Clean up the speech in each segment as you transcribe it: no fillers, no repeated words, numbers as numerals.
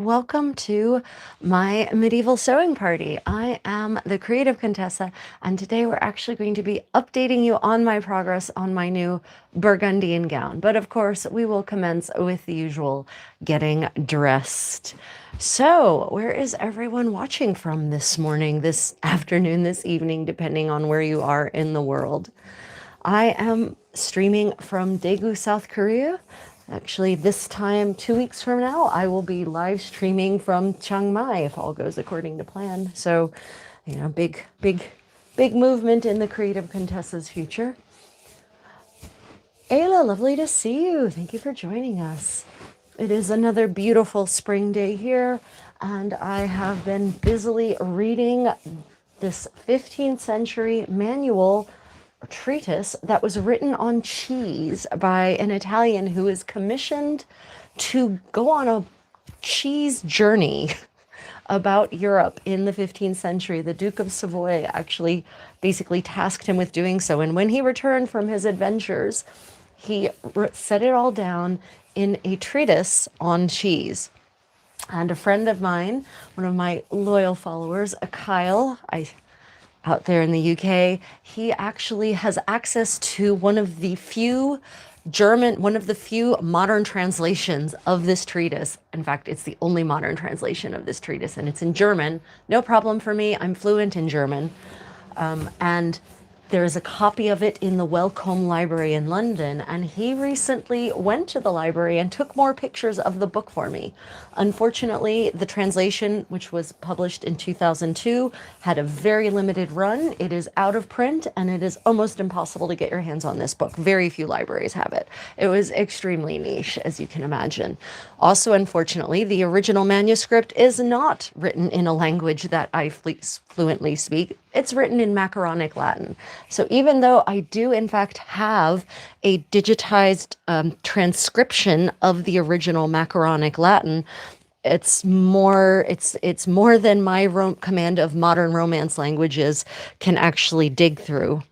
Welcome to my medieval sewing party. I am the creative Contessa, and today we're actually going to be updating you on my progress on my new Burgundian gown. But of course, we will commence with the usual getting dressed. So, where is everyone watching from this morning, this afternoon, this evening, depending on where you are in the world? I am streaming from Daegu, South Korea. Actually, this time, 2 weeks from now, I will be live streaming from Chiang Mai if all goes according to plan. So, big movement in the creative Contessa's future. Ayla, lovely to see you. Thank you for joining us. It is another beautiful spring day here, and I have been busily reading this 15th century manual treatise that was written on cheese by an Italian who was commissioned to go on a cheese journey about Europe in the 15th century. The Duke of Savoy actually basically tasked him with doing so. And when he returned from his adventures, he set it all down in a treatise on cheese. And a friend of mine, one of my loyal followers, Kyle, out there in the UK, he actually has access to one of the few modern translations of this treatise. In fact, it's the only modern translation of this treatise, and it's in German. No problem for me. I'm fluent in German. And there is a copy of it in the Wellcome Library in London, and he recently went to the library and took more pictures of the book for me. Unfortunately, the translation, which was published in 2002, had a very limited run. It is out of print, and it is almost impossible to get your hands on this book. Very few libraries have it. It was extremely niche, as you can imagine. Also, unfortunately, the original manuscript is not written in a language that I fluently speak. It's written in macaronic Latin. So even though I do in fact have a digitized transcription of the original macaronic Latin, it's more than my command of modern Romance languages can actually dig through.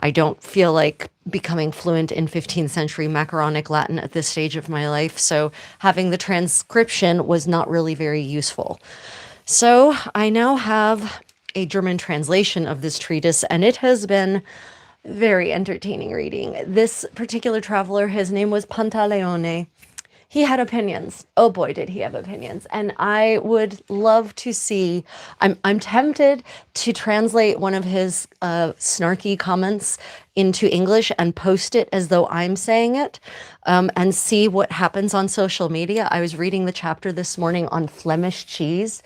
I don't feel like becoming fluent in 15th century macaronic Latin at this stage of my life, so having the transcription was not really very useful. So I now have a German translation of this treatise, and it has been very entertaining reading. This particular traveler, his name was Pantaleone. He had opinions. Oh boy, did he have opinions. And I would love to see, I'm tempted to translate one of his snarky comments into English and post it as though I'm saying it, and see what happens on social media. I was reading the chapter this morning on Flemish cheese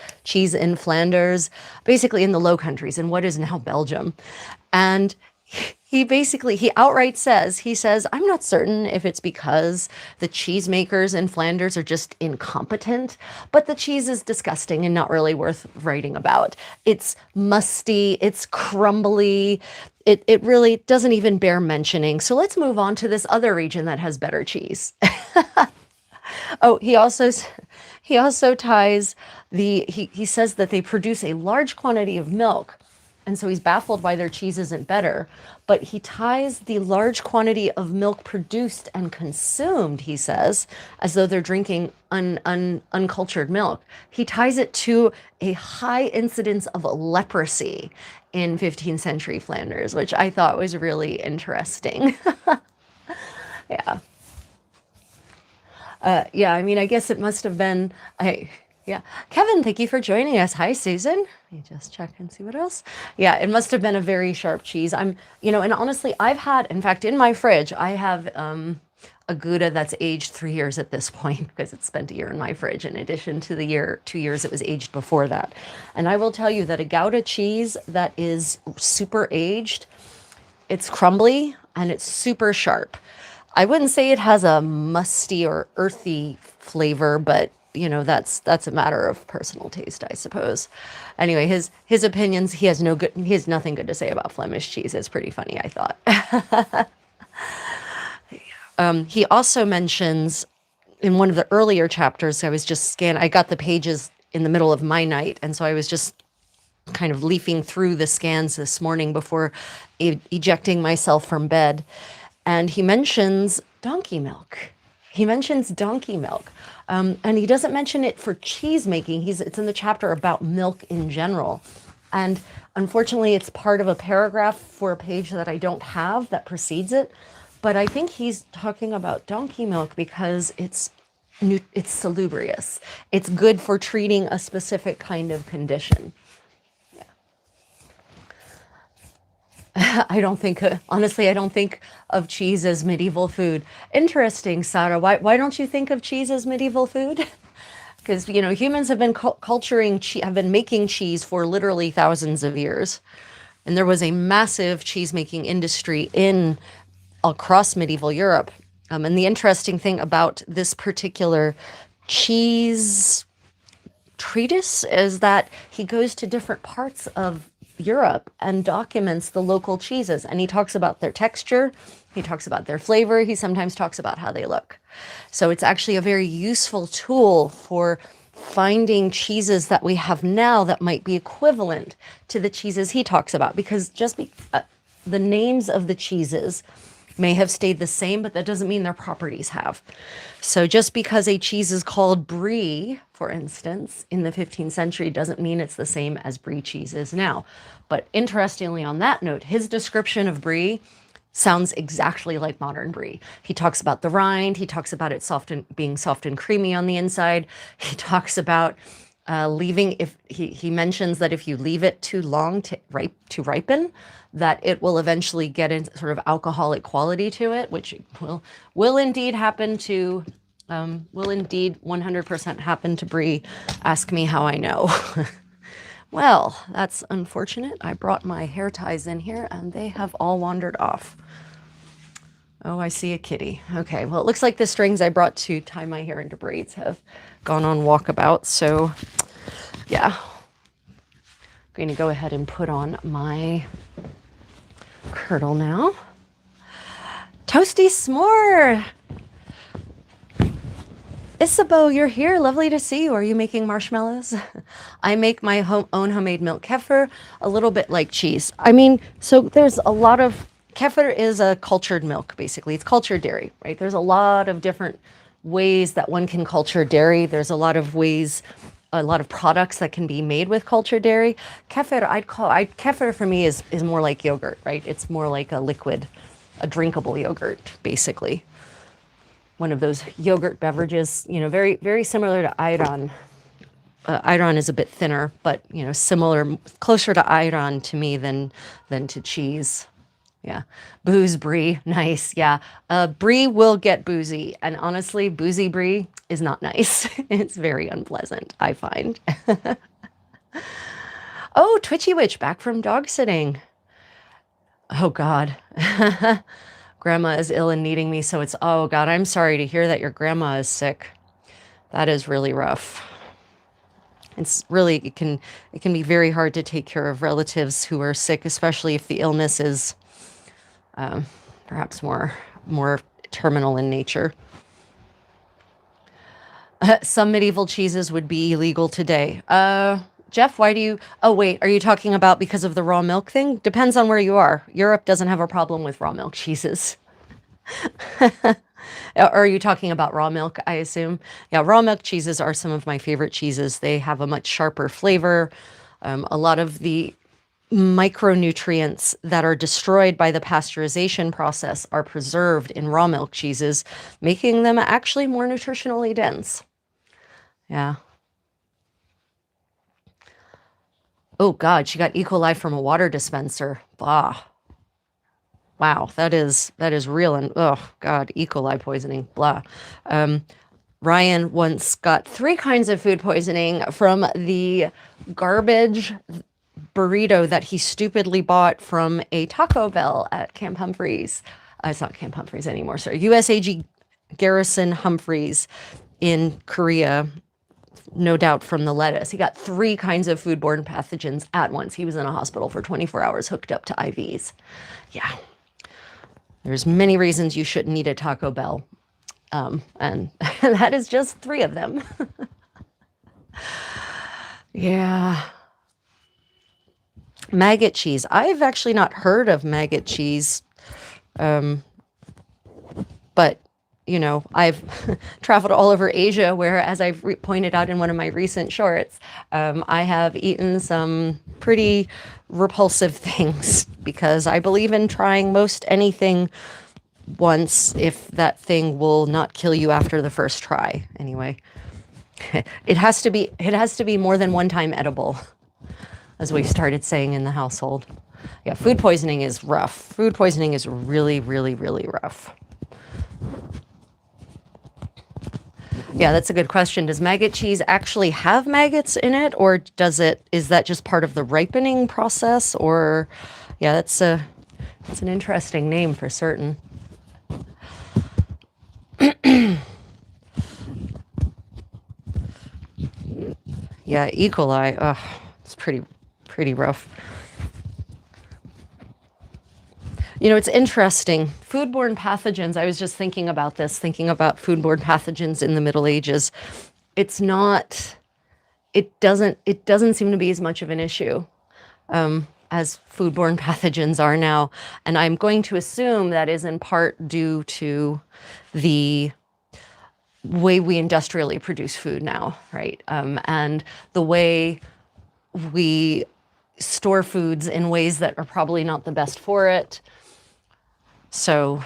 in Flanders, basically in the Low Countries, in what is now Belgium. And he outright says, I'm not certain if it's because the cheesemakers in Flanders are just incompetent, but the cheese is disgusting and not really worth writing about. It's musty, it's crumbly, it really doesn't even bear mentioning. So let's move on to this other region that has better cheese. Oh, he also ties he says that they produce a large quantity of milk. And so he's baffled why their cheese isn't better. But he ties the large quantity of milk produced and consumed, he says, as though they're drinking uncultured milk. He ties it to a high incidence of leprosy in 15th century Flanders, which I thought was really interesting. Yeah. Yeah, I mean, I guess it must have been, yeah. Kevin, thank you for joining us. Hi, Susan. Let me just check and see what else. Yeah, it must have been a very sharp cheese. And honestly, in fact, in my fridge, I have a Gouda that's aged 3 years at this point because it spent a year in my fridge in addition to the 2 years it was aged before that. And I will tell you that a Gouda cheese that is super aged, it's crumbly and it's super sharp. I wouldn't say it has a musty or earthy flavor, but that's a matter of personal taste, I suppose. Anyway, his opinions, he has nothing good to say about Flemish cheese. It's pretty funny, I thought. He also mentions in one of the earlier chapters, I got the pages in the middle of my night, and so I was just kind of leafing through the scans this morning before ejecting myself from bed. And he mentions donkey milk. He mentions donkey milk, and he doesn't mention it for cheese making. It's in the chapter about milk in general, and unfortunately, it's part of a paragraph for a page that I don't have that precedes it. But I think he's talking about donkey milk because it's salubrious. It's good for treating a specific kind of condition. I don't think, honestly, I don't think of cheese as medieval food. Interesting, Sarah. Why don't you think of cheese as medieval food? Because, humans have been have been making cheese for literally thousands of years. And there was a massive cheese making industry across medieval Europe. And the interesting thing about this particular cheese treatise is that he goes to different parts of Europe and documents the local cheeses. And he talks about their texture, he talks about their flavor, he sometimes talks about how they look. So it's actually a very useful tool for finding cheeses that we have now that might be equivalent to the cheeses he talks about. Because the names of the cheeses may have stayed the same, but that doesn't mean their properties have. So just because a cheese is called brie, for instance, in the 15th century doesn't mean it's the same as brie cheese is now. But interestingly, on that note, his description of brie sounds exactly like modern brie. He talks about the rind, he talks about it being soft and creamy on the inside. He talks about he mentions that if you leave it too long to ripen, that it will eventually get a sort of alcoholic quality to it, which will indeed happen to will indeed 100% happen to brie. Ask me how I know. Well, that's unfortunate. I brought my hair ties in here and they have all wandered off. Oh, I see a kitty. Okay, well, it looks like the strings I brought to tie my hair into braids have gone on walkabout. So yeah, I'm going to go ahead and put on my kirtle now. Toasty s'more. Isabeau, you're here. Lovely to see you. Are you making marshmallows? I make my own homemade milk kefir, a little bit like cheese. I mean, so there's a lot of, kefir is a cultured milk, basically. It's cultured dairy, right? There's a lot of different ways that one can culture dairy. There's a lot of products that can be made with cultured dairy. Kefir, kefir for me is more like yogurt, right? It's more like a liquid, a drinkable yogurt, basically. One of those yogurt beverages, very, very similar to ayran. Ayran is a bit thinner, but, closer to ayran to me than to cheese. Yeah. Booze brie. Nice. Yeah. Brie will get boozy. And honestly, boozy brie is not nice. It's very unpleasant, I find. Oh, Twitchy Witch, back from dog sitting. Oh, God. Grandma is ill and needing me, so oh God, I'm sorry to hear that your grandma is sick. That is really rough. It can be very hard to take care of relatives who are sick, especially if the illness is perhaps more terminal in nature. Some medieval cheeses would be illegal today. Jeff, oh wait, are you talking about because of the raw milk thing? Depends on where you are. Europe doesn't have a problem with raw milk cheeses. Are you talking about raw milk, I assume? Yeah, raw milk cheeses are some of my favorite cheeses. They have a much sharper flavor. A lot of the micronutrients that are destroyed by the pasteurization process are preserved in raw milk cheeses, making them actually more nutritionally dense. Yeah. Oh God, she got E. coli from a water dispenser. Blah. Wow, that is real. And oh God, E. coli poisoning. Blah. Ryan once got 3 kinds of food poisoning from the garbage burrito that he stupidly bought from a Taco Bell at Camp Humphreys. It's not Camp Humphreys anymore, sorry. USAG Garrison Humphreys in Korea. No doubt from the lettuce. He got 3 kinds of foodborne pathogens at once. He was in a hospital for 24 hours hooked up to IVs. Yeah. There's many reasons you shouldn't eat a Taco Bell. And that is just 3 of them. Yeah. Maggot cheese. I've actually not heard of maggot cheese. But I've traveled all over Asia where, as I've pointed out in one of my recent shorts, I have eaten some pretty repulsive things because I believe in trying most anything once if that thing will not kill you after the first try. Anyway, it has to be more than one time edible, as we started saying in the household. Yeah, food poisoning is rough. Food poisoning is really, really, really rough. Yeah, that's a good question. Does maggot cheese actually have maggots in it, or is that just part of the ripening process? Or, yeah, that's an interesting name for certain. Yeah, E. coli. Ugh, it's pretty rough. It's interesting. Foodborne pathogens, I was just thinking about this, thinking about foodborne pathogens in the Middle Ages. It's not, it doesn't seem to be as much of an issue as foodborne pathogens are now. And I'm going to assume that is in part due to the way we industrially produce food now, right? And the way we store foods in ways that are probably not the best for it. So,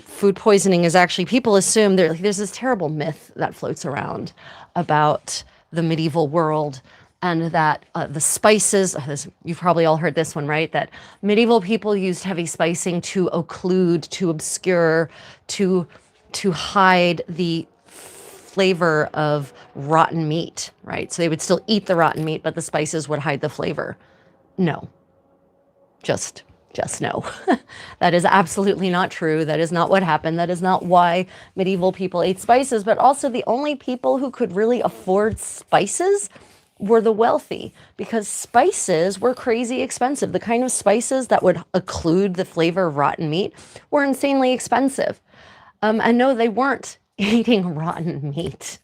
food poisoning is actually, people assume there's this terrible myth that floats around about the medieval world, and that the spices, you've probably all heard this one, right? That medieval people used heavy spicing to occlude, to obscure, to hide the flavor of rotten meat, right? So they would still eat the rotten meat, but the spices would hide the flavor. No, just no. That is absolutely not true. That is not what happened. That is not why medieval people ate spices. But also, the only people who could really afford spices were the wealthy, because spices were crazy expensive. The kind of spices that would occlude the flavor of rotten meat were insanely expensive. And no, they weren't eating rotten meat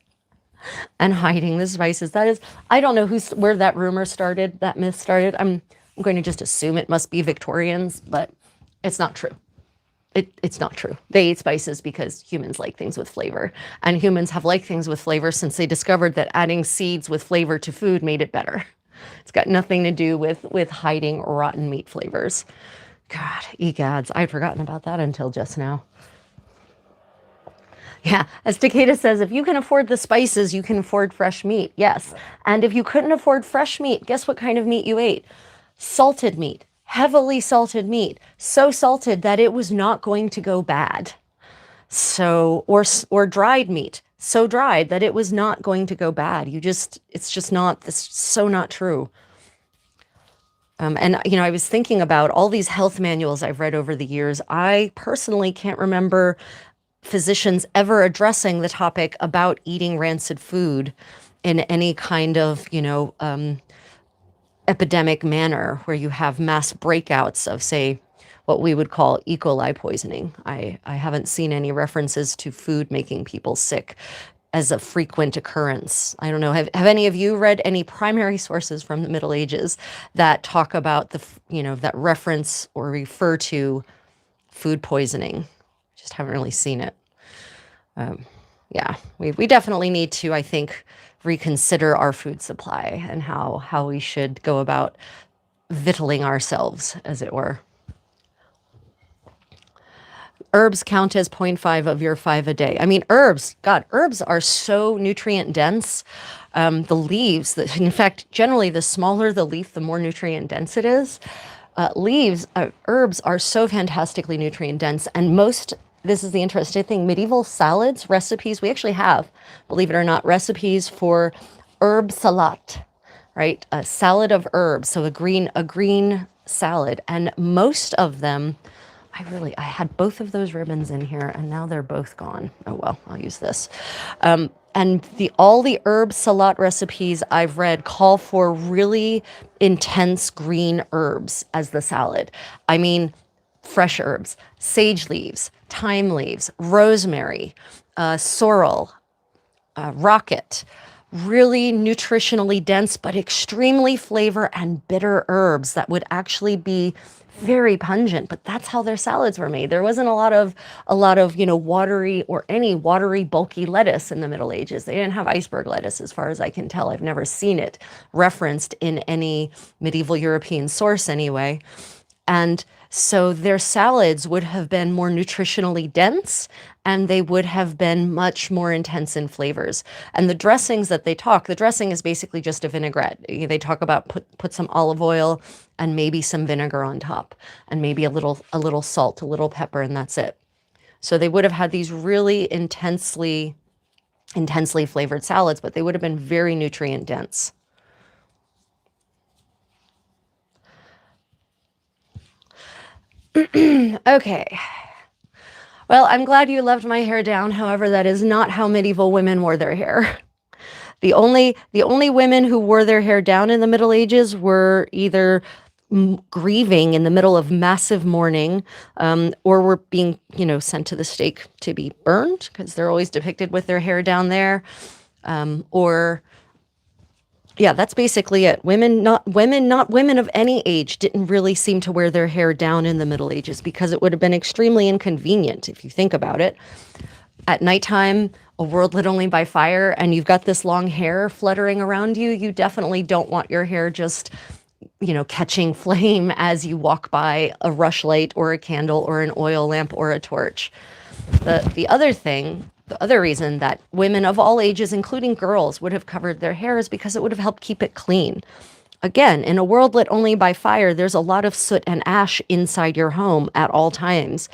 and hiding the spices. I don't know where that rumor started, that myth started. I'm going to just assume it must be Victorians, but it's not true. It's not true. They eat spices because humans like things with flavor, and humans have liked things with flavor since they discovered that adding seeds with flavor to food made it better. It's got nothing to do with hiding rotten meat flavors. God, egads, I'd forgotten about that until just now. Yeah, as Takeda says, if you can afford the spices, you can afford fresh meat. Yes. And if you couldn't afford fresh meat, guess what kind of meat you ate? Salted meat, heavily salted meat, so salted that it was not going to go bad. So, or dried meat, so dried that it was not going to go bad. It's so not true. And I was thinking about all these health manuals I've read over the years. I personally can't remember physicians ever addressing the topic about eating rancid food in any kind of, epidemic manner where you have mass breakouts of, say, what we would call E. coli poisoning. I haven't seen any references to food making people sick as a frequent occurrence. I don't know. Have any of you read any primary sources from the Middle Ages that talk about that reference or refer to food poisoning? Just haven't really seen it. Yeah, we definitely need to, I think, reconsider our food supply and how we should go about victualling ourselves, as it were. Herbs count as 0.5 of your 5 a day. I mean, herbs are so nutrient dense. The leaves, in fact, generally the smaller the leaf, the more nutrient dense it is. Herbs are so fantastically nutrient dense, and this is the interesting thing, medieval salads, recipes, we actually have, believe it or not, recipes for herb salad, right? A salad of herbs, so a green salad. And most of them, I had both of those ribbons in here and now they're both gone. Oh well, I'll use this. And all the herb salad recipes I've read call for really intense green herbs as the salad. I mean, fresh herbs, sage leaves, thyme leaves, rosemary, sorrel, rocket, really nutritionally dense, but extremely flavor and bitter herbs that would actually be very pungent. But that's how their salads were made. There wasn't a lot of watery or any watery, bulky lettuce in the Middle Ages. They didn't have iceberg lettuce, as far as I can tell. I've never seen it referenced in any medieval European source anyway. And so their salads would have been more nutritionally dense, and they would have been much more intense in flavors. And the dressings that the dressing is basically just a vinaigrette. They talk about put some olive oil and maybe some vinegar on top, and maybe a little salt, a little pepper, and that's it. So they would have had these really intensely flavored salads, but they would have been very nutrient dense. Okay. Well, I'm glad you loved my hair down. However, that is not how medieval women wore their hair. The only women who wore their hair down in the Middle Ages were either grieving in the middle of massive mourning, or were being, sent to the stake to be burned, because they're always depicted with their hair down there, or yeah, that's basically it. Women of any age didn't really seem to wear their hair down in the Middle Ages, because it would have been extremely inconvenient if you think about it. At nighttime, a world lit only by fire, and you've got this long hair fluttering around you. You definitely don't want your hair just, catching flame as you walk by a rushlight or a candle or an oil lamp or a torch. The other reason that women of all ages, including girls, would have covered their hair is because it would have helped keep it clean. Again, in a world lit only by fire, there's a lot of soot and ash inside your home at all times.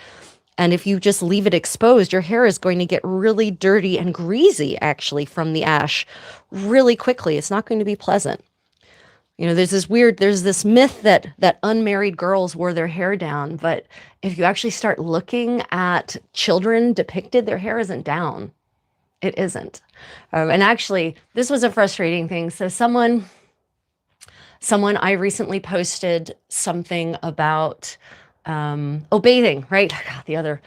And if you just leave it exposed, your hair is going to get really dirty and greasy, actually, from the ash really quickly. It's not going to be pleasant. There's this myth that unmarried girls wore their hair down, but if you actually start looking at children depicted, their hair isn't down. It isn't. And actually, this was a frustrating thing. So someone I recently posted something about bathing, right? God, the other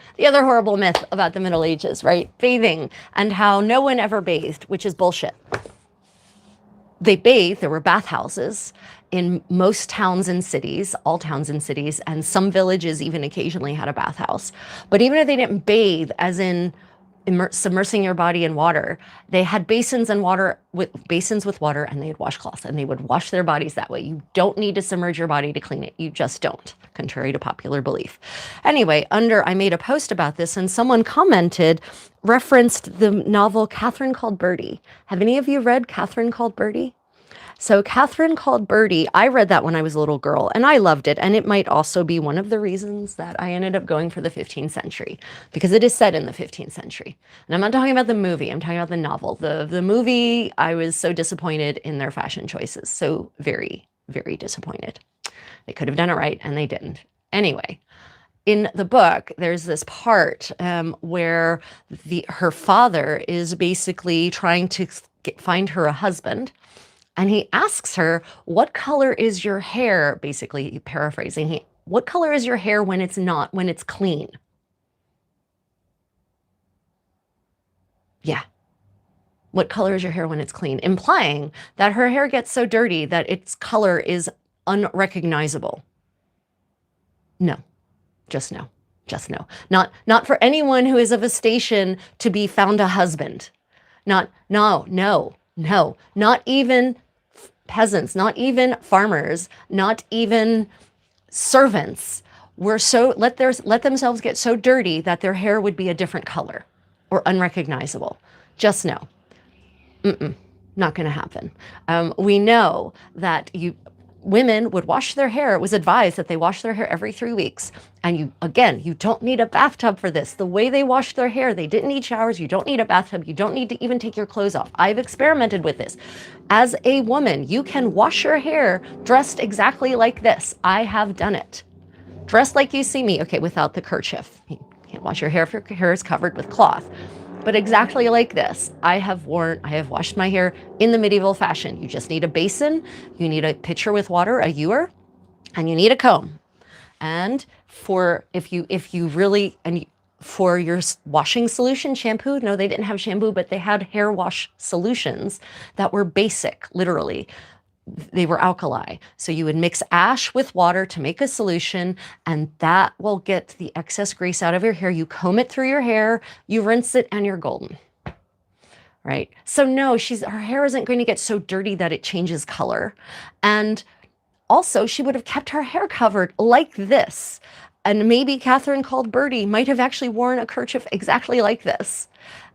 horrible myth about the Middle Ages, right? Bathing, and how no one ever bathed, which is bullshit. They bathed. There were bathhouses in most towns and cities, all towns and cities, and some villages even occasionally had a bathhouse. But even if they didn't bathe, as in submersing your body in water, they had basins with water, and they had washcloths, and they would wash their bodies that way. You don't need to submerge your body to clean it. You just don't, contrary to popular belief. Anyway, I made a post about this, and someone referenced the novel Catherine Called Birdy. Have any of you read Catherine Called Birdy? So Catherine Called Birdy, I read that when I was a little girl, and I loved it. And it might also be one of the reasons that I ended up going for the 15th century, because it is set in the 15th century. And I'm not talking about the movie, I'm talking about the novel. The movie, I was so disappointed in their fashion choices. So very, very disappointed. They could have done it right, and they didn't. Anyway, in the book, there's this part where her father is basically trying to find her a husband. And he asks her, what color is your hair? Basically, paraphrasing, what color is your hair when it's clean? Yeah. What color is your hair when it's clean? Implying that her hair gets so dirty that its color is unrecognizable. No, just no, just no. Not for anyone who is of a station to be found a husband. No, not even peasants, not even farmers, not even servants were let themselves get so dirty that their hair would be a different color or unrecognizable. Just no. Not going to happen. We know that women would wash their hair. It was advised that they wash their hair every 3 weeks. And you don't need a bathtub for this. The way they washed their hair, they didn't need showers. You don't need a bathtub. You don't need to even take your clothes off. I've experimented with this. As a woman, you can wash your hair dressed exactly like this. I have done it. Dressed like you see me. Okay, without the kerchief. You can't wash your hair if your hair is covered with cloth. But exactly like this, I have washed my hair in the medieval fashion. You just need a basin, you need a pitcher with water, a ewer, and you need a comb. And if you really, for your washing solution, shampoo. No, they didn't have shampoo, but they had hair wash solutions that were basic, literally. They were alkali. So you would mix ash with water to make a solution, and that will get the excess grease out of your hair. You comb it through your hair, you rinse it, and you're golden. Right? So no, her hair isn't going to get so dirty that it changes color. And also, she would have kept her hair covered like this. And maybe Catherine called Birdie might have actually worn a kerchief exactly like this.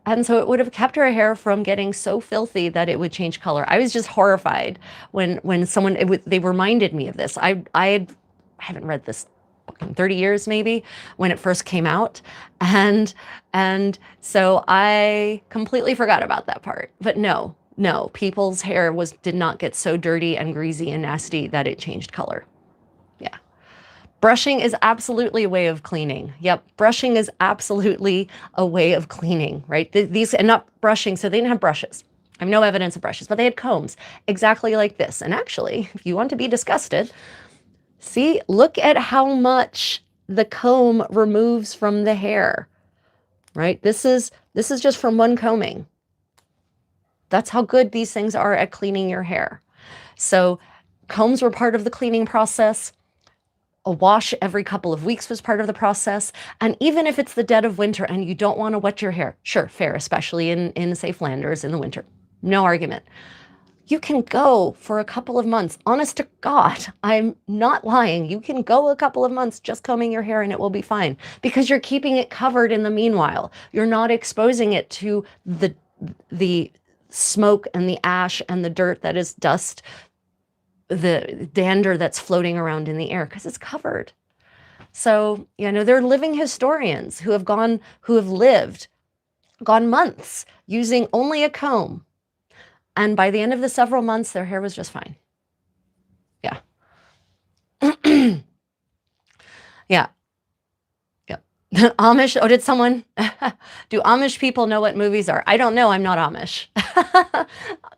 And so it would have kept her hair from getting so filthy that it would change color. I was just horrified when someone, they reminded me of this. I haven't read this book in 30 years maybe, when it first came out. And so I completely forgot about that part. But no, people's hair did not get so dirty and greasy and nasty that it changed color. Yeah. Brushing is absolutely a way of cleaning. Yep, brushing is absolutely a way of cleaning, right? These, and not brushing, so they didn't have brushes. I have no evidence of brushes, but they had combs exactly like this. And actually, if you want to be disgusted, see, look at how much the comb removes from the hair, right? This is just from one combing. That's how good these things are at cleaning your hair. So combs were part of the cleaning process. A wash every couple of weeks was part of the process. And even if it's the dead of winter and you don't want to wet your hair, sure, fair, especially in say Flanders in the winter, no argument. You can go for a couple of months. Honest to God, I'm not lying. You can go a couple of months just combing your hair and it will be fine because you're keeping it covered in the meanwhile. You're not exposing it to the smoke and the ash and the dirt that is dust, the dander that's floating around in the air because it's covered. So, they're living historians who have gone months using only a comb. And by the end of the several months, their hair was just fine. Yeah. Yeah. Yep. Amish, did someone, do Amish people know what movies are? I don't know, I'm not Amish.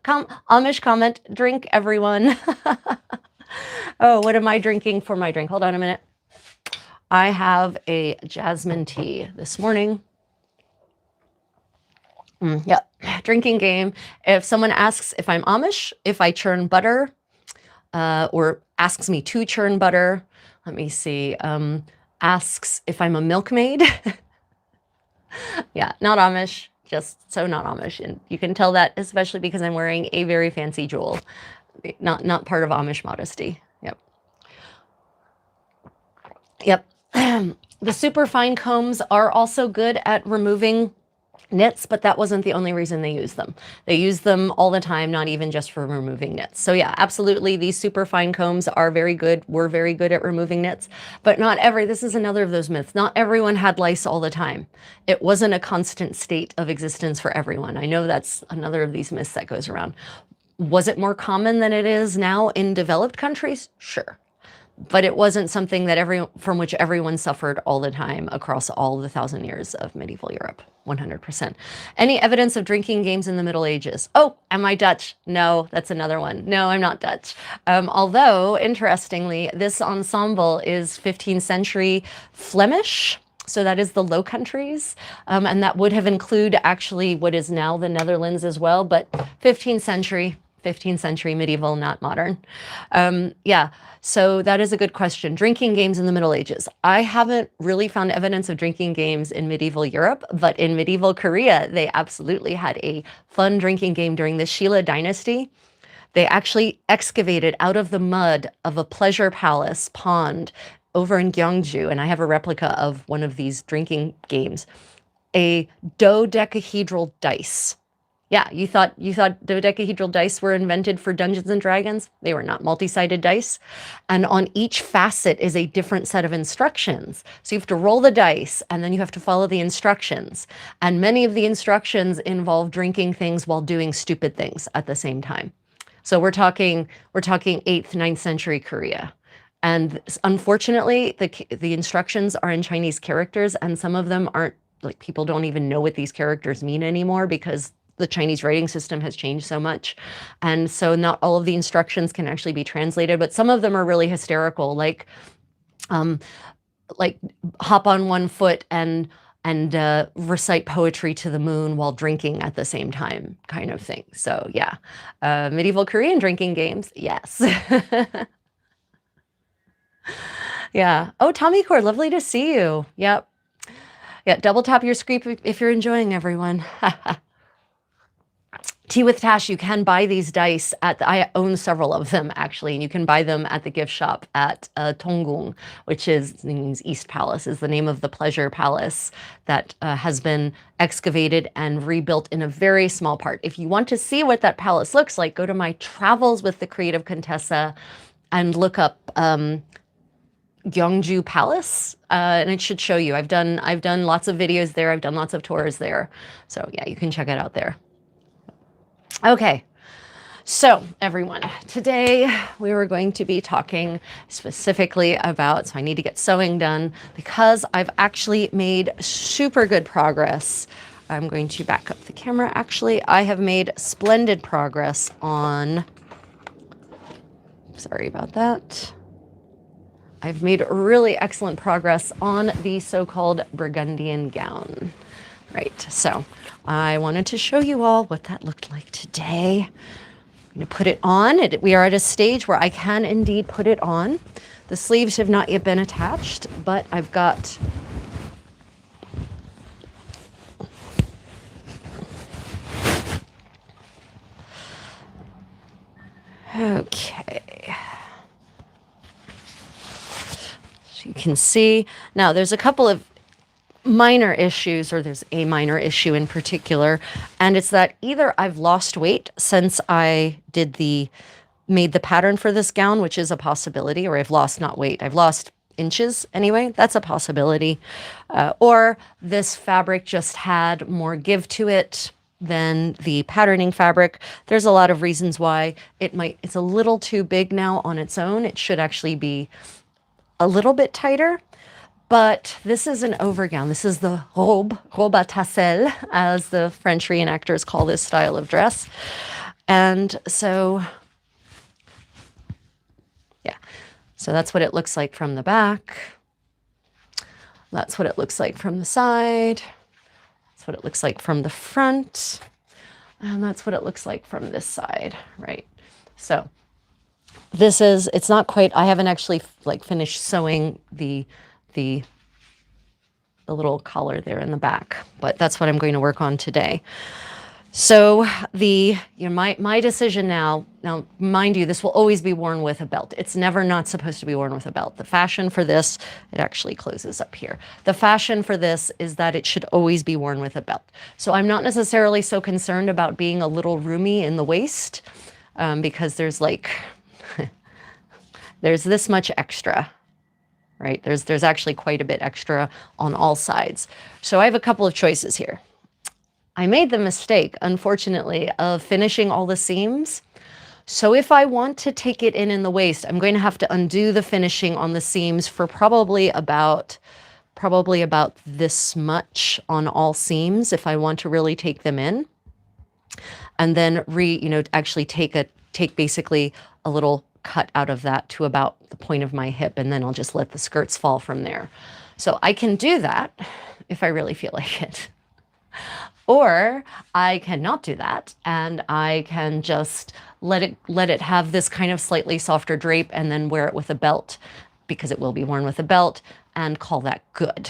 Amish comment, drink everyone. Oh, what am I drinking for my drink? Hold on a minute. I have a jasmine tea this morning. Yep, drinking game. If someone asks if I'm Amish, if I churn butter, or asks me to churn butter, let me see, asks if I'm a milkmaid. Yeah, not Amish, just so not Amish. And you can tell that especially because I'm wearing a very fancy jewel. Not part of Amish modesty. Yep. Yep. The super fine combs are also good at removing nits, but that wasn't the only reason they used them. They use them all the time, not even just for removing nits. So yeah, absolutely, these super fine combs are very good, were very good at removing nits, but this is another of those myths. Not everyone had lice all the time. It wasn't a constant state of existence for everyone. I know that's another of these myths that goes around. Was it more common than it is now in developed countries? Sure. But it wasn't something that from which everyone suffered all the time across all the 1,000 years of medieval Europe. 100%. Any evidence of drinking games in the Middle Ages? Oh, am I Dutch? No, that's another one. No, I'm not Dutch. Although, interestingly, this ensemble is 15th century Flemish. So that is the Low Countries, and that would have included actually what is now the Netherlands as well, but 15th century medieval, not modern. Yeah, so that is a good question. Drinking games in the Middle Ages. I haven't really found evidence of drinking games in medieval Europe, but in medieval Korea, they absolutely had a fun drinking game during the Shilla dynasty. They actually excavated out of the mud of a pleasure palace pond over in Gyeongju, and I have a replica of one of these drinking games, a dodecahedral dice. Yeah, you thought dodecahedral dice were invented for Dungeons and Dragons? They were not. Multi-sided dice. And on each facet is a different set of instructions. So you have to roll the dice and then you have to follow the instructions. And many of the instructions involve drinking things while doing stupid things at the same time. So we're talking 8th, 9th century Korea. And unfortunately, the instructions are in Chinese characters, and some of them aren't, like, people don't even know what these characters mean anymore because the Chinese writing system has changed so much. And so not all of the instructions can actually be translated, but some of them are really hysterical, like hop on one foot and recite poetry to the moon while drinking at the same time, kind of thing. So yeah, medieval Korean drinking games, yes. Yeah. Oh, Tommy Core, lovely to see you. Yep. Yeah, double tap your screen if you're enjoying, everyone. Tea with Tash, you can buy these dice I own several of them actually, and you can buy them at the gift shop at Tonggung, which means East Palace, is the name of the pleasure palace that has been excavated and rebuilt in a very small part. If you want to see what that palace looks like, go to my travels with the creative Contessa and look up Gyeongju Palace, and it should show you. I've done lots of videos there. I've done lots of tours there. So yeah, you can check it out there. Okay, so everyone, today we were going to be talking specifically about, so I need to get sewing done because I've actually made super good progress. I'm going to back up the camera. Actually, I have made splendid progress on, sorry about that. I've made really excellent progress on the so-called Burgundian gown. Right, so I wanted to show you all what that looked like today. I'm going to put it on. We are at a stage where I can indeed put it on. The sleeves have not yet been attached, but I've got okay. So you can see now there's a couple of minor issues, or there's a minor issue in particular, and it's that either I've lost weight since I made the pattern for this gown, which is a possibility, or I've lost not weight, I've lost inches anyway, that's a possibility, or this fabric just had more give to it than the patterning fabric. There's a lot of reasons why it's a little too big now on its own. It should actually be a little bit tighter. But this is an overgown. This is the robe à tassel, as the French reenactors call this style of dress. And so, yeah, so that's what it looks like from the back. That's what it looks like from the side. That's what it looks like from the front. And that's what it looks like from this side, right? So it's not quite, I haven't actually finished sewing the little collar there in the back, but that's what I'm going to work on today. So my decision now, mind you, this will always be worn with a belt. It's never not supposed to be worn with a belt. The fashion for this, it actually closes up here. The fashion for this is that it should always be worn with a belt. So I'm not necessarily so concerned about being a little roomy in the waist, because there's there's this much extra. Right? There's actually quite a bit extra on all sides. So I have a couple of choices here. I made the mistake, unfortunately, of finishing all the seams. So if I want to take it in the waist, I'm going to have to undo the finishing on the seams for probably about this much on all seams if I want to really take them in. And then actually take basically a little cut out of that to about the point of my hip, and then I'll just let the skirts fall from there. So I can do that if I really feel like it. Or I cannot do that, and I can just let it have this kind of slightly softer drape and then wear it with a belt, because it will be worn with a belt, and call that good.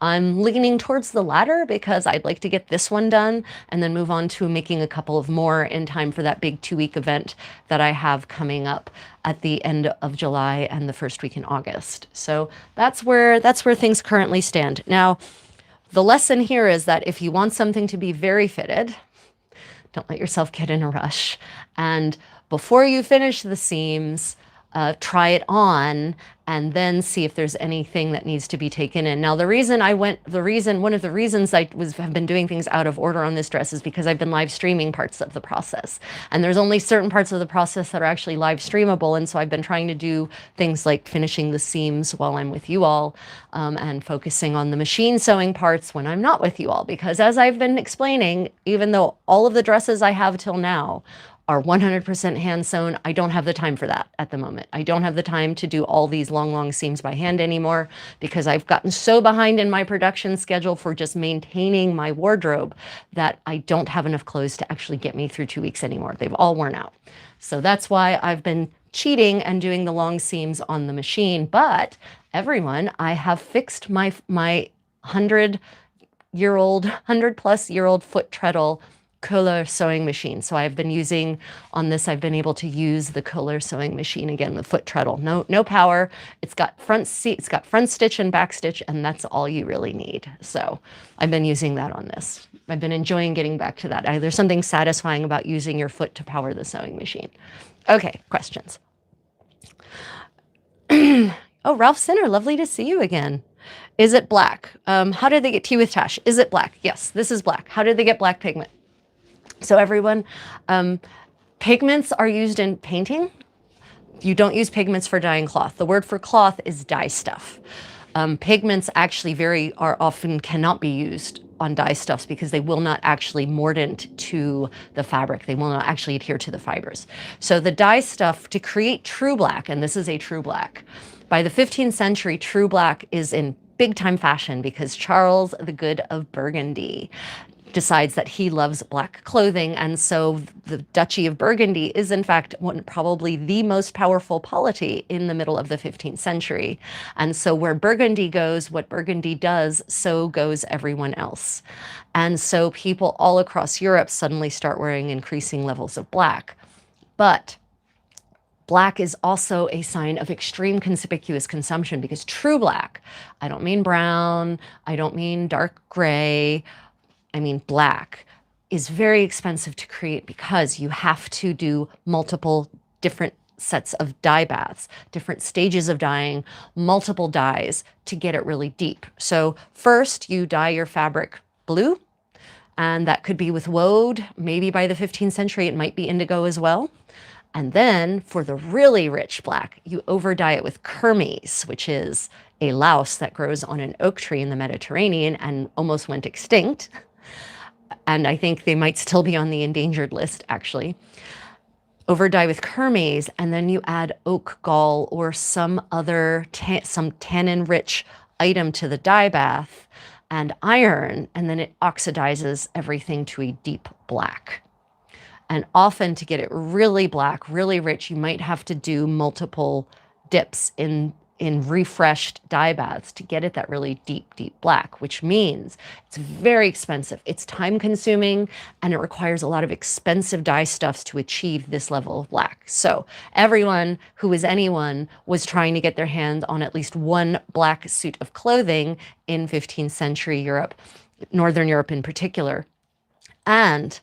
I'm leaning towards the latter because I'd like to get this one done and then move on to making a couple of more in time for that big 2-week event that I have coming up at the end of July and the first week in August. So that's where things currently stand. Now, the lesson here is that if you want something to be very fitted, don't let yourself get in a rush. And before you finish the seams, try it on and then see if there's anything that needs to be taken in. Now, one of the reasons I have been doing things out of order on this dress is because I've been live streaming parts of the process. And there's only certain parts of the process that are actually live streamable. And so I've been trying to do things like finishing the seams while I'm with you all, and focusing on the machine sewing parts when I'm not with you all. Because as I've been explaining, even though all of the dresses I have till now are 100% hand sewn. I don't have the time for that at the moment. I don't have the time to do all these long seams by hand anymore because I've gotten so behind in my production schedule for just maintaining my wardrobe that I don't have enough clothes to actually get me through 2 weeks anymore. They've all worn out. So that's why I've been cheating and doing the long seams on the machine. But everyone, I have fixed my 100+ year old foot treadle Kohler sewing machine. So I've been using on this, I've been able to use the Kohler sewing machine again, the foot treadle. No power. It's got front stitch and back stitch, and that's all you really need. So I've been using that on this. I've been enjoying getting back to that. There's something satisfying about using your foot to power the sewing machine. Okay, questions. Oh, Ralph Sinner, lovely to see you again. Is it black? How did they get tea with Tash? Is it black? Yes, this is black. How did they get black pigment? So everyone, pigments are used in painting. You don't use pigments for dyeing cloth. The word for cloth is dye stuff. Pigments actually often cannot be used on dye stuffs because they will not actually mordant to the fabric. They will not actually adhere to the fibers. So the dye stuff to create true black, and this is a true black, by the 15th century, true black is in big time fashion because Charles the Good of Burgundy decides that he loves black clothing. And so the Duchy of Burgundy is in fact probably the most powerful polity in the middle of the 15th century. And so where Burgundy goes, what Burgundy does, so goes everyone else. And so people all across Europe suddenly start wearing increasing levels of black. But black is also a sign of extreme conspicuous consumption because true black, I don't mean brown, I don't mean dark gray, I mean black, is very expensive to create because you have to do multiple different sets of dye baths, different stages of dyeing, multiple dyes to get it really deep. So first you dye your fabric blue, and that could be with woad. Maybe by the 15th century, it might be indigo as well. And then for the really rich black, you over dye it with kermes, which is a louse that grows on an oak tree in the Mediterranean and almost went extinct. And I think they might still be on the endangered list, actually. Over dye with kermes, and then you add oak gall or some other some tannin-rich item to the dye bath and iron, and then it oxidizes everything to a deep black. And often to get it really black, really rich, you might have to do multiple dips in refreshed dye baths to get it that really deep black, which means it's very expensive. It's time consuming and it requires a lot of expensive dye stuffs to achieve this level of black. So everyone who is anyone was trying to get their hand on at least one black suit of clothing in 15th century Europe, Northern Europe in particular. And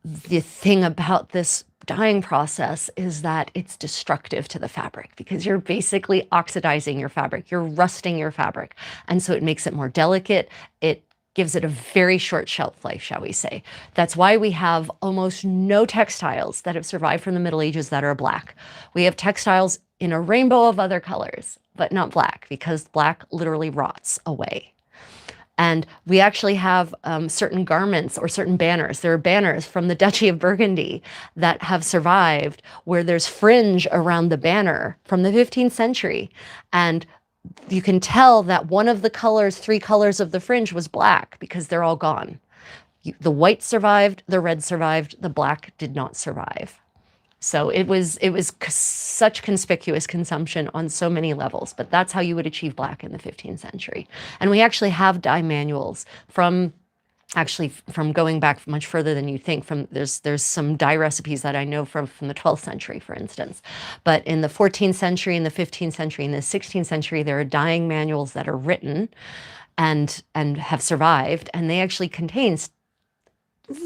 the thing about this dyeing process is that it's destructive to the fabric because you're basically oxidizing your fabric, you're rusting your fabric. And so it makes it more delicate. It gives it a very short shelf life, shall we say. That's why we have almost no textiles that have survived from the Middle Ages that are black. We have textiles in a rainbow of other colors, but not black because black literally rots away. And we actually have certain garments or certain banners. There are banners from the Duchy of Burgundy that have survived where there's fringe around the banner from the 15th century. And you can tell that one of the colors, 3 colors of the fringe was black because they're all gone. The white survived, the red survived, the black did not survive. So it was such conspicuous consumption on so many levels, but that's how you would achieve black in the 15th century. And we actually have dye manuals from going back much further than you think. There's some dye recipes that I know from the 12th century, for instance. But in the 14th century, in the 15th century, in the 16th century, there are dyeing manuals that are written and have survived, and they actually contain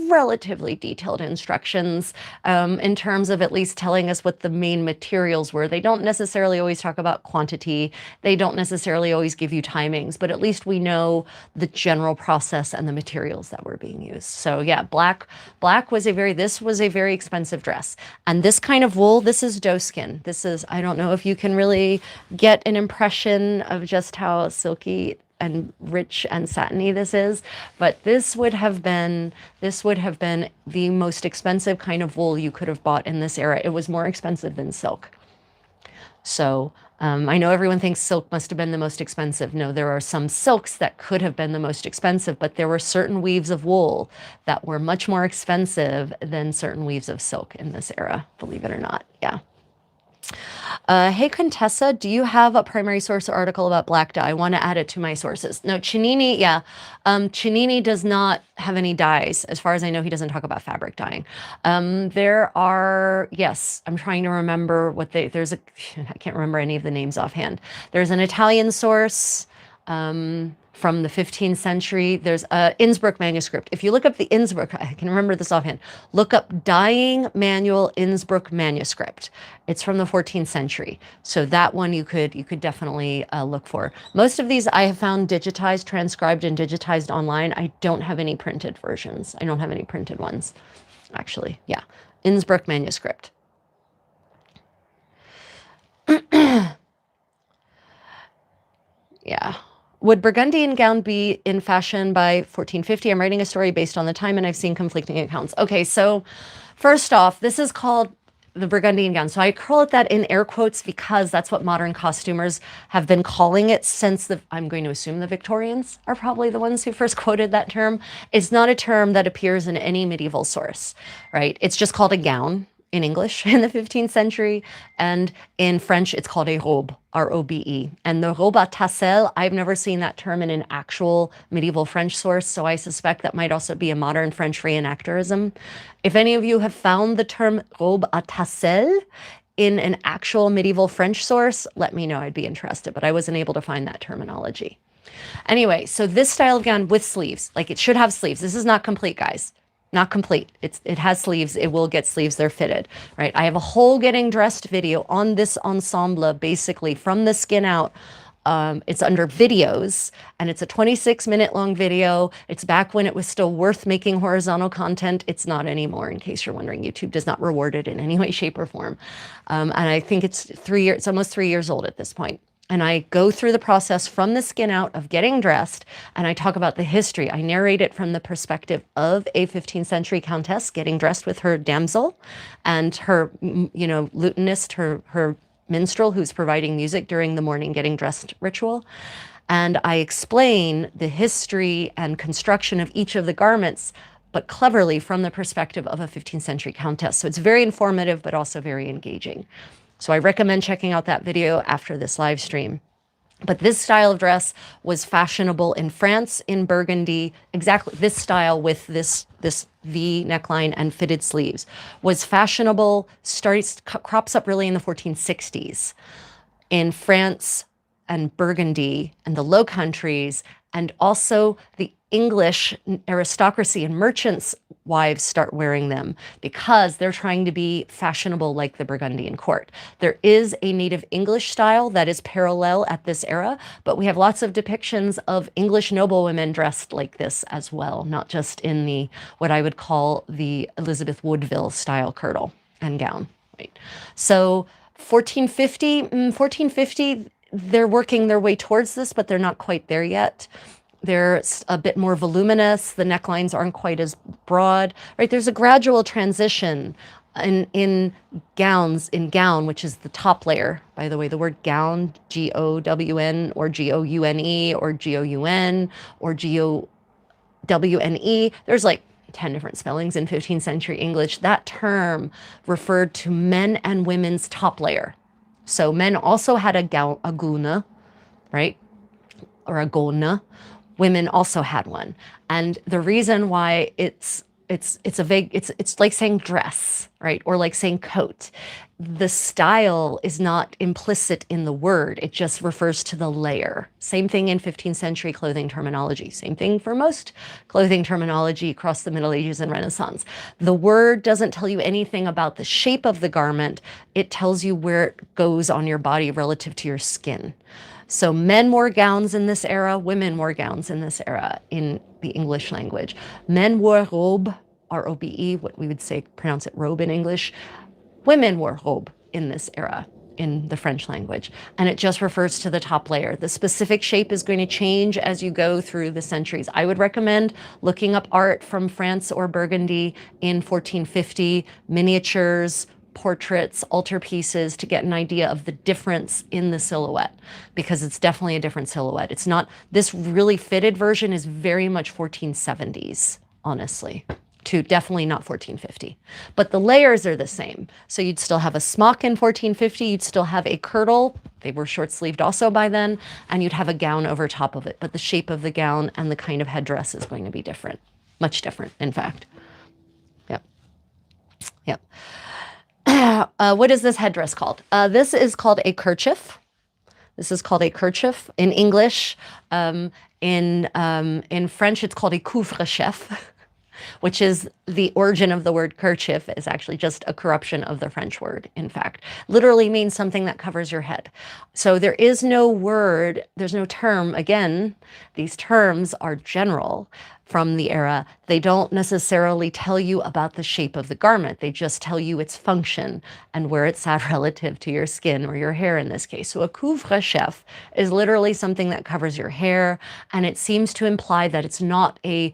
relatively detailed instructions in terms of at least telling us what the main materials were. They don't necessarily always talk about quantity. They don't necessarily always give you timings, but at least we know the general process and the materials that were being used. So yeah, this was a very expensive dress. And this kind of wool, this is doeskin. I don't know if you can really get an impression of just how silky and rich and satiny this is, but this would have been the most expensive kind of wool you could have bought in this era. It was more expensive than silk. So I know everyone thinks silk must have been the most expensive. No, there are some silks that could have been the most expensive, but there were certain weaves of wool that were much more expensive than certain weaves of silk in this era, believe it or not. Yeah. Hey, Contessa, do you have a primary source article about black dye? I want to add it to my sources. No, Cennini, yeah. Cennini does not have any dyes. As far as I know, he doesn't talk about fabric dyeing. There are, yes, I'm trying to remember what I can't remember any of the names offhand. There's an Italian source. From the 15th century. There's a Innsbruck manuscript. If you look up the Innsbruck, I can remember this offhand, look up Dyeing Manual Innsbruck manuscript. It's from the 14th century. So that one you could definitely look for. Most of these I have found digitized, transcribed and digitized online. I don't have any printed versions. I don't have any printed ones, actually. Yeah, Innsbruck manuscript. Yeah. Would Burgundian gown be in fashion by 1450? I'm writing a story based on the time and I've seen conflicting accounts. Okay, so first off, this is called the Burgundian gown. So I call it that in air quotes because that's what modern costumers have been calling it since I'm going to assume the Victorians are probably the ones who first quoted that term. It's not a term that appears in any medieval source, right? It's just called a gown in English in the 15th century, and in French it's called a robe, R-O-B-E. And the robe à tassel, I've never seen that term in an actual medieval French source, so I suspect that might also be a modern French reenactorism. If any of you have found the term robe à tassel in an actual medieval French source, let me know, I'd be interested, but I wasn't able to find that terminology. Anyway, so this style of gown with sleeves, like it should have sleeves. This is not complete, guys. Not complete. It has sleeves. It will get sleeves. They're fitted, right? I have a whole getting dressed video on this ensemble, basically from the skin out. It's under videos, and it's a 26-minute long video. It's back when it was still worth making horizontal content. It's not anymore, in case you're wondering. YouTube does not reward it in any way, shape, or form. And I think it's almost 3 years old at this point. And I go through the process from the skin out of getting dressed, and I talk about the history. I narrate it from the perspective of a 15th century countess getting dressed with her damsel and her, lutenist, her minstrel who's providing music during the morning getting dressed ritual. And I explain the history and construction of each of the garments, but cleverly from the perspective of a 15th century countess. So it's very informative, but also very engaging. So I recommend checking out that video after this live stream. But this style of dress was fashionable in France, in Burgundy. Exactly this style with this V neckline and fitted sleeves was fashionable, crops up really in the 1460s in France and Burgundy and the Low Countries, and also the English aristocracy and merchants' wives start wearing them because they're trying to be fashionable like the Burgundian court. There is a native English style that is parallel at this era, but we have lots of depictions of English noblewomen dressed like this as well, not just in the what I would call the Elizabeth Woodville style kirtle and gown. Right. So 1450, they're working their way towards this, but they're not quite there yet. They're a bit more voluminous. The necklines aren't quite as broad, right? There's a gradual transition in gown, which is the top layer. By the way, the word gown, G-O-W-N or G-O-U-N-E or G-O-U-N or G-O-W-N-E. There's like 10 different spellings in 15th century English. That term referred to men and women's top layer. So men also had a guna, right? Or a gona. Women also had one. And the reason why it's like saying dress, right? Or like saying coat. The style is not implicit in the word. It just refers to the layer. Same thing in 15th century clothing terminology. Same thing for most clothing terminology across the Middle Ages and Renaissance. The word doesn't tell you anything about the shape of the garment. It tells you where it goes on your body relative to your skin. So men wore gowns in this era, women wore gowns in this era in the English language. Men wore robe, R-O-B-E, what we would say, pronounce it robe in English. Women wore robe in this era. in the French language, and it just refers to the top layer. The specific shape is going to change as you go through the centuries. I would recommend looking up art from France or Burgundy in 1450, miniatures, portraits, altarpieces, to get an idea of the difference in the silhouette, because it's definitely a different silhouette. It's not, this really fitted version is very much 1470s, honestly, to definitely not 1450. But the layers are the same. So you'd still have a smock in 1450, you'd still have a kirtle, they were short-sleeved also by then, and you'd have a gown over top of it. But the shape of the gown and the kind of headdress is going to be different, much different, in fact. Yep. Yep. What is this headdress called? This is called a kerchief. This is called a kerchief in English. In French, it's called a couvre-chef, which is the origin of the word kerchief, is actually just a corruption of the French word, in fact. Literally means something that covers your head. So there is no word, there's no term. Again, these terms are general from the era. They don't necessarily tell you about the shape of the garment. They just tell you its function and where it's at relative to your skin or your hair in this case. So a couvre-chef is literally something that covers your hair, and it seems to imply that it's not a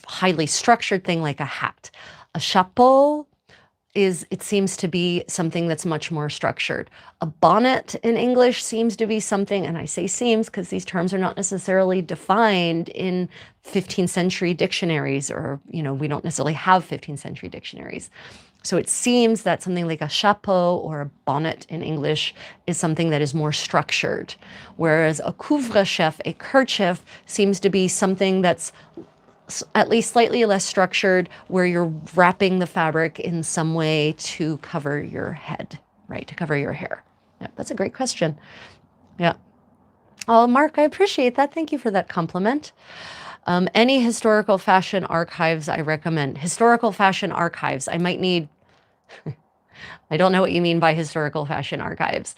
highly structured thing like a hat. A chapeau is, it seems to be something that's much more structured. A bonnet in English seems to be something, and I say seems because these terms are not necessarily defined in 15th century dictionaries, or, you know, we don't necessarily have 15th century dictionaries. So it seems that something like a chapeau or a bonnet in English is something that is more structured, whereas a couvre-chef, a kerchief, seems to be something that's at least slightly less structured, where you're wrapping the fabric in some way to cover your head, right? To cover your hair. Yeah, that's a great question. Yeah. Oh, Mark, I appreciate that. Thank you for that compliment. Any historical fashion archives I recommend. Historical fashion archives. I might need, I don't know what you mean by historical fashion archives.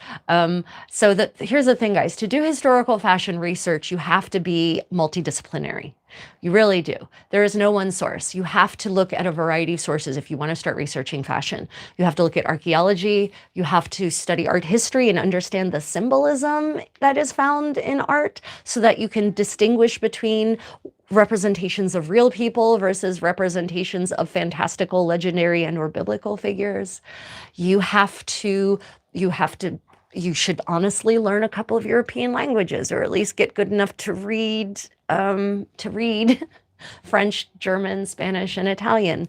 So here's the thing, guys. To do historical fashion research, you have to be multidisciplinary. You really do. There is no one source. You have to look at a variety of sources if you want to start researching fashion. You have to look at archaeology. You have to study art history and understand the symbolism that is found in art, so that you can distinguish between representations of real people versus representations of fantastical, legendary, and or biblical figures. You should honestly learn a couple of European languages, or at least get good enough to read French, German, Spanish, and Italian,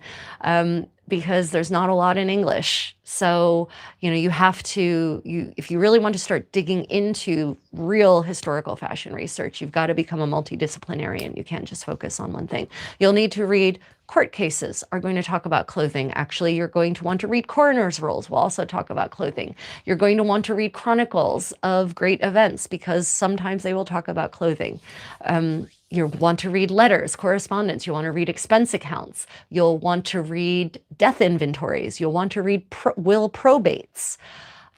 because there's not a lot in English. So, you know, you have to, if you really want to start digging into real historical fashion research, you've got to become a multidisciplinarian. You can't just focus on one thing. You'll need to read court cases are going to talk about clothing. Actually, you're going to want to read coroner's rolls. We'll also talk about clothing. You're going to want to read chronicles of great events, because sometimes they will talk about clothing. You want to read letters, correspondence. You want to read expense accounts. You'll want to read death inventories. You'll want to read will probates.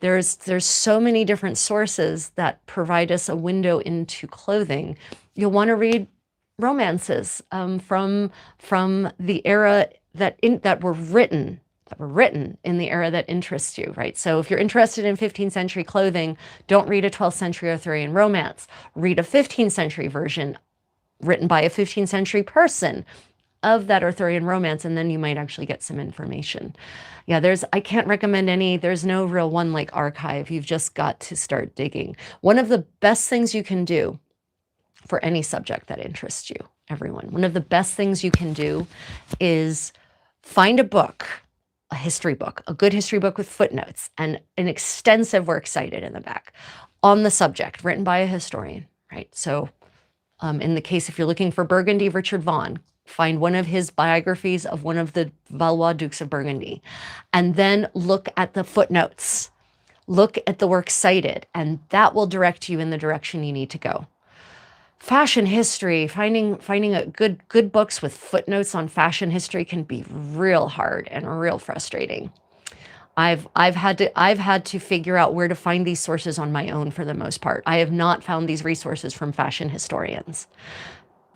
There's so many different sources that provide us a window into clothing. You'll want to read romances from the era that were written in the era that interests you, right? So if you're interested in 15th century clothing, don't read a 12th century Arthurian romance. Read a 15th century version written by a 15th century person of that Arthurian romance, and then you might actually get some information. Yeah, I can't recommend any, there's no real one like archive. You've just got to start digging. One of the best things you can do for any subject that interests you, everyone, one of the best things you can do is find a book, a history book, a good history book with footnotes and an extensive works cited in the back on the subject, written by a historian, right? So in the case, if you're looking for Burgundy, Richard Vaughan, find one of his biographies of one of the Valois Dukes of Burgundy, and then look at the footnotes, look at the works cited, and that will direct you in the direction you need to go. Fashion history, finding a good books with footnotes on fashion history can be real hard and real frustrating. I've had to figure out where to find these sources on my own for the most part. I have not found these resources from fashion historians,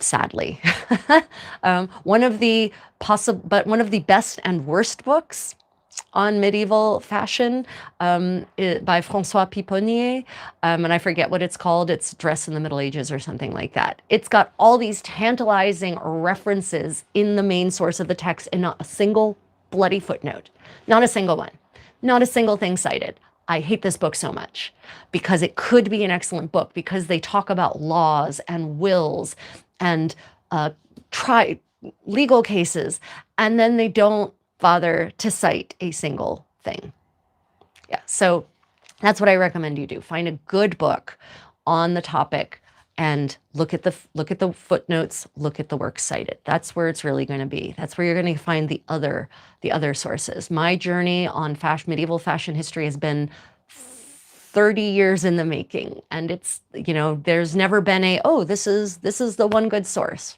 sadly. One of the best and worst books on medieval fashion by François Piponnier, and I forget what it's called. It's Dress in the Middle Ages or something like that. It's got all these tantalizing references in the main source of the text and not a single bloody footnote. Not a single one. Not a single thing cited. I hate this book so much because it could be an excellent book because they talk about laws and wills and legal cases, and then they don't bother to cite a single thing. Yeah, so that's what I recommend you do. Find a good book on the topic and look at the footnotes, look at the works cited. That's where it's really going to be. That's where you're going to find the other sources. My journey on medieval fashion history has been 30 years in the making, and it's, you know, there's never been this is the one good source.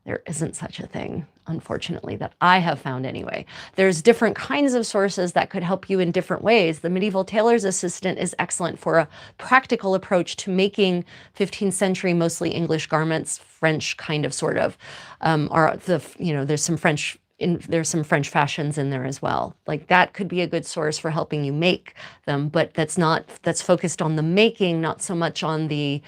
There isn't such a thing, unfortunately, that I have found anyway. There's different kinds of sources that could help you in different ways. The Medieval Tailor's Assistant is excellent for a practical approach to making 15th century, mostly English garments, French kind of sort of, there's some French fashions in there as well. Like that could be a good source for helping you make them, but that's focused on the making, not so much on the,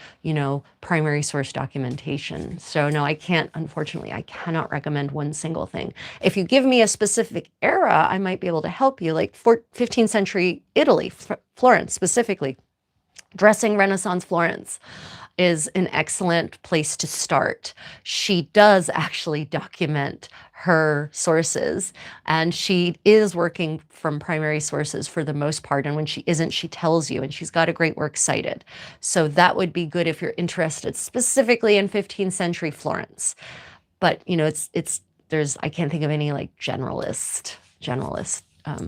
primary source documentation. So no, unfortunately, I cannot recommend one single thing. If you give me a specific era, I might be able to help you, like 15th century Italy, Florence specifically. Dressing Renaissance Florence is an excellent place to start. She does actually document her sources, and she is working from primary sources for the most part. And when she isn't, she tells you, and she's got a great work cited. So that would be good if you're interested specifically in 15th century Florence. But I can't think of any like generalist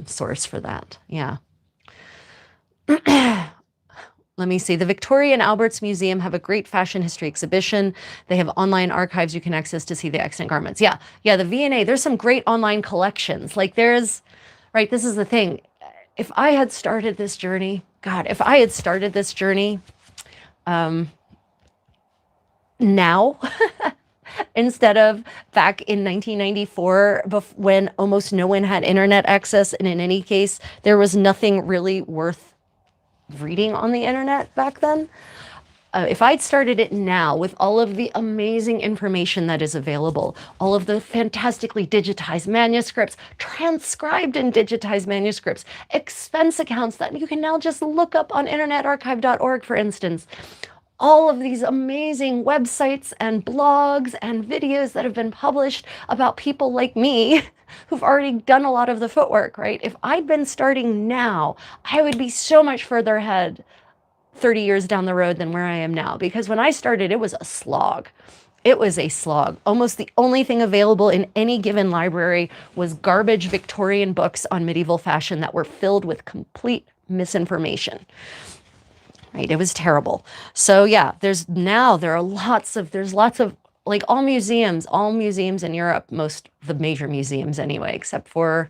source for that. Yeah. Let me see. The Victoria and Albert's Museum have a great fashion history exhibition. They have online archives you can access to see the extant garments. Yeah, the V&A, there's some great online collections. Like this is the thing. If I had started this journey, now, instead of back in 1994, when almost no one had internet access, and in any case, there was nothing really worth reading on the internet back then. If I'd started it now with all of the amazing information that is available, all of the fantastically digitized manuscripts, transcribed and digitized manuscripts, expense accounts that you can now just look up on internetarchive.org, for instance, all of these amazing websites and blogs and videos that have been published about people like me who've already done a lot of the footwork, right? If I'd been starting now, I would be so much further ahead 30 years down the road than where I am now. Because when I started, it was a slog. It was a slog. Almost the only thing available in any given library was garbage Victorian books on medieval fashion that were filled with complete misinformation. Right? It was terrible. So yeah, there's lots of like all museums in Europe, most of the major museums anyway, except for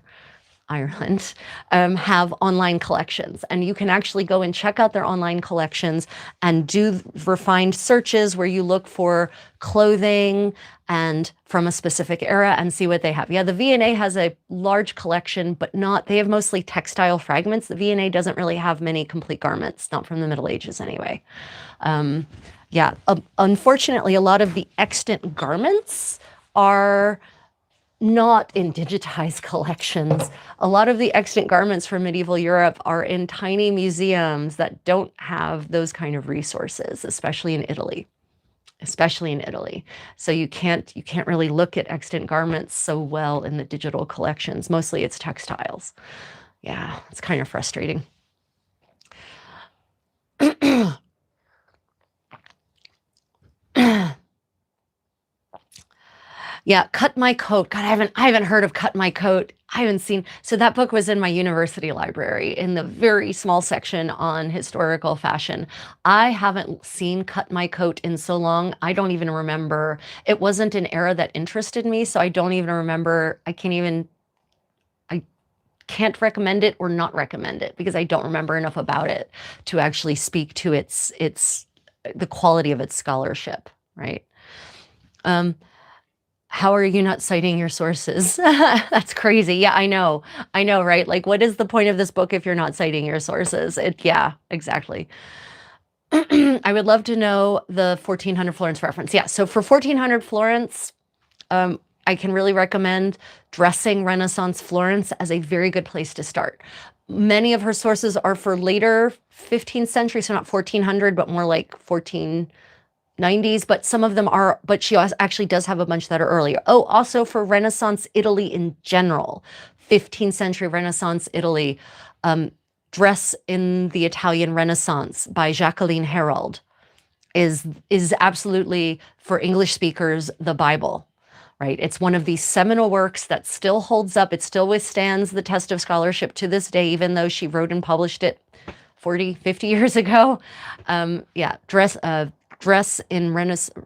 Ireland, have online collections, and you can actually go and check out their online collections and do refined searches where you look for clothing and from a specific era and see what they have. Yeah, the V&A has a large collection, but they have mostly textile fragments. The V&A doesn't really have many complete garments, not from the Middle Ages anyway. Unfortunately, a lot of the extant garments are not in digitized collections. A lot of the extant garments from medieval Europe are in tiny museums that don't have those kind of resources, especially in Italy. So you can't really look at extant garments so well in the digital collections. Mostly it's textiles. Yeah, it's kind of frustrating. Yeah, Cut My Coat. God, I haven't heard of Cut My Coat. I haven't seen. So that book was in my university library in the very small section on historical fashion. I haven't seen Cut My Coat in so long. I don't even remember. It wasn't an era that interested me, so I don't even remember. I can't recommend it or not recommend it because I don't remember enough about it to actually speak to the quality of its scholarship, right? How are you not citing your sources? That's crazy. Yeah, I know. I know, right? Like, what is the point of this book if you're not citing your sources? Yeah, exactly. I would love to know the 1400 Florence reference. Yeah, so for 1400 Florence, I can really recommend Dressing Renaissance Florence as a very good place to start. Many of her sources are for later 15th century, so not 1400, but more like 1490s, but some of them are, but she actually does have a bunch that are earlier. Oh, also for Renaissance Italy in general, 15th century Renaissance Italy, Dress in the Italian Renaissance by Jacqueline Herald is absolutely, for English speakers, the Bible, right? It's one of these seminal works that still holds up. It still withstands the test of scholarship to this day, even though she wrote and published it 40, 50 years ago. Yeah, dress in Renaissance.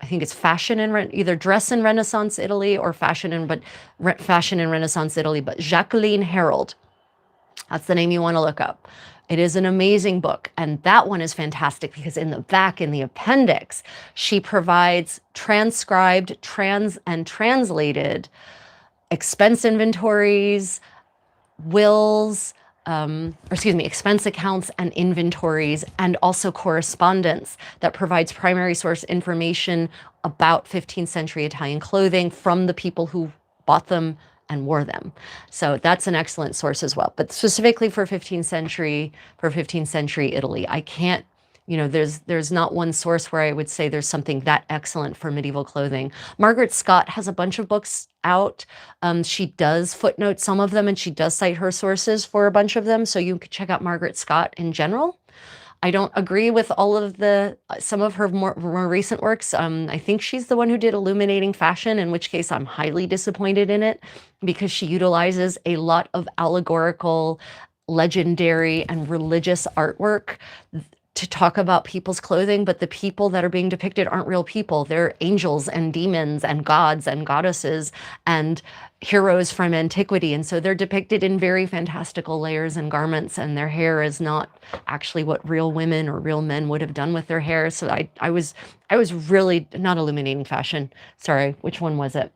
I think it's fashion in either dress in Renaissance Italy or fashion in Renaissance Italy. But Jacqueline Herald, that's the name you want to look up. It is an amazing book. And that one is fantastic because in the back, in the appendix, she provides transcribed, and translated expense inventories, wills, expense accounts and inventories, and also correspondence that provides primary source information about 15th century Italian clothing from the people who bought them and wore them. So that's an excellent source as well. But specifically for 15th century Italy, I can't, there's not one source where I would say there's something that excellent for medieval clothing. Margaret Scott has a bunch of books out. She does footnote some of them, and she does cite her sources for a bunch of them. So you could check out Margaret Scott in general. I don't agree with all of some of her more recent works. I think she's the one who did Illuminating Fashion, in which case I'm highly disappointed in it because she utilizes a lot of allegorical, legendary, and religious artwork to talk about people's clothing, but the people that are being depicted aren't real people. They're angels and demons and gods and goddesses and heroes from antiquity. And so they're depicted in very fantastical layers and garments, and their hair is not actually what real women or real men would have done with their hair. So I was really not Illuminating Fashion. Sorry, which one was it?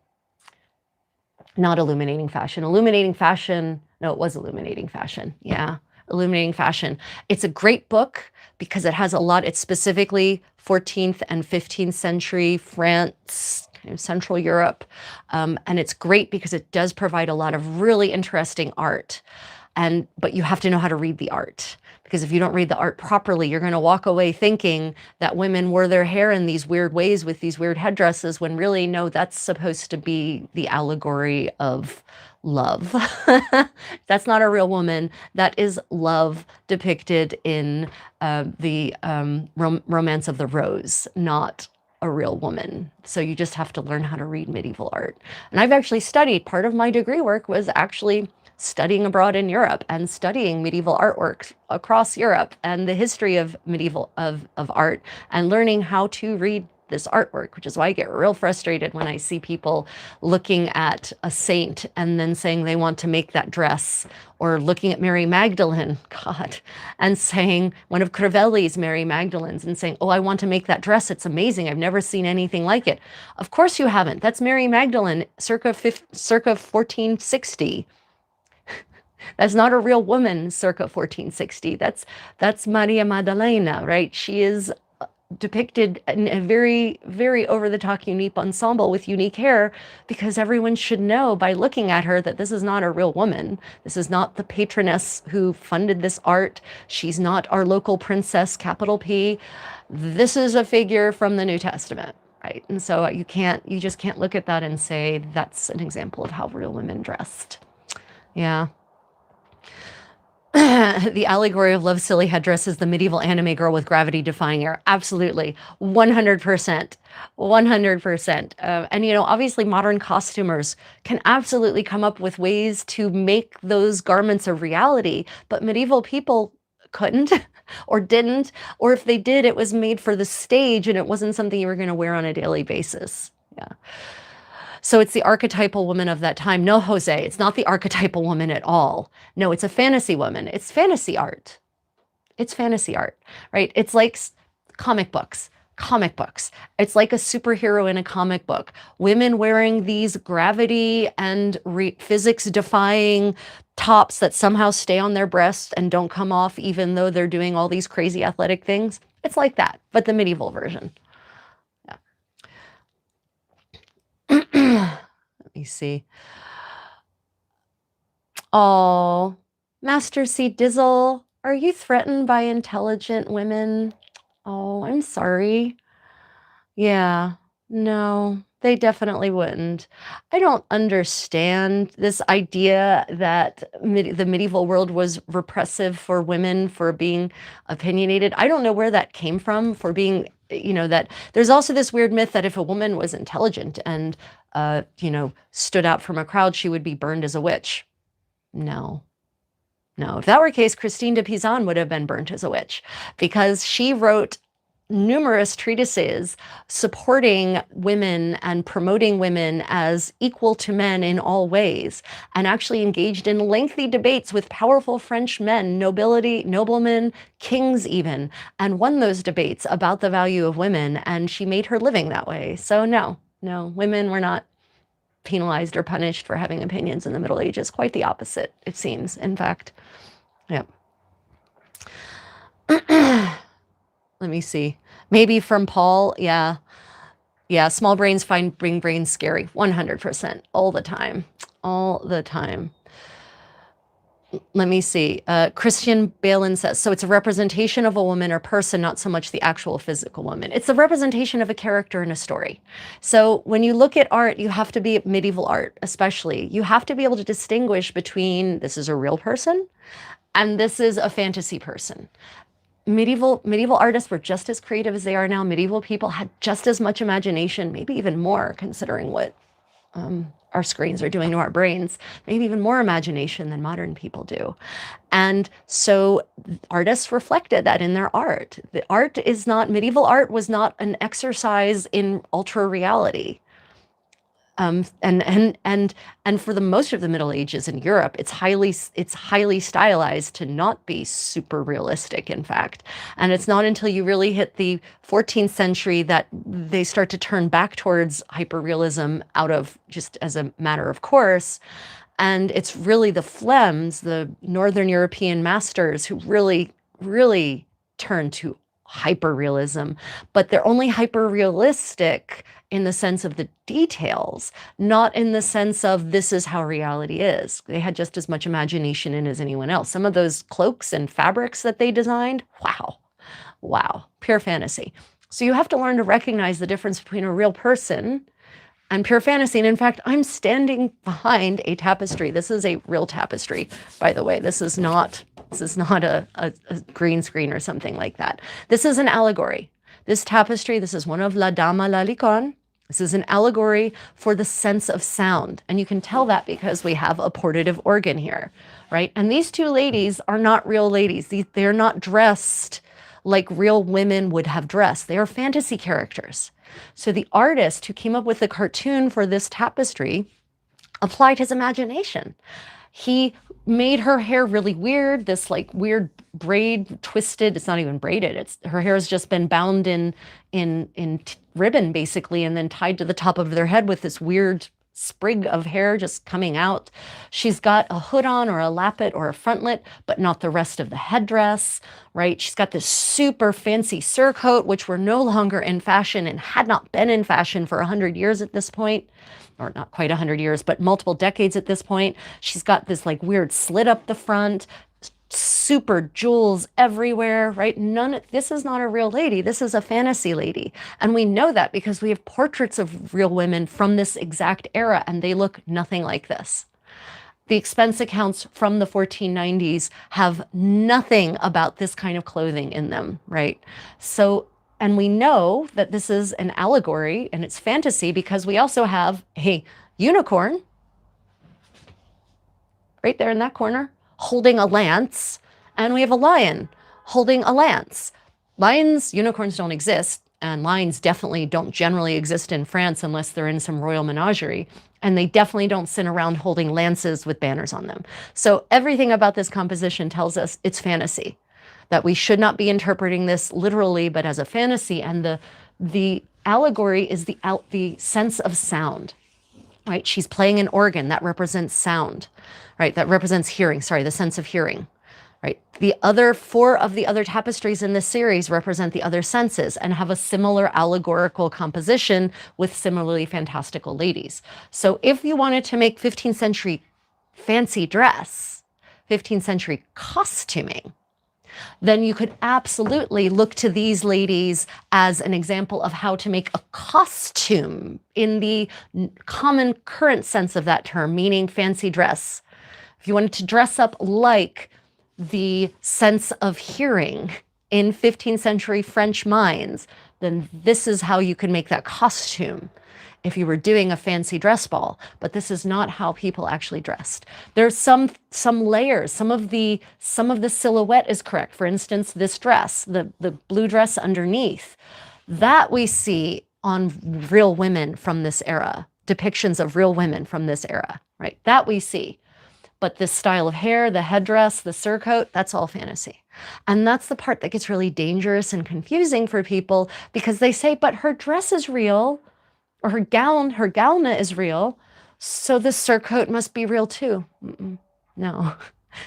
Not Illuminating Fashion. Illuminating Fashion. No, it was Illuminating Fashion. Yeah, Illuminating Fashion. It's a great book because it has a lot. It's specifically 14th and 15th century France, Central Europe. And it's great because it does provide a lot of really interesting art. But you have to know how to read the art, because if you don't read the art properly, you're going to walk away thinking that women wore their hair in these weird ways with these weird headdresses, when really, no, that's supposed to be the allegory of love. That's not a real woman. That is love depicted in the Romance of the Rose, not a real woman. So you just have to learn how to read medieval art. And I've actually studied, part of my degree work was actually studying abroad in Europe and studying medieval artwork across Europe and the history of medieval of art, and learning how to read this artwork, which is why I get real frustrated when I see people looking at a saint and then saying they want to make that dress, or looking at Mary Magdalene, God, and saying one of Crivelli's Mary Magdalenes and saying, oh, I want to make that dress. It's amazing. I've never seen anything like it. Of course you haven't. That's Mary Magdalene circa 1460. That's not a real woman circa 1460. That's Maria Maddalena, right? She is depicted in a very, very over-the-top unique ensemble with unique hair, because everyone should know by looking at her that this is not a real woman. This is not the patroness who funded this art. She's not our local princess, capital P. This is a figure from the New Testament, right? And so you just can't look at that and say that's an example of how real women dressed. Yeah. The allegory of Love's silly headdress is the medieval anime girl with gravity-defying hair. Absolutely. 100%. 100%. And, obviously modern costumers can absolutely come up with ways to make those garments a reality, but medieval people couldn't or didn't, or if they did, it was made for the stage and it wasn't something you were going to wear on a daily basis. Yeah. So it's the archetypal woman of that time. No, Jose, it's not the archetypal woman at all. No, it's a fantasy woman. It's fantasy art. It's fantasy art, right? It's like comic books. comic books. It's like a superhero in a comic book. Women wearing these gravity and physics defying tops that somehow stay on their breasts and don't come off even though they're doing all these crazy athletic things. It's like that, but the medieval version. Yeah. Let me see. Oh, Master C. Dizzle, are you threatened by intelligent women? Oh, I'm sorry. Yeah, no, they definitely wouldn't. I don't understand this idea that the medieval world was repressive for women for being opinionated. I don't know where that came from for being, that there's also this weird myth that if a woman was intelligent and, stood out from a crowd, she would be burned as a witch. No. No, if that were the case, Christine de Pizan would have been burnt as a witch because she wrote numerous treatises supporting women and promoting women as equal to men in all ways, and actually engaged in lengthy debates with powerful French men, nobility, noblemen, kings even, and won those debates about the value of women, and she made her living that way. So no, women were not penalized or punished for having opinions in the Middle Ages. Quite the opposite, it seems, in fact. Yep. Let me see. Maybe from Paul. Yeah. Yeah. Small brains find big brains scary. 100%. All the time. All the time. Let me see. Christian Balin says, so it's a representation of a woman or person, not so much the actual physical woman. It's a representation of a character in a story. So when you look at art, you have to be medieval art, especially. You have to be able to distinguish between this is a real person and this is a fantasy person. Medieval artists were just as creative as they are now. Medieval people had just as much imagination, maybe even more, considering what our screens are doing to our brains, maybe even more imagination than modern people do. And so artists reflected that in their art. Medieval art was not an exercise in ultra reality. And for the most of the Middle Ages in Europe, it's highly stylized to not be super realistic, in fact. And it's not until you really hit the 14th century that they start to turn back towards hyperrealism out of just as a matter of course. And it's really the Flems, the Northern European masters, who really, really turn to hyperrealism, but they're only hyperrealistic in the sense of the details, not in the sense of this is how reality is. They had just as much imagination in as anyone else. Some of those cloaks and fabrics that they designed, wow, pure fantasy. So you have to learn to recognize the difference between a real person and pure fantasy. And in fact, I'm standing behind a tapestry. This is a real tapestry, by the way. This is not a green screen or something like that. This is an allegory. This tapestry, this is one of La Dame à la Licorne. This is an allegory for the sense of sound. And you can tell that because we have a portative organ here, right? And these two ladies are not real ladies. They're not dressed like real women would have dressed. They are fantasy characters. So the artist who came up with the cartoon for this tapestry applied his imagination. He made her hair really weird, this like weird braid, twisted. It's not even braided. Her hair has just been bound in ribbon basically, and then tied to the top of their head with this weird sprig of hair just coming out. She's got a hood on or a lappet or a frontlet, but not the rest of the headdress, right? She's got this super fancy surcoat, which were no longer in fashion and had not been in fashion for 100 years at this point. Or not quite 100 years, but multiple decades at this point. She's got this like weird slit up the front, super jewels everywhere, right? This is not a real lady. This is a fantasy lady. And we know that because we have portraits of real women from this exact era, and they look nothing like this. The expense accounts from the 1490s have nothing about this kind of clothing in them, right? So, and we know that this is an allegory and it's fantasy because we also have a unicorn right there in that corner holding a lance, and we have a lion holding a lance. Unicorns don't exist, and lions definitely don't generally exist in France unless they're in some royal menagerie, and they definitely don't sit around holding lances with banners on them. So everything about this composition tells us it's fantasy, that we should not be interpreting this literally, but as a fantasy. And The allegory is the sense of sound, right? She's playing an organ that represents sound, right? That represents hearing, sorry, the sense of hearing, right? The other four of the other tapestries in this series represent the other senses and have a similar allegorical composition with similarly fantastical ladies. So if you wanted to make 15th century fancy dress, 15th century costuming, then you could absolutely look to these ladies as an example of how to make a costume in the common current sense of that term, meaning fancy dress. If you wanted to dress up like the sense of hearing in 15th century French minds, then this is how you could make that costume if you were doing a fancy dress ball. But this is not how people actually dressed. There's some layers, some of the silhouette is correct. For instance, this dress, the blue dress underneath, that we see on real women from this era, depictions of real women from this era, right? That we see. But this style of hair, the headdress, the surcoat, that's all fantasy. And that's the part that gets really dangerous and confusing for people, because they say, but her dress is real, or her gauna is real, so the surcoat must be real too. No.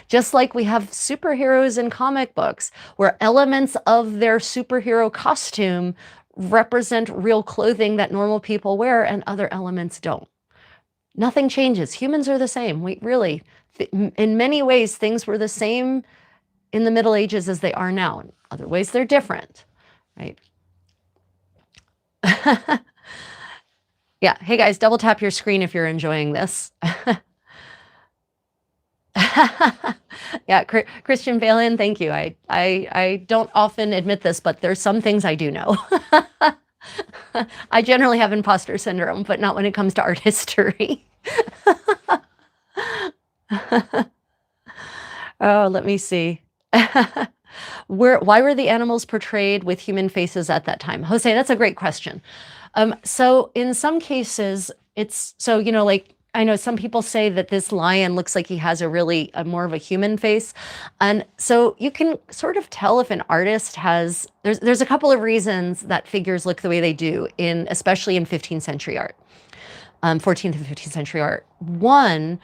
Just like we have superheroes in comic books, where elements of their superhero costume represent real clothing that normal people wear and other elements don't. Nothing changes. Humans are the same. We really, in many ways, things were the same in the Middle Ages as they are now. In other ways, they're different, right? Yeah. Hey guys, double tap your screen if you're enjoying this. Yeah, Christian Valen, thank you. I don't often admit this, but there's some things I do know. I generally have imposter syndrome, but not when it comes to art history. Oh, let me see. Why were the animals portrayed with human faces at that time? Jose, that's a great question. So in some cases, it's, so, you know, like, I know some people say that this lion looks like he has a more of a human face. And so you can sort of tell if an artist has, there's a couple of reasons that figures look the way they do, especially in 15th century art, 14th and 15th century art. One,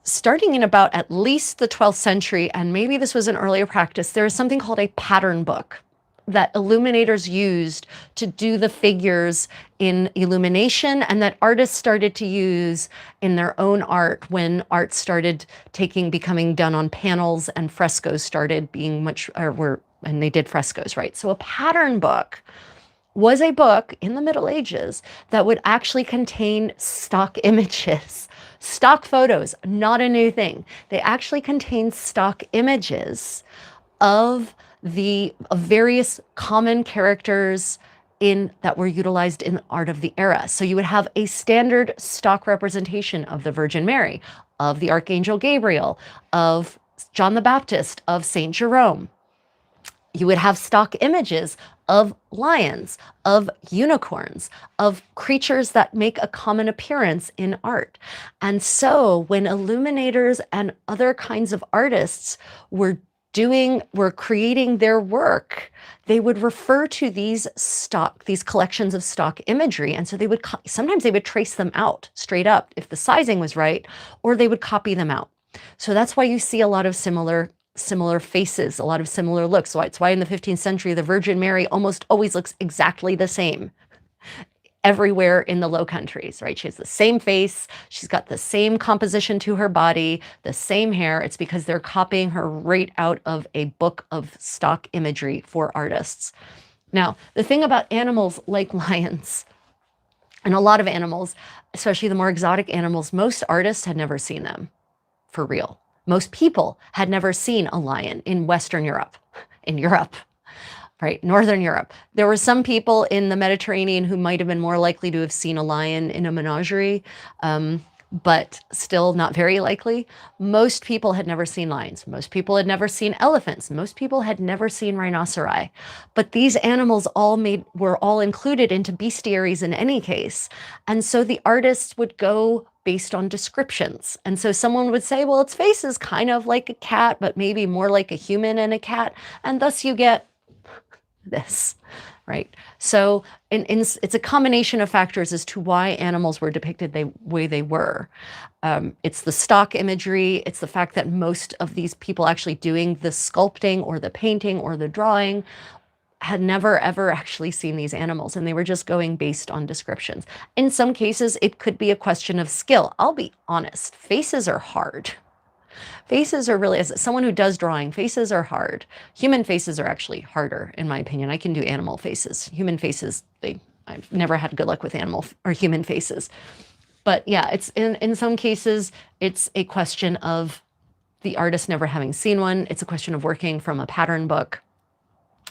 starting in about at least the 12th century, and maybe this was an earlier practice, there is something called a pattern book that illuminators used to do the figures in illumination, and that artists started to use in their own art when art started becoming done on panels, and frescoes started being and they did frescoes, right? So a pattern book was a book in the Middle Ages that would actually contain stock images, stock photos, not a new thing. They actually contained stock images of various common characters that were utilized in art of the era. So you would have a standard stock representation of the Virgin Mary, of the Archangel Gabriel, of John the Baptist, of Saint Jerome. You would have stock images of lions, of unicorns, of creatures that make a common appearance in art. And so when illuminators and other kinds of artists were creating their work, they would refer to these collections of stock imagery. And so sometimes they would trace them out straight up if the sizing was right, or they would copy them out. So that's why you see a lot of similar faces, a lot of similar looks. So it's why in the 15th century, the Virgin Mary almost always looks exactly the same everywhere in the Low Countries, right? She has the same face. She's got the same composition to her body, the same hair. It's because they're copying her right out of a book of stock imagery for artists. Now, the thing about animals like lions, and a lot of animals, especially the more exotic animals, most artists had never seen them for real. Most people had never seen a lion in Western Europe, right? Northern Europe. There were some people in the Mediterranean who might have been more likely to have seen a lion in a menagerie, but still not very likely. Most people had never seen lions. Most people had never seen elephants. Most people had never seen rhinoceri. But these animals were all included into bestiaries in any case. And so the artists would go based on descriptions. And so someone would say, well, its face is kind of like a cat, but maybe more like a human and a cat. And thus you get this, right? So it's a combination of factors as to why animals were depicted the way they were. It's the stock imagery. It's the fact that most of these people actually doing the sculpting or the painting or the drawing had never ever actually seen these animals, and they were just going based on descriptions. In some cases, it could be a question of skill. I'll be honest, faces are hard. Faces are really, as someone who does drawing, faces are hard. Human faces are actually harder, in my opinion. I can do animal faces. Human faces, I've never had good luck with animal or human faces. But yeah, it's in some cases, it's a question of the artist never having seen one. It's a question of working from a pattern book.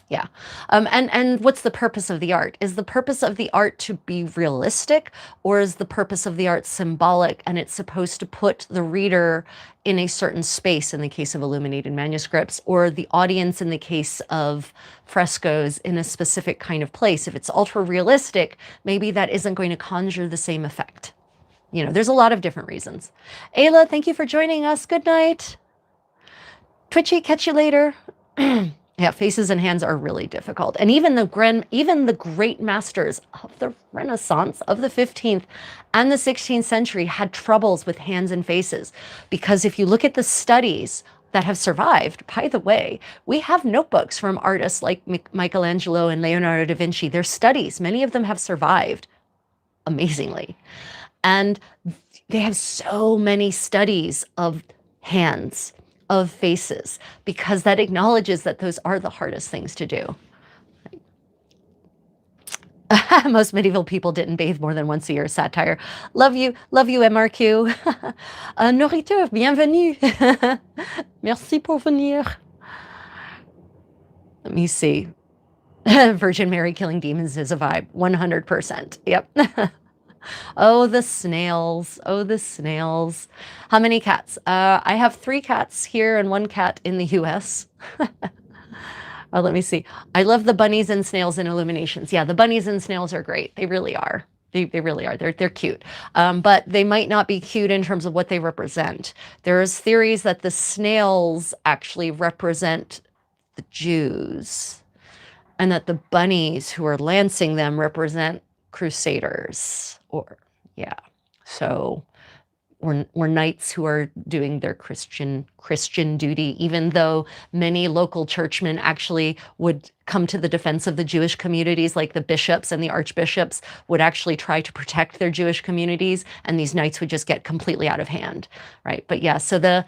Yeah. And what's the purpose of the art? Is the purpose of the art to be realistic, or is the purpose of the art symbolic and it's supposed to put the reader in a certain space in the case of illuminated manuscripts, or the audience in the case of frescoes in a specific kind of place? If it's ultra realistic, maybe that isn't going to conjure the same effect. You know, there's a lot of different reasons. Ayla, thank you for joining us. Good night. Twitchy, catch you later. Yeah, faces and hands are really difficult. And even the great masters of the Renaissance, of the 15th and the 16th century, had troubles with hands and faces. Because if you look at the studies that have survived, by the way, we have notebooks from artists like Michelangelo and Leonardo da Vinci. Their studies, many of them have survived amazingly. And they have so many studies of hands, of faces, because that acknowledges that those are the hardest things to do. Most medieval people didn't bathe more than once a year. Satire. Love you, MRQ. Nourriture, bienvenue. Merci pour venir. Let me see. Virgin Mary killing demons is a vibe. 100%. Yep. Oh, the snails. Oh, the snails. How many cats? I have 3 cats here and 1 cat in the US. Oh, let me see. I love the bunnies and snails in illuminations. Yeah, the bunnies and snails are great. They really are. They really are. They're cute. But they might not be cute in terms of what they represent. There's theories that the snails actually represent the Jews, and that the bunnies who are lancing them represent crusaders. Or yeah, so we're knights who are doing their Christian duty, even though many local churchmen actually would come to the defense of the Jewish communities, like the bishops and the archbishops would actually try to protect their Jewish communities, and these knights would just get completely out of hand, right? But yeah, so the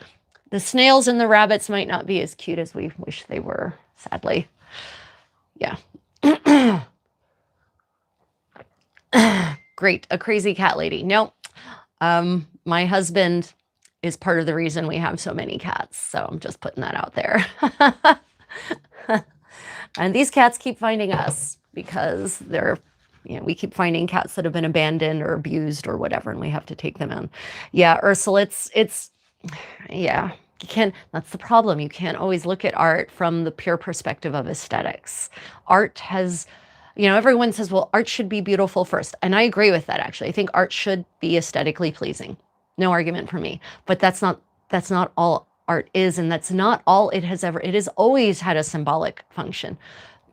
snails and the rabbits might not be as cute as we wish they were, sadly. Yeah. Great, a crazy cat lady. No, my husband is part of the reason we have so many cats, so I'm just putting that out there. And these cats keep finding us because we keep finding cats that have been abandoned or abused or whatever, and we have to take them in. Yeah, Ursula, yeah, you can't, that's the problem. You can't always look at art from the pure perspective of aesthetics. Art has, everyone says, well, art should be beautiful first. And I agree with that, actually. I think art should be aesthetically pleasing. No argument for me. But that's not all art is, and that's not all it has always had a symbolic function.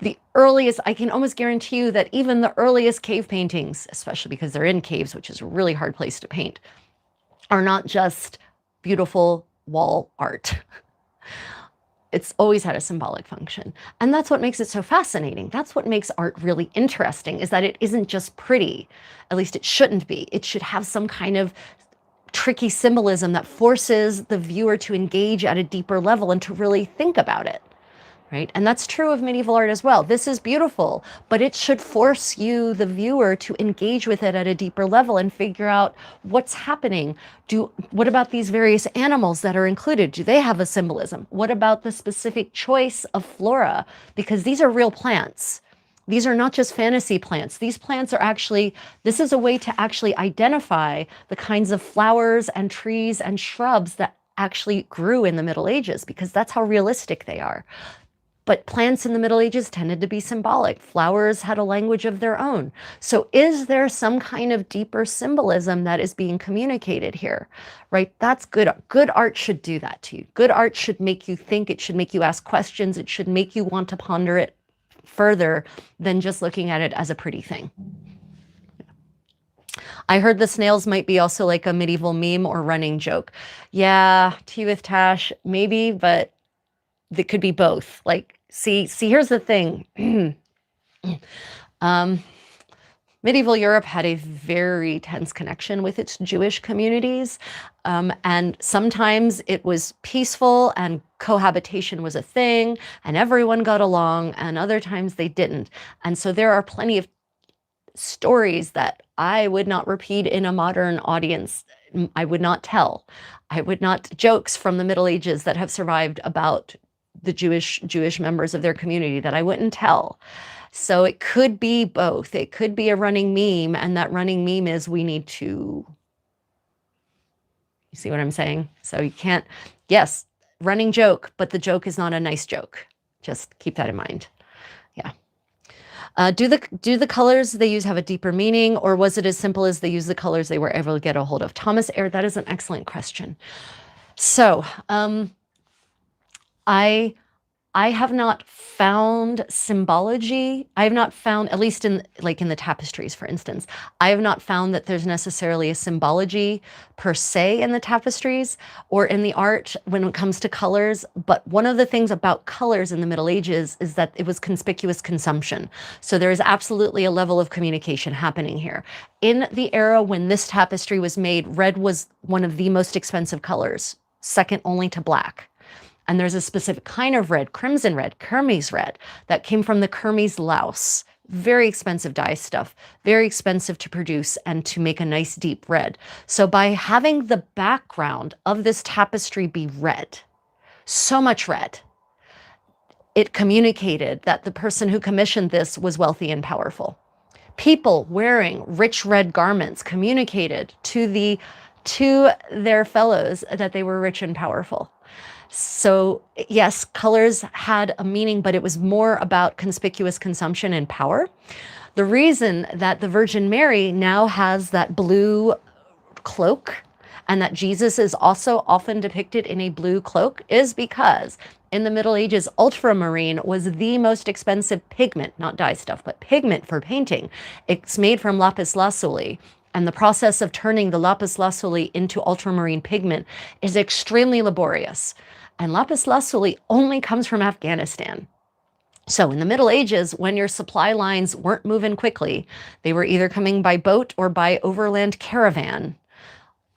The earliest, I can almost guarantee you that even the earliest cave paintings, especially because they're in caves, which is a really hard place to paint, are not just beautiful wall art. It's always had a symbolic function. And that's what makes it so fascinating. That's what makes art really interesting, is that it isn't just pretty. At least it shouldn't be. It should have some kind of tricky symbolism that forces the viewer to engage at a deeper level and to really think about it, right? And that's true of medieval art as well. This is beautiful, but it should force you, the viewer, to engage with it at a deeper level and figure out what's happening. What about these various animals that are included? Do they have a symbolism? What about the specific choice of flora? Because these are real plants. These are not just fantasy plants. These plants are actually, this is a way to actually identify the kinds of flowers and trees and shrubs that actually grew in the Middle Ages, because that's how realistic they are. But plants in the Middle Ages tended to be symbolic. Flowers had a language of their own. So is there some kind of deeper symbolism that is being communicated here, right? That's good. Good art should do that to you. Good art should make you think. It should make you ask questions. It should make you want to ponder it. further than just looking at it as a pretty thing. I heard the snails might be also like a medieval meme or running joke. Yeah, tea with Tash, maybe, but it could be both. Like, see, here's the thing. Medieval Europe had a very tense connection with its Jewish communities. And sometimes it was peaceful and cohabitation was a thing and everyone got along, and other times they didn't. And so there are plenty of stories that I would not repeat in a modern audience. I would not tell. Jokes from the Middle Ages that have survived about the Jewish members of their community that I wouldn't tell. So it could be both. It could be a running meme, and that running meme is we need to, you see what I'm saying? So you can't, yes, running joke, but the joke is not a nice joke. Just keep that in mind. Yeah. Do the colors they use have a deeper meaning, or was it as simple as they use the colors they were able to get a hold of? Thomas Air, that is an excellent question. So I have not found symbology. I have not found, at least in the tapestries, for instance, I have not found that there's necessarily a symbology per se in the tapestries or in the art when it comes to colors. But one of the things about colors in the Middle Ages is that it was conspicuous consumption. So there is absolutely a level of communication happening here. In the era when this tapestry was made, red was one of the most expensive colors, second only to black. And there's a specific kind of red, crimson red, Kermes red, that came from the Kermes louse. Very expensive dye stuff, very expensive to produce and to make a nice deep red. So by having the background of this tapestry be red, so much red, it communicated that the person who commissioned this was wealthy and powerful. People wearing rich red garments communicated to their fellows that they were rich and powerful. So yes, colors had a meaning, but it was more about conspicuous consumption and power. The reason that the Virgin Mary now has that blue cloak and that Jesus is also often depicted in a blue cloak is because in the Middle Ages, ultramarine was the most expensive pigment, not dye stuff, but pigment for painting. It's made from lapis lazuli. And the process of turning the lapis lazuli into ultramarine pigment is extremely laborious. And lapis lazuli only comes from Afghanistan. So in the Middle Ages, when your supply lines weren't moving quickly, they were either coming by boat or by overland caravan.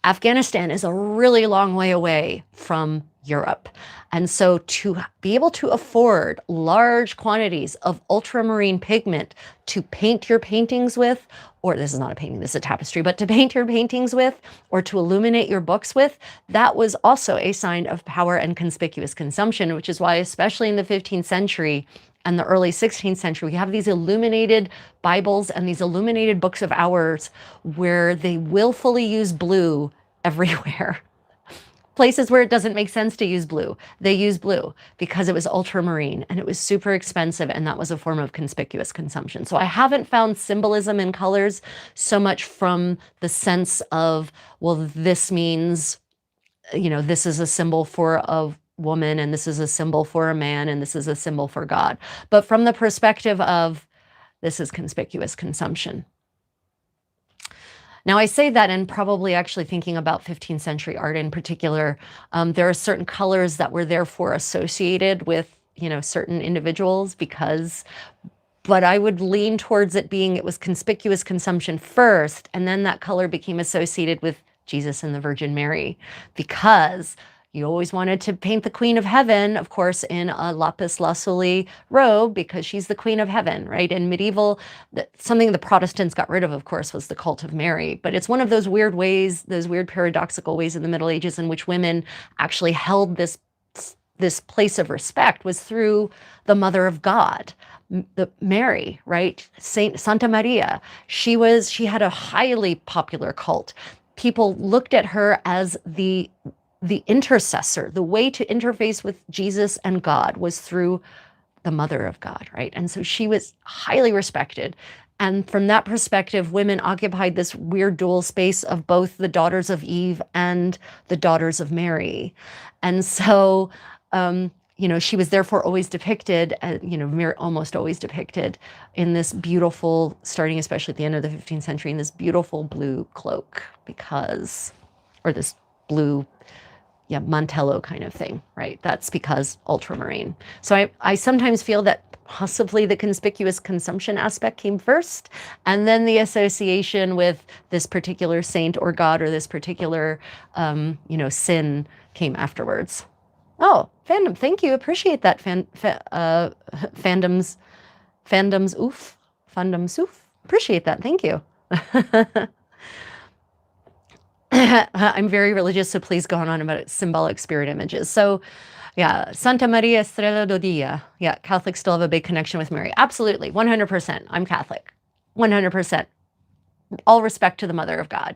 Afghanistan is a really long way away from Europe. And so to be able to afford large quantities of ultramarine pigment to paint your paintings with, or this is not a painting, this is a tapestry, but to paint your paintings with, or to illuminate your books with, that was also a sign of power and conspicuous consumption, which is why, especially in the 15th century and the early 16th century, we have these illuminated Bibles and these illuminated books of hours where they willfully use blue everywhere. Places where it doesn't make sense to use blue, they use blue because it was ultramarine and it was super expensive, and that was a form of conspicuous consumption. So I haven't found symbolism in colors so much from the sense of, well, this means, this is a symbol for a woman and this is a symbol for a man and this is a symbol for God. But from the perspective of this is conspicuous consumption. Now I say that and probably actually thinking about 15th century art in particular, there are certain colors that were therefore associated with, certain individuals but I would lean towards it was conspicuous consumption first, and then that color became associated with Jesus and the Virgin Mary, because you always wanted to paint the Queen of Heaven, of course, in a lapis lazuli robe because she's the Queen of Heaven, right? In medieval, something the Protestants got rid of course, was the cult of Mary. But it's one of those weird ways, those weird paradoxical ways in the Middle Ages in which women actually held this place of respect was through the Mother of God, the Mary, right? Santa Maria. She had a highly popular cult. People looked at her as the intercessor. The way to interface with Jesus and God was through the Mother of God, right? And so she was highly respected. And from that perspective, women occupied this weird dual space of both the daughters of Eve and the daughters of Mary. And so she was therefore always depicted, almost always depicted in this beautiful, starting especially at the end of the 15th century, in this beautiful blue cloak or this blue, mantello kind of thing, right? That's because ultramarine. So I sometimes feel that possibly the conspicuous consumption aspect came first, and then the association with this particular saint or god or this particular, sin came afterwards. Oh, fandom, thank you. Appreciate that, fandoms, oof, fandoms, oof. Appreciate that, thank you. I'm very religious, so please go on about symbolic spirit images. So, yeah, Santa Maria Estrella do Dia. Yeah, Catholics still have a big connection with Mary. Absolutely, 100%. I'm Catholic, 100%. All respect to the Mother of God.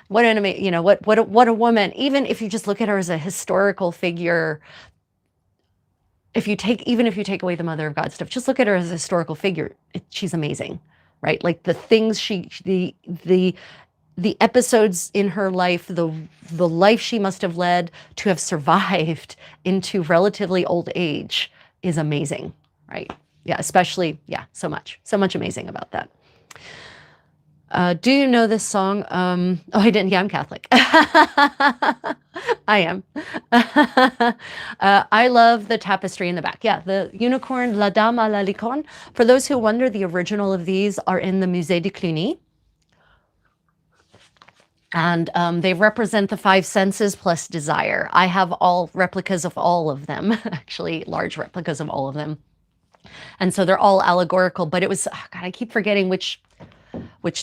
What an amazing, what a woman. Even if you just look at her as a historical figure, even if you take away the Mother of God stuff, just look at her as a historical figure. She's amazing, right? Like the things the episodes in her life, the life she must have led to have survived into relatively old age is amazing, right? Yeah, especially, so much amazing about that. Do you know this song? Oh, I didn't. Yeah, I'm Catholic. I am. I love the tapestry in the back. Yeah, the unicorn, La Dame à la Licorne. For those who wonder, the original of these are in the Musée de Cluny. And they represent the five senses plus desire. I have all replicas of all of them, actually large replicas of all of them. And so they're all allegorical, but it was, God, I keep forgetting which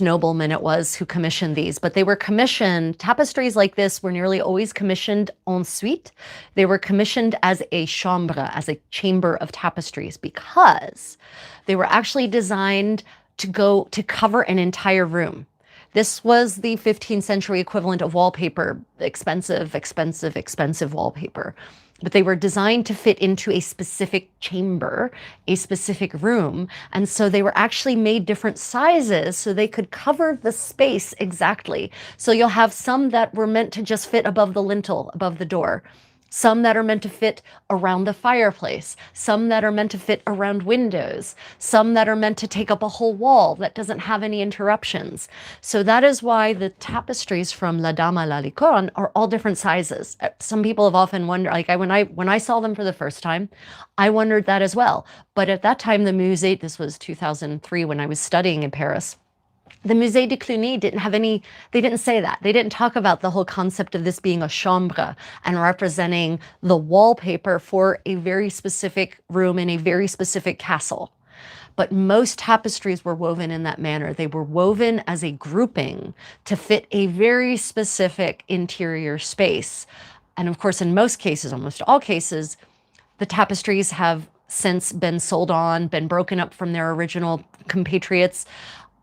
nobleman it was who commissioned these, but they were commissioned, tapestries like this were nearly always commissioned en suite. They were commissioned as a chambre, as a chamber of tapestries, because they were actually designed to cover an entire room. This was the 15th century equivalent of wallpaper, expensive wallpaper. But they were designed to fit into a specific chamber, a specific room. And so they were actually made different sizes so they could cover the space exactly. So you'll have some that were meant to just fit above the lintel, above the door. Some that are meant to fit around the fireplace, some that are meant to fit around windows, some that are meant to take up a whole wall that doesn't have any interruptions. So that is why the tapestries from La Dame à la Licorne are all different sizes. Some people have often wondered, like when I saw them for the first time, I wondered that as well. But at that time, the Musée, this was 2003 when I was studying in Paris, the Musée de Cluny they didn't say that. They didn't talk about the whole concept of this being a chambre and representing the wallpaper for a very specific room in a very specific castle. But most tapestries were woven in that manner. They were woven as a grouping to fit a very specific interior space. And of course, in most cases, almost all cases, the tapestries have since been sold on, been broken up from their original compatriots.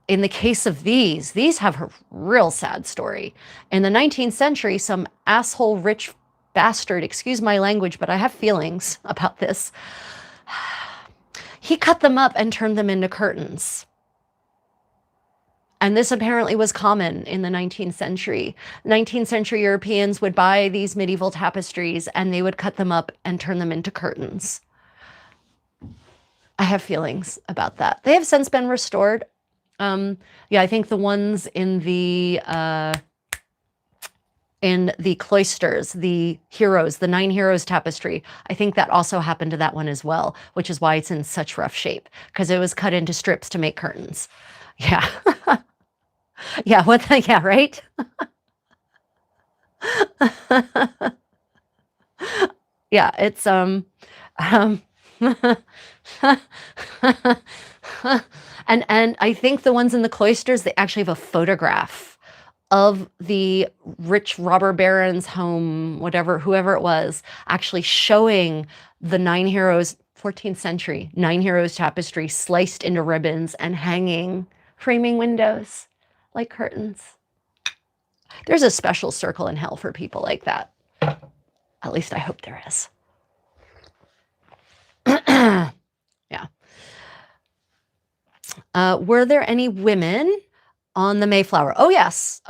In the case of these have a real sad story. In the 19th century, some asshole rich bastard, excuse my language, but I have feelings about this, he cut them up and turned them into curtains. And this apparently was common in the 19th century. 19th century Europeans would buy these medieval tapestries and they would cut them up and turn them into curtains. I have feelings about that. They have since been restored. I think the ones in the cloisters, the heroes, the 9 heroes tapestry, I think that also happened to that one as well, which is why it's in such rough shape, because it was cut into strips to make curtains. Yeah. Yeah, right? Yeah, it's and I think the ones in the cloisters, they actually have a photograph of the rich robber baron's home, whoever it was, actually showing the 9 heroes, 14th century 9 heroes tapestry sliced into ribbons and hanging, framing windows like curtains. There's a special circle in hell for people like that. At least I hope there is. Yeah. Were there any women on the Mayflower? Oh yes.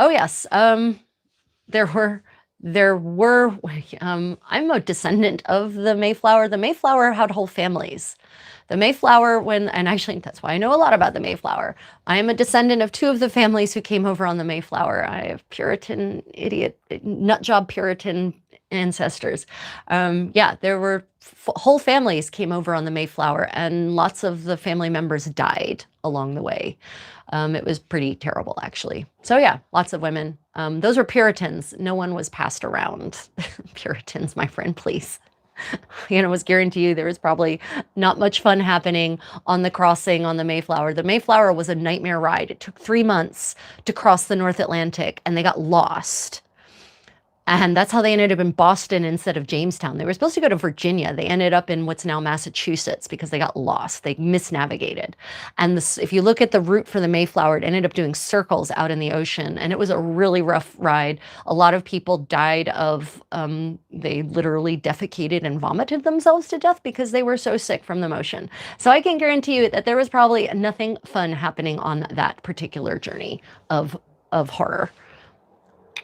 There were there were, I'm a descendant of the Mayflower. The Mayflower had whole families. The Mayflower, and actually that's why I know a lot about the Mayflower. I am a descendant of two of the families who came over on the Mayflower. I have Puritan, idiot, nutjob Puritan ancestors. Yeah, there were whole families came over on the Mayflower, and lots of the family members died along the way. It was pretty terrible, actually. So yeah, lots of women. Those were Puritans. No one was passed around. Puritans, my friend, please. You know, was guarantee you there was probably not much fun happening on the crossing on the Mayflower. The Mayflower was a nightmare ride. It took 3 months to cross the North Atlantic, and they got lost. And that's how they ended up in Boston instead of Jamestown. They were supposed to go to Virginia. They ended up in what's now Massachusetts because they got lost. They misnavigated. And if you look at the route for the Mayflower, it ended up doing circles out in the ocean. And it was a really rough ride. A lot of people died of, they literally defecated and vomited themselves to death because they were so sick from the motion. So I can guarantee you that there was probably nothing fun happening on that particular journey of horror.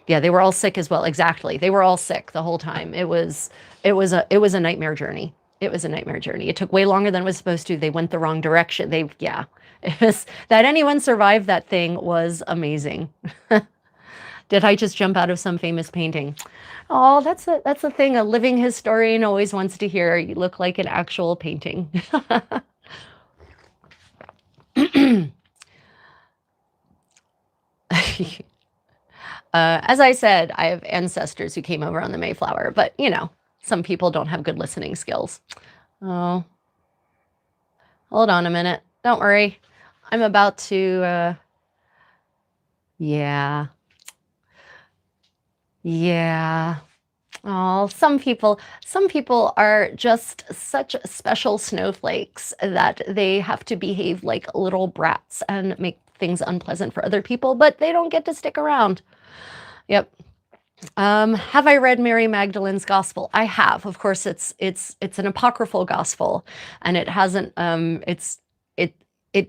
Yeah, they were all sick as well. Exactly. They were all sick the whole time. It was a nightmare journey. It was a nightmare journey. It took way longer than it was supposed to. They went the wrong direction. It was, that anyone survived that thing was amazing. Did I just jump out of some famous painting? Oh, that's a thing a living historian always wants to hear. You look like an actual painting. As I said, I have ancestors who came over on the Mayflower, but you know, some people don't have good listening skills. Oh, hold on a minute. Don't worry. I'm about to, yeah. Oh, some people are just such special snowflakes that they have to behave like little brats and make things unpleasant for other people, but they don't get to stick around. Yep. Have I read Mary Magdalene's Gospel? I have. Of course, it's an apocryphal gospel, and it hasn't. It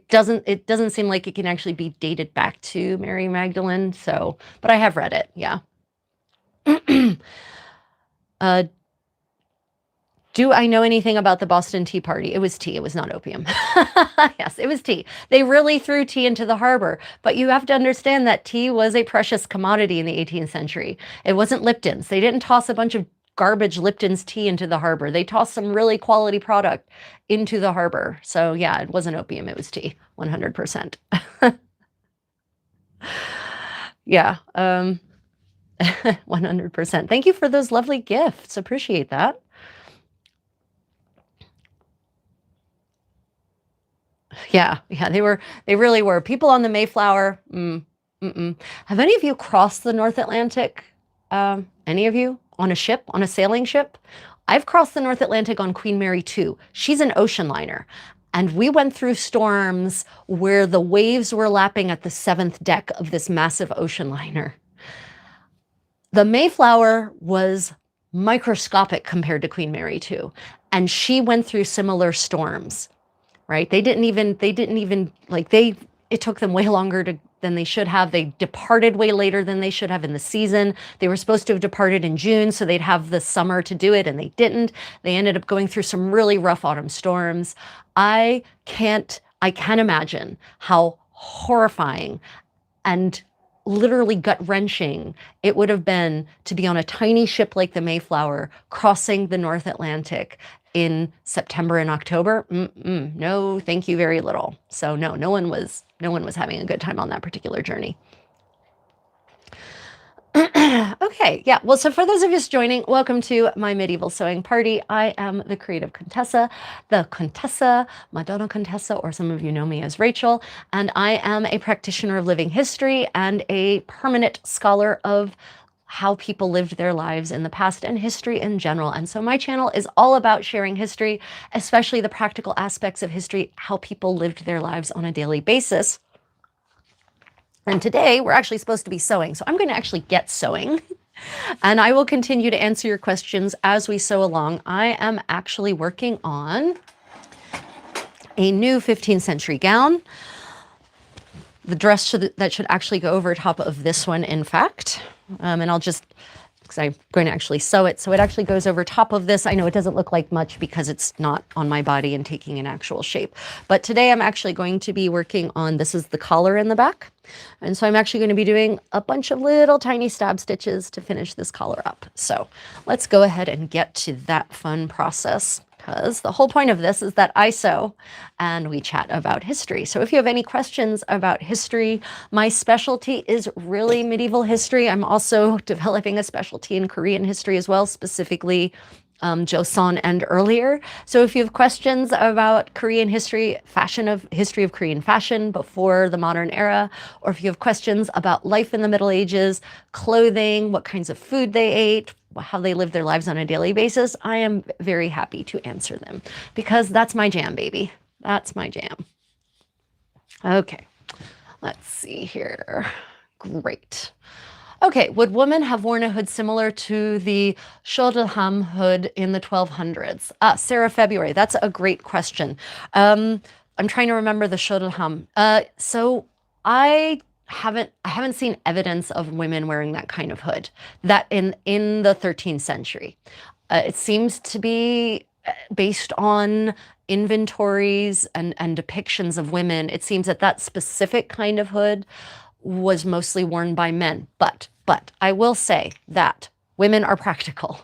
doesn't seem like it can actually be dated back to Mary Magdalene. So, but I have read it. Yeah. Do I know anything about the Boston Tea Party? It was tea. It was not opium. Yes, it was tea. They really threw tea into the harbor. But you have to understand that tea was a precious commodity in the 18th century. It wasn't Lipton's. They didn't toss a bunch of garbage Lipton's tea into the harbor. They tossed some really quality product into the harbor. So yeah, it wasn't opium. It was tea, 100%. Yeah, 100%. Thank you for those lovely gifts. Appreciate that. Yeah, they really were. People on the Mayflower, Have any of you crossed the North Atlantic? Any of you on a ship, on a sailing ship? I've crossed the North Atlantic on Queen Mary 2. She's an ocean liner. And we went through storms where the waves were lapping at the 7th deck of this massive ocean liner. The Mayflower was microscopic compared to Queen Mary 2. And she went through similar storms. Right? It took them way longer than they should have. They departed way later than they should have in the season. They were supposed to have departed in June, so they'd have the summer to do it, and they didn't. They ended up going through some really rough autumn storms. I can imagine how horrifying and literally gut-wrenching it would have been to be on a tiny ship like the Mayflower crossing the North Atlantic in September and October. No, thank you very little. So no one was having a good time on that particular journey. Okay, yeah, well, so for those of you just joining, welcome to my medieval sewing party. I am the creative Contessa, Madonna Contessa, or some of you know me as Rachel, and I am a practitioner of living history and a permanent scholar of how people lived their lives in the past and history in general. And so my channel is all about sharing history, especially the practical aspects of history, how people lived their lives on a daily basis. And today we're actually supposed to be sewing. So I'm going to actually get sewing and I will continue to answer your questions as we sew along. I am actually working on a new 15th century gown. The dress that should actually go over top of this one, in fact. And I'll just because I'm going to actually sew it. So it actually goes over top of this. I know it doesn't look like much because it's not on my body and taking an actual shape. But today I'm actually going to be working on, this is the collar in the back. And so I'm actually going to be doing a bunch of little tiny stab stitches to finish this collar up. So let's go ahead and get to that fun process, because the whole point of this is that I sew and we chat about history. So if you have any questions about history, my specialty is really medieval history. I'm also developing a specialty in Korean history as well, specifically Joseon and earlier. So if you have questions about Korean history, history of Korean fashion before the modern era, or if you have questions about life in the Middle Ages, clothing, what kinds of food they ate, how they live their lives on a daily basis, I am very happy to answer them, because that's my jam, baby. That's my jam. Okay, let's see here. Great. Okay, would women have worn a hood similar to the Shodelham hood in the 1200s? Sarah February, that's a great question. I'm trying to remember the Shodelham. So I haven't seen evidence of women wearing that kind of hood that in the 13th century. It seems to be based on inventories and depictions of women. It seems that that specific kind of hood was mostly worn by men. But I will say that women are practical.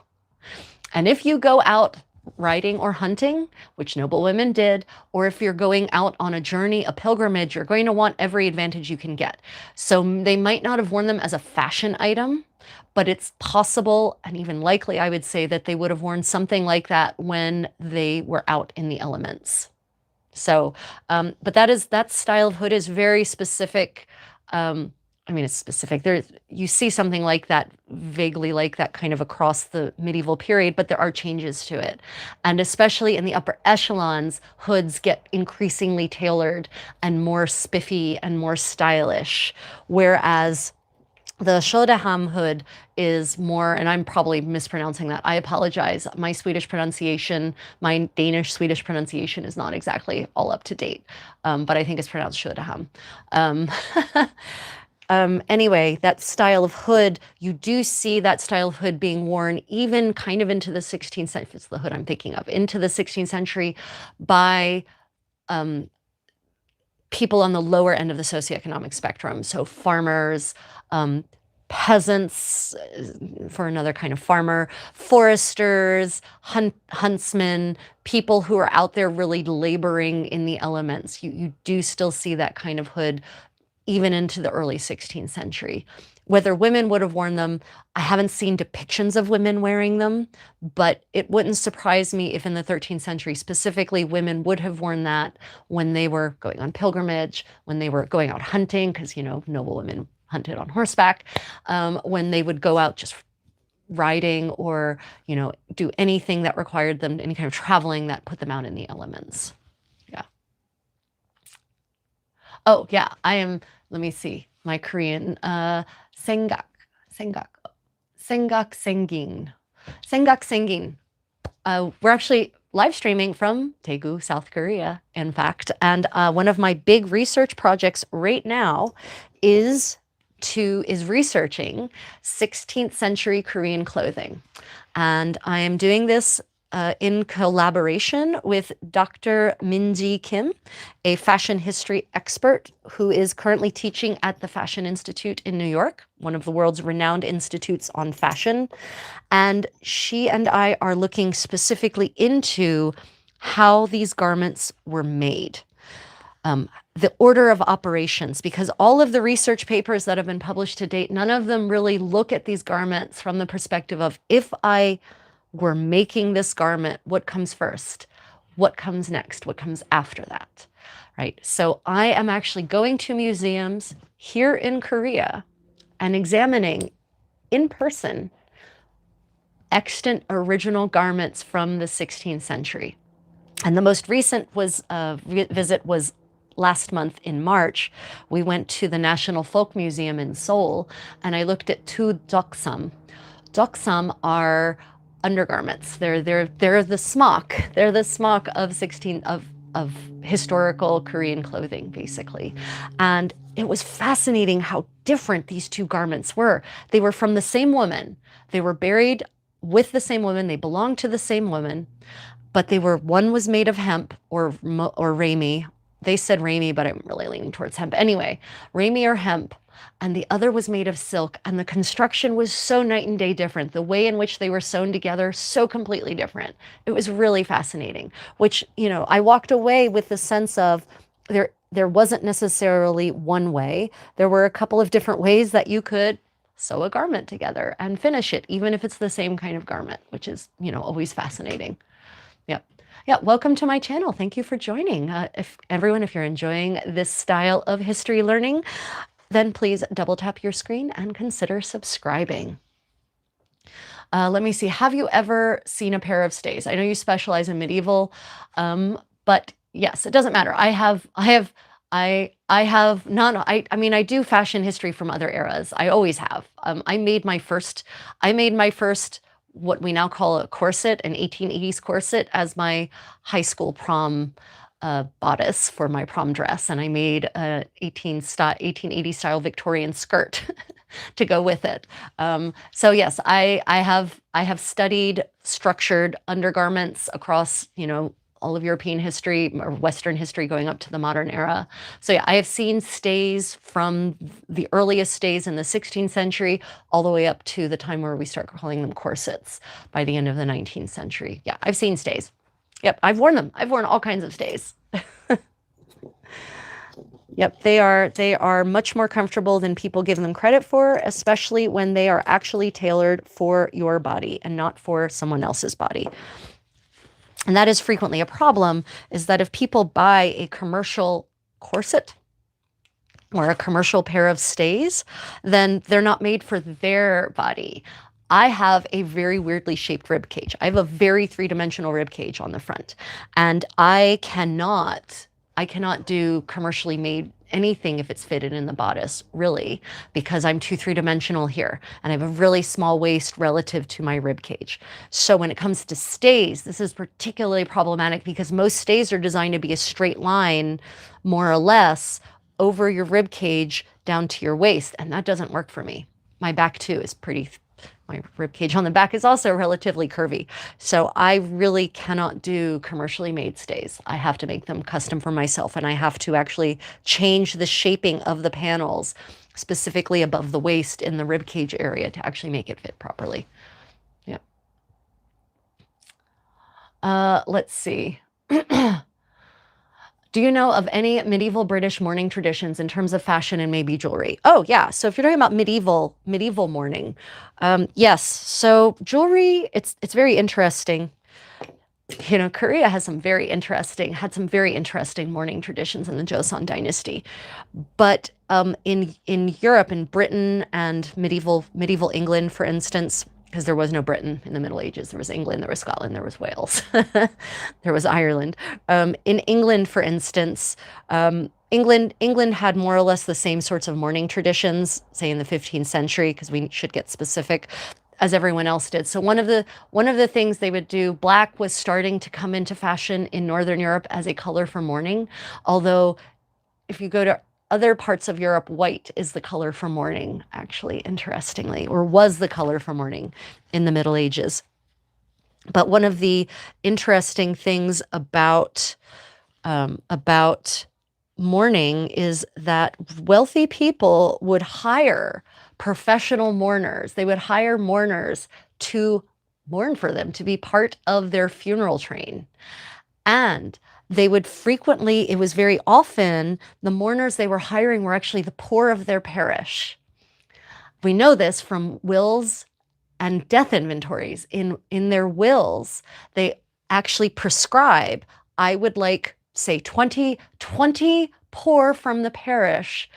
And if you go out riding or hunting, which noble women did, or if you're going out on a journey, a pilgrimage, you're going to want every advantage you can get. So they might not have worn them as a fashion item, but it's possible and even likely, I would say, that they would have worn something like that when they were out in the elements. So, but that style of hood is very specific. I mean, it's specific. You see something like that, vaguely like that kind of across the medieval period, but there are changes to it. And especially in the upper echelons, hoods get increasingly tailored and more spiffy and more stylish. Whereas the Shodaham hood is more, and I'm probably mispronouncing that. I apologize. My Swedish pronunciation, my Danish Swedish pronunciation is not exactly all up to date, but I think it's pronounced Shodaham. Anyway, that style of hood, you do see that style of hood being worn even kind of into the 16th century, it's the hood I'm thinking of, into the 16th century by people on the lower end of the socioeconomic spectrum. So farmers, peasants, for another kind of farmer, foresters, huntsmen, people who are out there really laboring in the elements. You do still see that kind of hood even into the early 16th century. Whether women would have worn them, I haven't seen depictions of women wearing them, but it wouldn't surprise me if in the 13th century specifically, women would have worn that when they were going on pilgrimage, when they were going out hunting, because, you know, noble women hunted on horseback, when they would go out just riding or, you know, do anything that required them, any kind of traveling that put them out in the elements. Yeah. Oh, yeah, I am, let me see, my Korean, Sengak, Sengin. We're actually live streaming from Daegu, South Korea, in fact. And one of my big research projects right now is researching 16th century Korean clothing. And I am doing this in collaboration with Dr. Minji Kim, a fashion history expert who is currently teaching at the Fashion Institute in New York, one of the world's renowned institutes on fashion. And she and I are looking specifically into how these garments were made. The order of operations, because all of the research papers that have been published to date, none of them really look at these garments from the perspective of, if I were making this garment, what comes first? What comes next? What comes after that? Right? So I am actually going to museums here in Korea and examining in person extant original garments from the 16th century. And the most recent visit was last month in March. We went to the National Folk Museum in Seoul, and I looked at two doksam. Doksam are undergarments. They're the smock. They're the smock of of historical Korean clothing, basically. And it was fascinating how different these two garments were. They were from the same woman. They were buried with the same woman. They belonged to the same woman, but one was made of hemp or ramie. They said ramie, but I'm really leaning towards hemp. Anyway, ramie or hemp, and the other was made of silk, and the construction was so night and day different. The way in which they were sewn together, so completely different. It was really fascinating, which, I walked away with the sense of there wasn't necessarily one way. There were a couple of different ways that you could sew a garment together and finish it, even if it's the same kind of garment, which is, always fascinating. Yep. Yeah, welcome to my channel. Thank you for joining. If you're enjoying this style of history learning, then please double tap your screen and consider subscribing. Let me see. Have you ever seen a pair of stays? I know you specialize in medieval, but yes, it doesn't matter. I mean, I do fashion history from other eras. I always have. I made my first, what we now call a corset, an 1880s corset, as my high school prom bodice for my prom dress, and I made a 1880 style Victorian skirt to go with it. So yes, I have studied structured undergarments across, all of European history or Western history going up to the modern era. So yeah, I have seen stays from the earliest stays in the 16th century all the way up to the time where we start calling them corsets by the end of the 19th century. Yeah, I've seen stays. Yep, I've worn them. I've worn all kinds of stays. Yep, they are much more comfortable than people give them credit for, especially when they are actually tailored for your body and not for someone else's body. And that is frequently a problem, is that if people buy a commercial corset or a commercial pair of stays, then they're not made for their body. I have a very weirdly shaped rib cage. I have a very three-dimensional rib cage on the front, and I cannot do commercially made anything if it's fitted in the bodice, really, because I'm too three-dimensional here, and I have a really small waist relative to my rib cage. So when it comes to stays, this is particularly problematic because most stays are designed to be a straight line, more or less, over your rib cage down to your waist, and that doesn't work for me. My back too is my rib cage on the back is also relatively curvy. So I really cannot do commercially made stays. I have to make them custom for myself, and I have to actually change the shaping of the panels specifically above the waist in the rib cage area to actually make it fit properly. Yeah. Let's see. Do you know of any medieval British mourning traditions in terms of fashion and maybe jewelry? Oh yeah, so if you're talking about medieval mourning, yes. So jewelry, it's very interesting. Korea had some very interesting mourning traditions in the Joseon dynasty. But in Europe, in Britain and medieval England, for instance, because there was no Britain in the Middle Ages. There was England, there was Scotland, there was Wales, there was Ireland. In England, for instance, England had more or less the same sorts of mourning traditions, say in the 15th century, because we should get specific, as everyone else did. So one of the things they would do, black was starting to come into fashion in Northern Europe as a color for mourning, although if you go to other parts of Europe, white is the color for mourning, actually, interestingly, or was the color for mourning in the Middle Ages. But one of the interesting things about mourning is that wealthy people would hire professional mourners. They would hire mourners to mourn for them, to be part of their funeral train. And they would frequently, it was very often, the mourners they were hiring were actually the poor of their parish. We know this from wills and death inventories. In their wills, they actually prescribe, I would like, say, 20 poor from the parish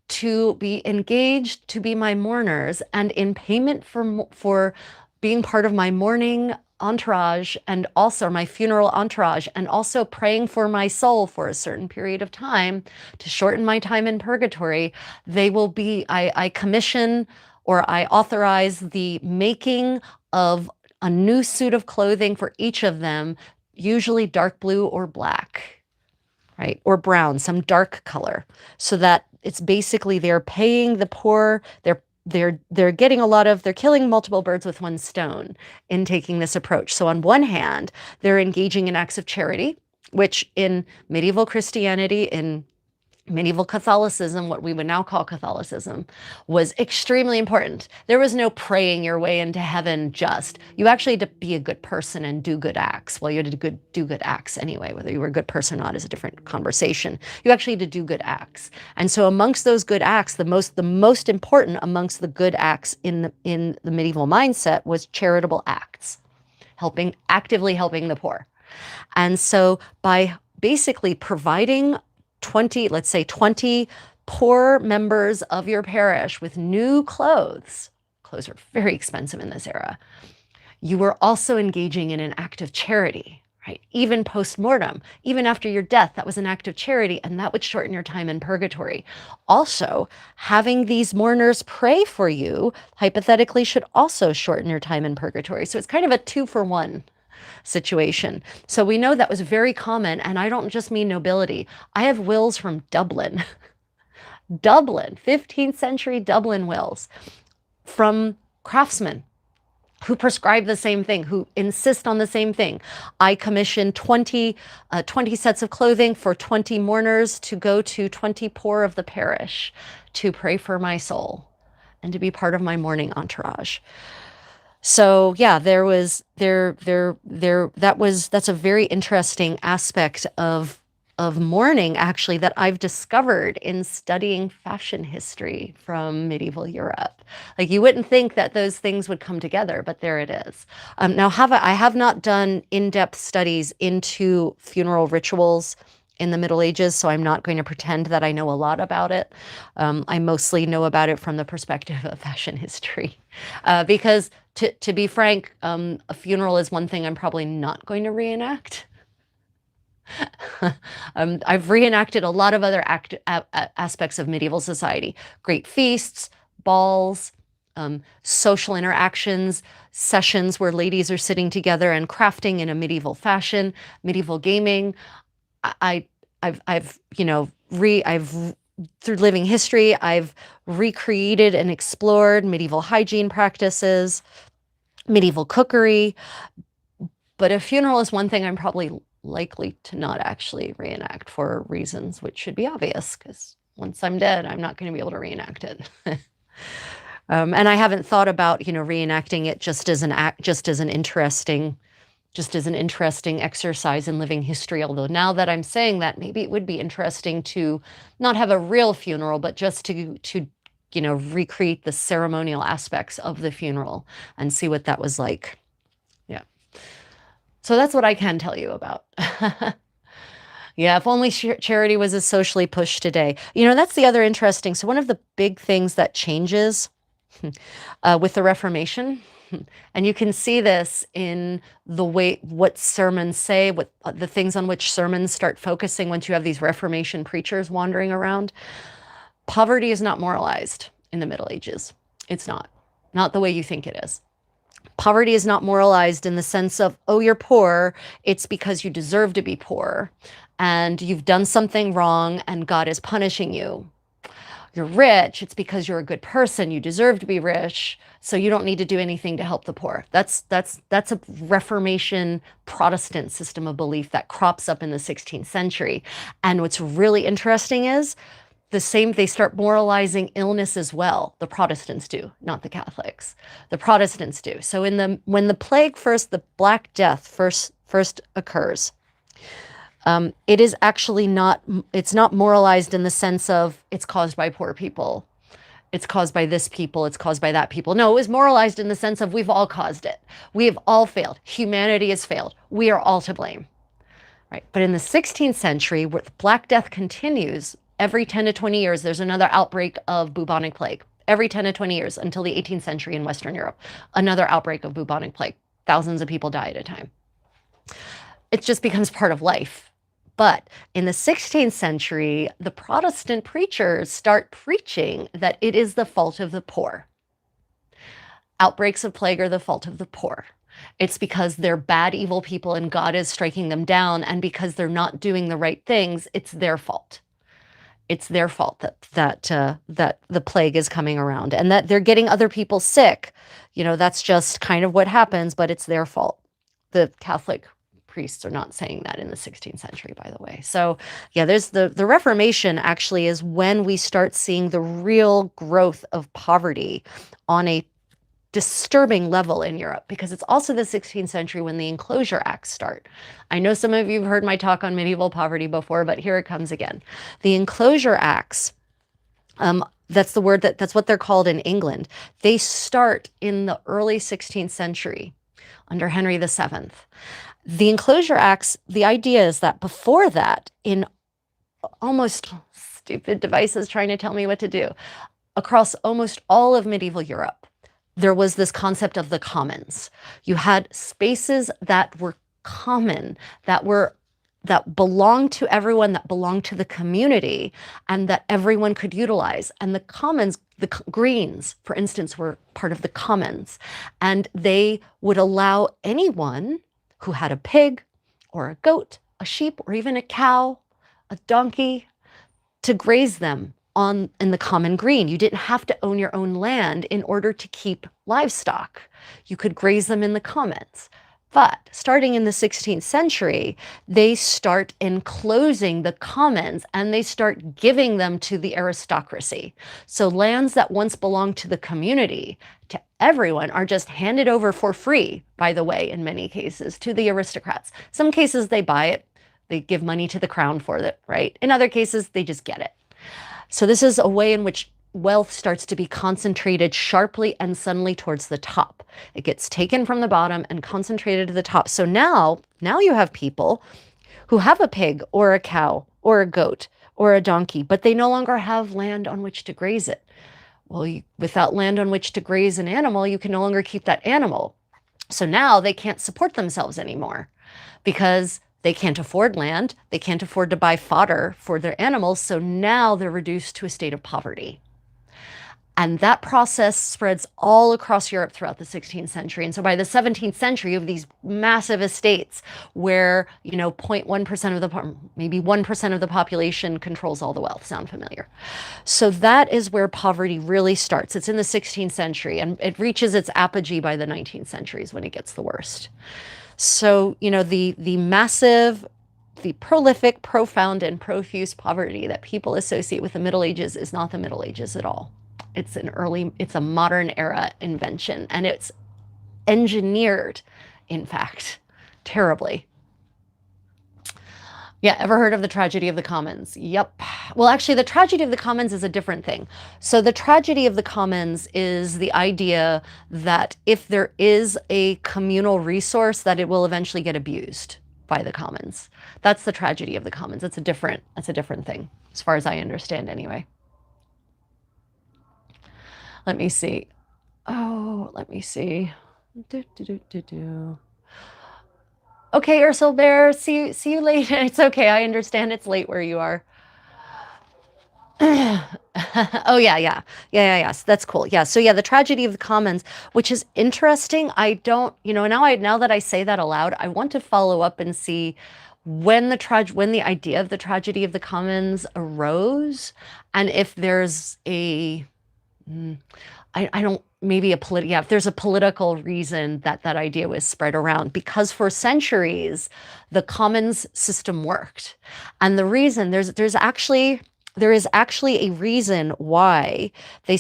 to be engaged to be my mourners, and in payment for being part of my mourning entourage and also my funeral entourage, and also praying for my soul for a certain period of time to shorten my time in purgatory, I commission or I authorize the making of a new suit of clothing for each of them, usually dark blue or black. right? Or brown, some dark color, so that it's basically they're paying the poor, they're getting a lot of, they're killing multiple birds with one stone in taking this approach. So on one hand, they're engaging in acts of charity, which in medieval Christianity, in medieval Catholicism, what we would now call Catholicism, was extremely important. There was no praying your way into heaven just. You actually had to be a good person and do good acts. Well, you had to do good acts anyway. Whether you were a good person or not is a different conversation. You actually had to do good acts. And so amongst those good acts, the most important amongst the good acts in the medieval mindset was charitable acts, actively helping the poor. And so by basically providing 20, let's say 20 poor members of your parish with new clothes. Clothes are very expensive in this era. You were also engaging in an act of charity, right? Even post-mortem, even after your death, that was an act of charity, and that would shorten your time in purgatory. Also, having these mourners pray for you, hypothetically, should also shorten your time in purgatory. So it's kind of a 2-for-1 situation. So we know that was very common, and I don't just mean nobility. I have wills from Dublin, Dublin, 15th century Dublin wills from craftsmen who prescribe the same thing, who insist on the same thing. I commissioned 20 sets of clothing for 20 mourners to go to 20 poor of the parish to pray for my soul and to be part of my mourning entourage. So yeah, that's a very interesting aspect of mourning, actually, that I've discovered in studying fashion history from medieval Europe. Like, you wouldn't think that those things would come together, but there it is. Now, I have not done in-depth studies into funeral rituals in the Middle Ages, so I'm not going to pretend that I know a lot about it. I mostly know about it from the perspective of fashion history, because to be frank, a funeral is one thing I'm probably not going to reenact. I've reenacted a lot of other aspects of medieval society: great feasts, balls, social interactions, sessions where ladies are sitting together and crafting in a medieval fashion, medieval gaming. I've through living history, I've recreated and explored medieval hygiene practices, medieval cookery. But a funeral is one thing I'm probably likely to not actually reenact, for reasons which should be obvious, because once I'm dead, I'm not going to be able to reenact it. And I haven't thought about, reenacting it just as an interesting exercise in living history. Although now that I'm saying that, maybe it would be interesting to not have a real funeral, but just to recreate the ceremonial aspects of the funeral and see what that was like. Yeah. So that's what I can tell you about. Yeah, if only charity was as socially pushed today. That's the other interesting. So one of the big things that changes with the Reformation, and you can see this in the way what sermons say, what the things on which sermons start focusing once you have these Reformation preachers wandering around. Poverty is not moralized in the Middle Ages. It's not the way you think it is. Poverty is not moralized in the sense of, oh, you're poor, it's because you deserve to be poor, and you've done something wrong and God is punishing you. You're rich, it's because you're a good person, you deserve to be rich, so you don't need to do anything to help the poor. That's a Reformation Protestant system of belief that crops up in the 16th century. And what's really interesting is they start moralizing illness as well. The Protestants do, not the Catholics. The Protestants do. So when the Black Death first occurs, it is actually it's not moralized in the sense of it's caused by poor people, it's caused by this people, it's caused by that people. No, it was moralized in the sense of we've all caused it. We have all failed. Humanity has failed. We are all to blame. Right? But in the 16th century, where the Black Death continues, every 10 to 20 years, there's another outbreak of bubonic plague. Every 10 to 20 years until the 18th century in Western Europe, another outbreak of bubonic plague. Thousands of people die at a time. It just becomes part of life. But in the 16th century, the Protestant preachers start preaching that it is the fault of the poor. Outbreaks of plague are the fault of the poor. It's because they're bad, evil people and God is striking them down. And because they're not doing the right things, it's their fault. It's their fault that the plague is coming around and that they're getting other people sick. That's just kind of what happens, but it's their fault. The Catholic priests are not saying that in the 16th century, by the way. So yeah, there's the Reformation actually is when we start seeing the real growth of poverty on a disturbing level in Europe, because it's also the 16th century when the Enclosure Acts start. I know some of you have heard my talk on medieval poverty before, but here it comes again. The Enclosure Acts, that's the word that's what they're called in England. They start in the early 16th century under Henry VII. The Enclosure Acts, the idea is that before that, in almost stupid devices trying to tell me what to do, across almost all of medieval Europe, there was this concept of the commons. You had spaces that were common, that belonged to everyone, that belonged to the community, and that everyone could utilize. And the commons, the greens, for instance, were part of the commons. And they would allow anyone who had a pig or a goat, a sheep, or even a cow, a donkey, to graze them in the common green. You didn't have to own your own land in order to keep livestock. You could graze them in the commons. But starting in the 16th century, they start enclosing the commons and they start giving them to the aristocracy. So lands that once belonged to the community, to everyone, are just handed over for free, by the way, in many cases, to the aristocrats. Some cases they buy it, they give money to the crown for it, right? In other cases, they just get it. So this is a way in which wealth starts to be concentrated sharply and suddenly towards the top. It gets taken from the bottom and concentrated to the top. So now you have people who have a pig or a cow or a goat or a donkey, but they no longer have land on which to graze it. Well, without land on which to graze an animal, you can no longer keep that animal. So now they can't support themselves anymore because they can't afford land. They can't afford to buy fodder for their animals. So now they're reduced to a state of poverty. And that process spreads all across Europe throughout the 16th century. And so by the 17th century, you have these massive estates where, 0.1% of maybe 1% of the population controls all the wealth. Sound familiar? So that is where poverty really starts. It's in the 16th century and it reaches its apogee by the 19th century is when it gets the worst. So, the massive, the prolific, profound, and profuse poverty that people associate with the Middle Ages is not the Middle Ages at all. It's a modern era invention, and it's engineered, in fact, terribly. Yeah, ever heard of the tragedy of the commons? Yep. Well, actually, the tragedy of the commons is a different thing. So the tragedy of the commons is the idea that if there is a communal resource, that it will eventually get abused by the commons. That's the tragedy of the commons. That's a different thing, as far as I understand anyway. Let me see. Let me see. Okay, Ursula Bear, see you later. It's okay. I understand it's late where you are. Oh, yeah. Yes, that's cool. Yeah. So yeah, the tragedy of the commons, which is interesting. I don't, now that I say that aloud, I want to follow up and see when the idea of the tragedy of the commons arose, and if there's if there's a political reason that idea was spread around, because for centuries the commons system worked. And the reason there is actually a reason why they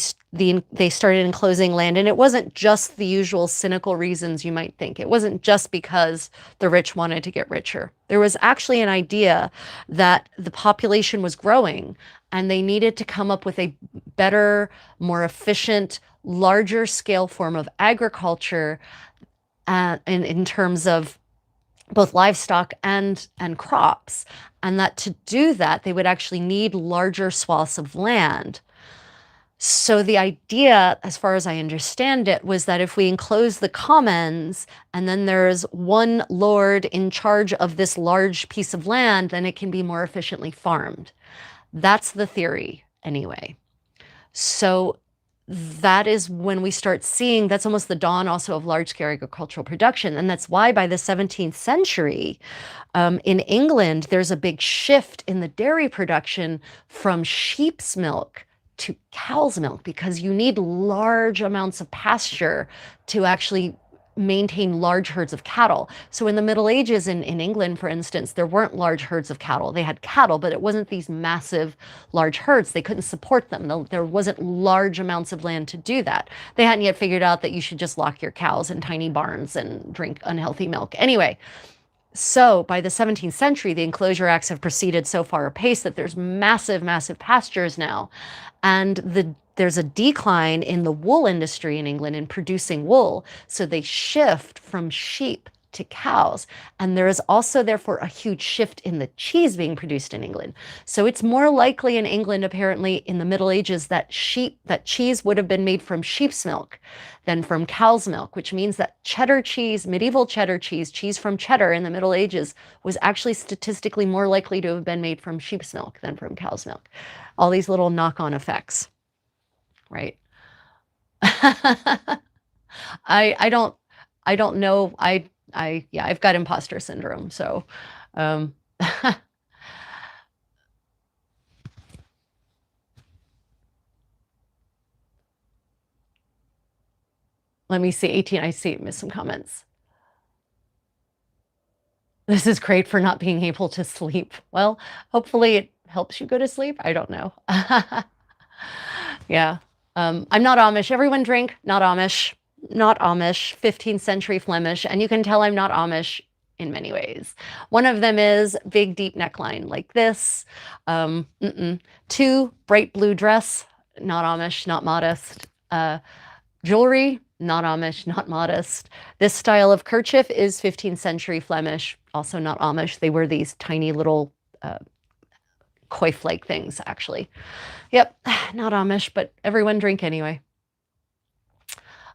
started enclosing land, and it wasn't just the usual cynical reasons you might think. It wasn't just because the rich wanted to get richer. There was actually an idea that the population was growing and they needed to come up with a better, more efficient, larger scale form of agriculture in terms of both livestock and crops, and that to do that, they would actually need larger swaths of land. So the idea, as far as I understand it, was that if we enclose the commons and then there's one lord in charge of this large piece of land, then it can be more efficiently farmed. That's the theory anyway. So that is when we start seeing, that's almost the dawn also of large-scale agricultural production. And that's why by the 17th century, in England, there's a big shift in the dairy production from sheep's milk to cow's milk, because you need large amounts of pasture to actually maintain large herds of cattle. So in the Middle Ages in England, for instance, there weren't large herds of cattle. They had cattle, but it wasn't these massive, large herds. They couldn't support them. There wasn't large amounts of land to do that. They hadn't yet figured out that you should just lock your cows in tiny barns and drink unhealthy milk. Anyway, so by the 17th century, the enclosure acts have proceeded so far apace that there's massive, massive pastures now. And there's a decline in the wool industry in England in producing wool. So they shift from sheep to cows. And there is also, therefore, a huge shift in the cheese being produced in England. So it's more likely in England, apparently, in the Middle Ages, that cheese would have been made from sheep's milk than from cow's milk, which means that cheddar cheese, medieval cheddar cheese, cheese from cheddar in the Middle Ages, was actually statistically more likely to have been made from sheep's milk than from cow's milk. All these little knock-on effects, right? I don't know. Yeah, I've got imposter syndrome. So, let me see. 18. I see. Missed some comments. This is great for not being able to sleep. Well, hopefully it helps you go to sleep. I don't know. Yeah. I'm not Amish. Everyone drink. Not Amish. Not Amish. 15th century Flemish. And you can tell I'm not Amish in many ways. One of them is big, deep neckline like this. 2, bright blue dress. Not Amish. Not modest. Jewelry. Not Amish. Not modest. This style of kerchief is 15th century Flemish. Also not Amish. They wear these tiny little coif-like things, actually. Yep, not Amish, but everyone drink anyway.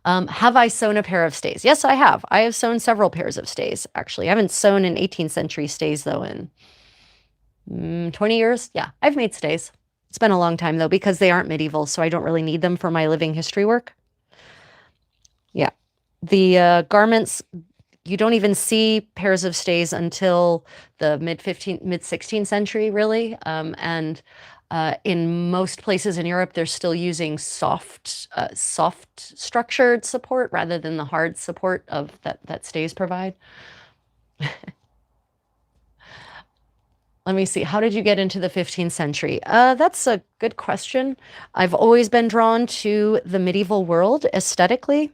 Have I sewn a pair of stays? Yes, I have. I have sewn several pairs of stays, actually. I haven't sewn in 18th century stays, though, in 20 years. Yeah, I've made stays. It's been a long time, though, because they aren't medieval, so I don't really need them for my living history work. Yeah. The garments, you don't even see pairs of stays until the mid-16th century, really. And in most places in Europe, they're still using soft structured support rather than the hard support of that stays provide. Let me see. How did you get into the 15th century? That's a good question. I've always been drawn to the medieval world aesthetically.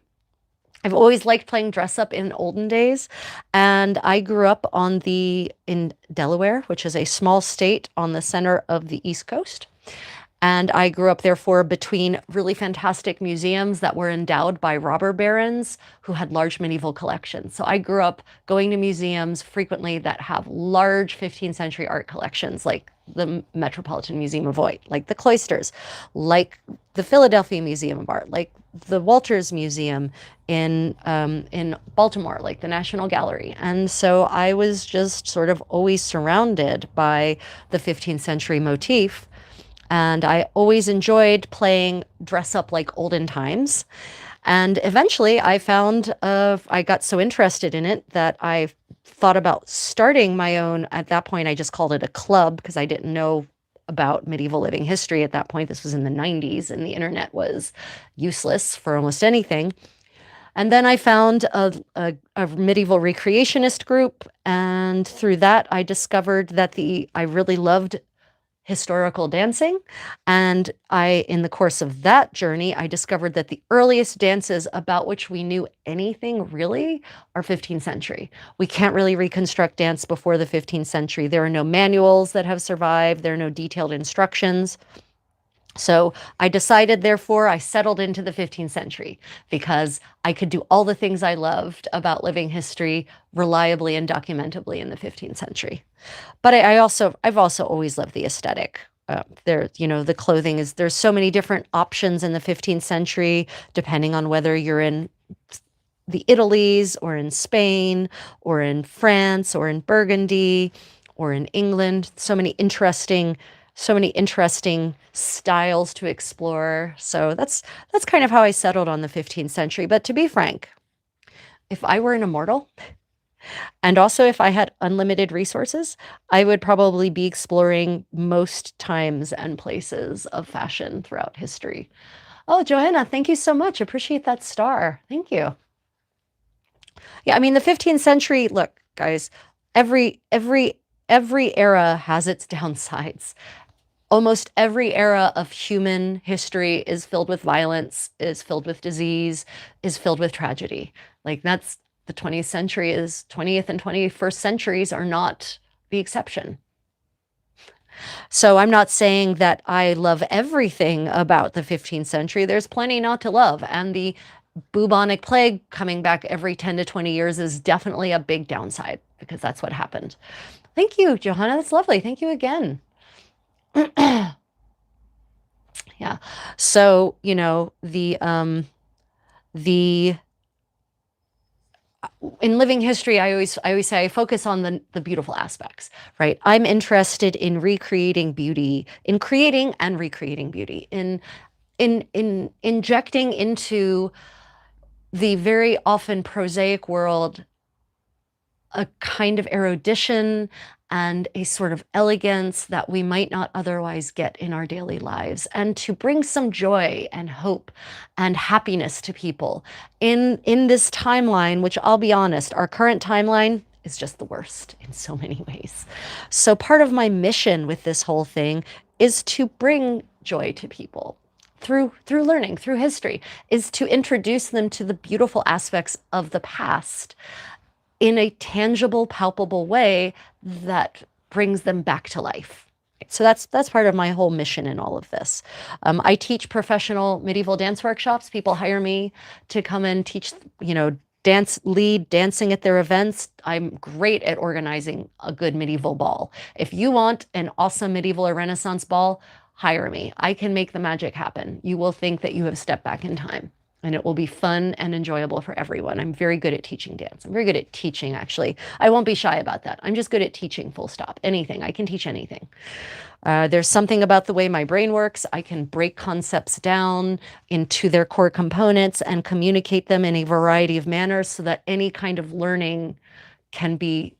I've always liked playing dress up in olden days, and I grew up in Delaware, which is a small state on the center of the East Coast. And I grew up, therefore, between really fantastic museums that were endowed by robber barons who had large medieval collections. So I grew up going to museums frequently that have large 15th century art collections, like the Metropolitan Museum of Art, like the Cloisters, like the Philadelphia Museum of Art, like the Walters Museum in Baltimore, like the National Gallery. And so I was just sort of always surrounded by the 15th century motif. And I always enjoyed playing dress up like olden times. And eventually I found, I got so interested in it that I thought about starting my own. At that point, I just called it a club because I didn't know about medieval living history at that point. This was in the 90s and the internet was useless for almost anything. And then I found a medieval recreationist group. And through that, I discovered that I really loved historical dancing. And in the course of that journey, I discovered that the earliest dances about which we knew anything really are 15th century. We can't really reconstruct dance before the 15th century. There are no manuals that have survived. There are no detailed instructions. So I decided, therefore, I settled into the 15th century because I could do all the things I loved about living history reliably and documentably in the 15th century. But I've also always loved the aesthetic. The clothing there's so many different options in the 15th century, depending on whether you're in the Italies or in Spain or in France or in Burgundy or in England. So many interesting so many interesting styles to explore. So that's kind of how I settled on the 15th century. But to be frank, if I were an immortal, and also if I had unlimited resources, I would probably be exploring most times and places of fashion throughout history. Oh, Joanna, thank you so much. Appreciate that star. Thank you. Yeah, I mean the 15th century, look, guys, every era has its downsides. Almost every era of human history is filled with violence, is filled with disease, is filled with tragedy. Like that's the 20th century is 20th and 21st centuries are not the exception. So I'm not saying that I love everything about the 15th century. There's plenty not to love. And the bubonic plague coming back every 10 to 20 years is definitely a big downside because that's what happened. Thank you, Johanna. That's lovely. Thank you again. Yeah. So, you know, the in living history, I always say I focus on the beautiful aspects, right? I'm interested in recreating beauty, in creating and recreating beauty, in injecting into the very often prosaic world a kind of erudition and a sort of elegance that we might not otherwise get in our daily lives, and to bring some joy and hope and happiness to people in this timeline, which I'll be honest, our current timeline is just the worst in so many ways. So part of my mission with this whole thing is to bring joy to people through learning, through history, is to introduce them to the beautiful aspects of the past in a tangible, palpable way that brings them back to life. So that's part of my whole mission in all of this. I teach professional medieval dance workshops. People hire me to come and teach, you know, lead dancing at their events. I'm great at organizing a good medieval ball. If you want an awesome medieval or Renaissance ball, hire me. I can make the magic happen. You will think that you have stepped back in time. And it will be fun and enjoyable for everyone. I'm very good at teaching dance. I'm very good at teaching, actually. I won't be shy about that. I'm just good at teaching, full stop. Anything. I can teach anything. There's something about the way my brain works. I can break concepts down into their core components and communicate them in a variety of manners so that any kind of learning can be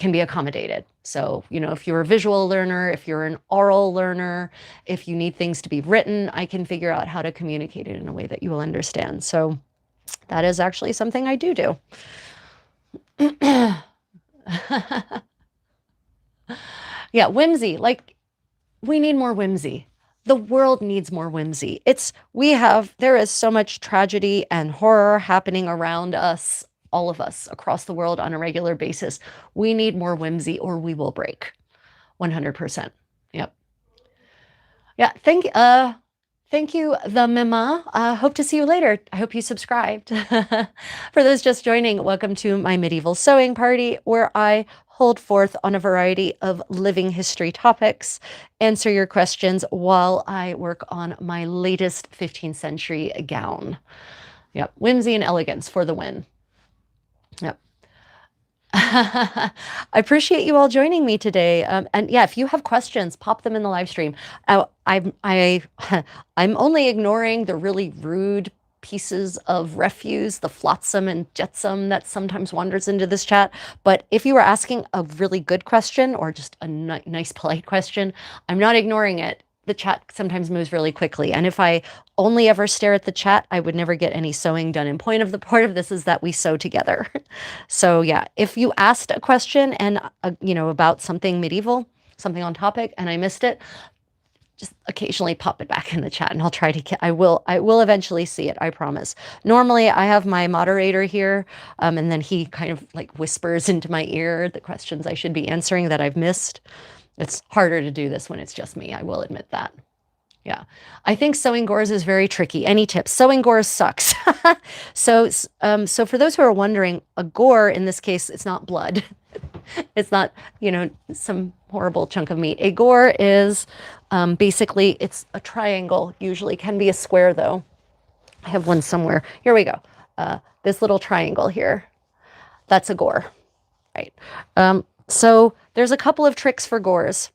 accommodated. So, you know, if you're a visual learner, if you're an oral learner, if you need things to be written, I can figure out how to communicate it in a way that you will understand. So that is actually something I do. Yeah, whimsy. Like, we need more whimsy. The world needs more whimsy. There is so much tragedy and horror happening around us, all of us across the world on a regular basis. We need more whimsy or we will break. 100%. Yep. Yeah. Thank you, the Mima. Hope to see you later. I hope you subscribed. For those just joining, welcome to my medieval sewing party, where I hold forth on a variety of living history topics, answer your questions while I work on my latest 15th century gown. Yep. Whimsy and elegance for the win. Yep. I appreciate you all joining me today. And yeah, if you have questions, pop them in the live stream. I'm only ignoring the really rude pieces of refuse, the flotsam and jetsam that sometimes wanders into this chat. But if you were asking a really good question or just a nice, polite question, I'm not ignoring it. The chat sometimes moves really quickly. And if I only ever stare at the chat, I would never get any sewing done. And part of this is that we sew together. So yeah, if you asked a question and, you know, about something medieval, something on topic, and I missed it, just occasionally pop it back in the chat and I'll try to I will eventually see it, I promise. Normally I have my moderator here, and then he kind of like whispers into my ear the questions I should be answering that I've missed. It's harder to do this when it's just me, I will admit that. Yeah, I think sewing gores is very tricky. Any tips? Sewing gores sucks. So for those who are wondering, a gore in this case, it's not blood. It's not, you know, some horrible chunk of meat. A gore is basically, it's a triangle, usually can be a square though. I have one somewhere. Here we go. This little triangle here, that's a gore, right? So there's a couple of tricks for gores.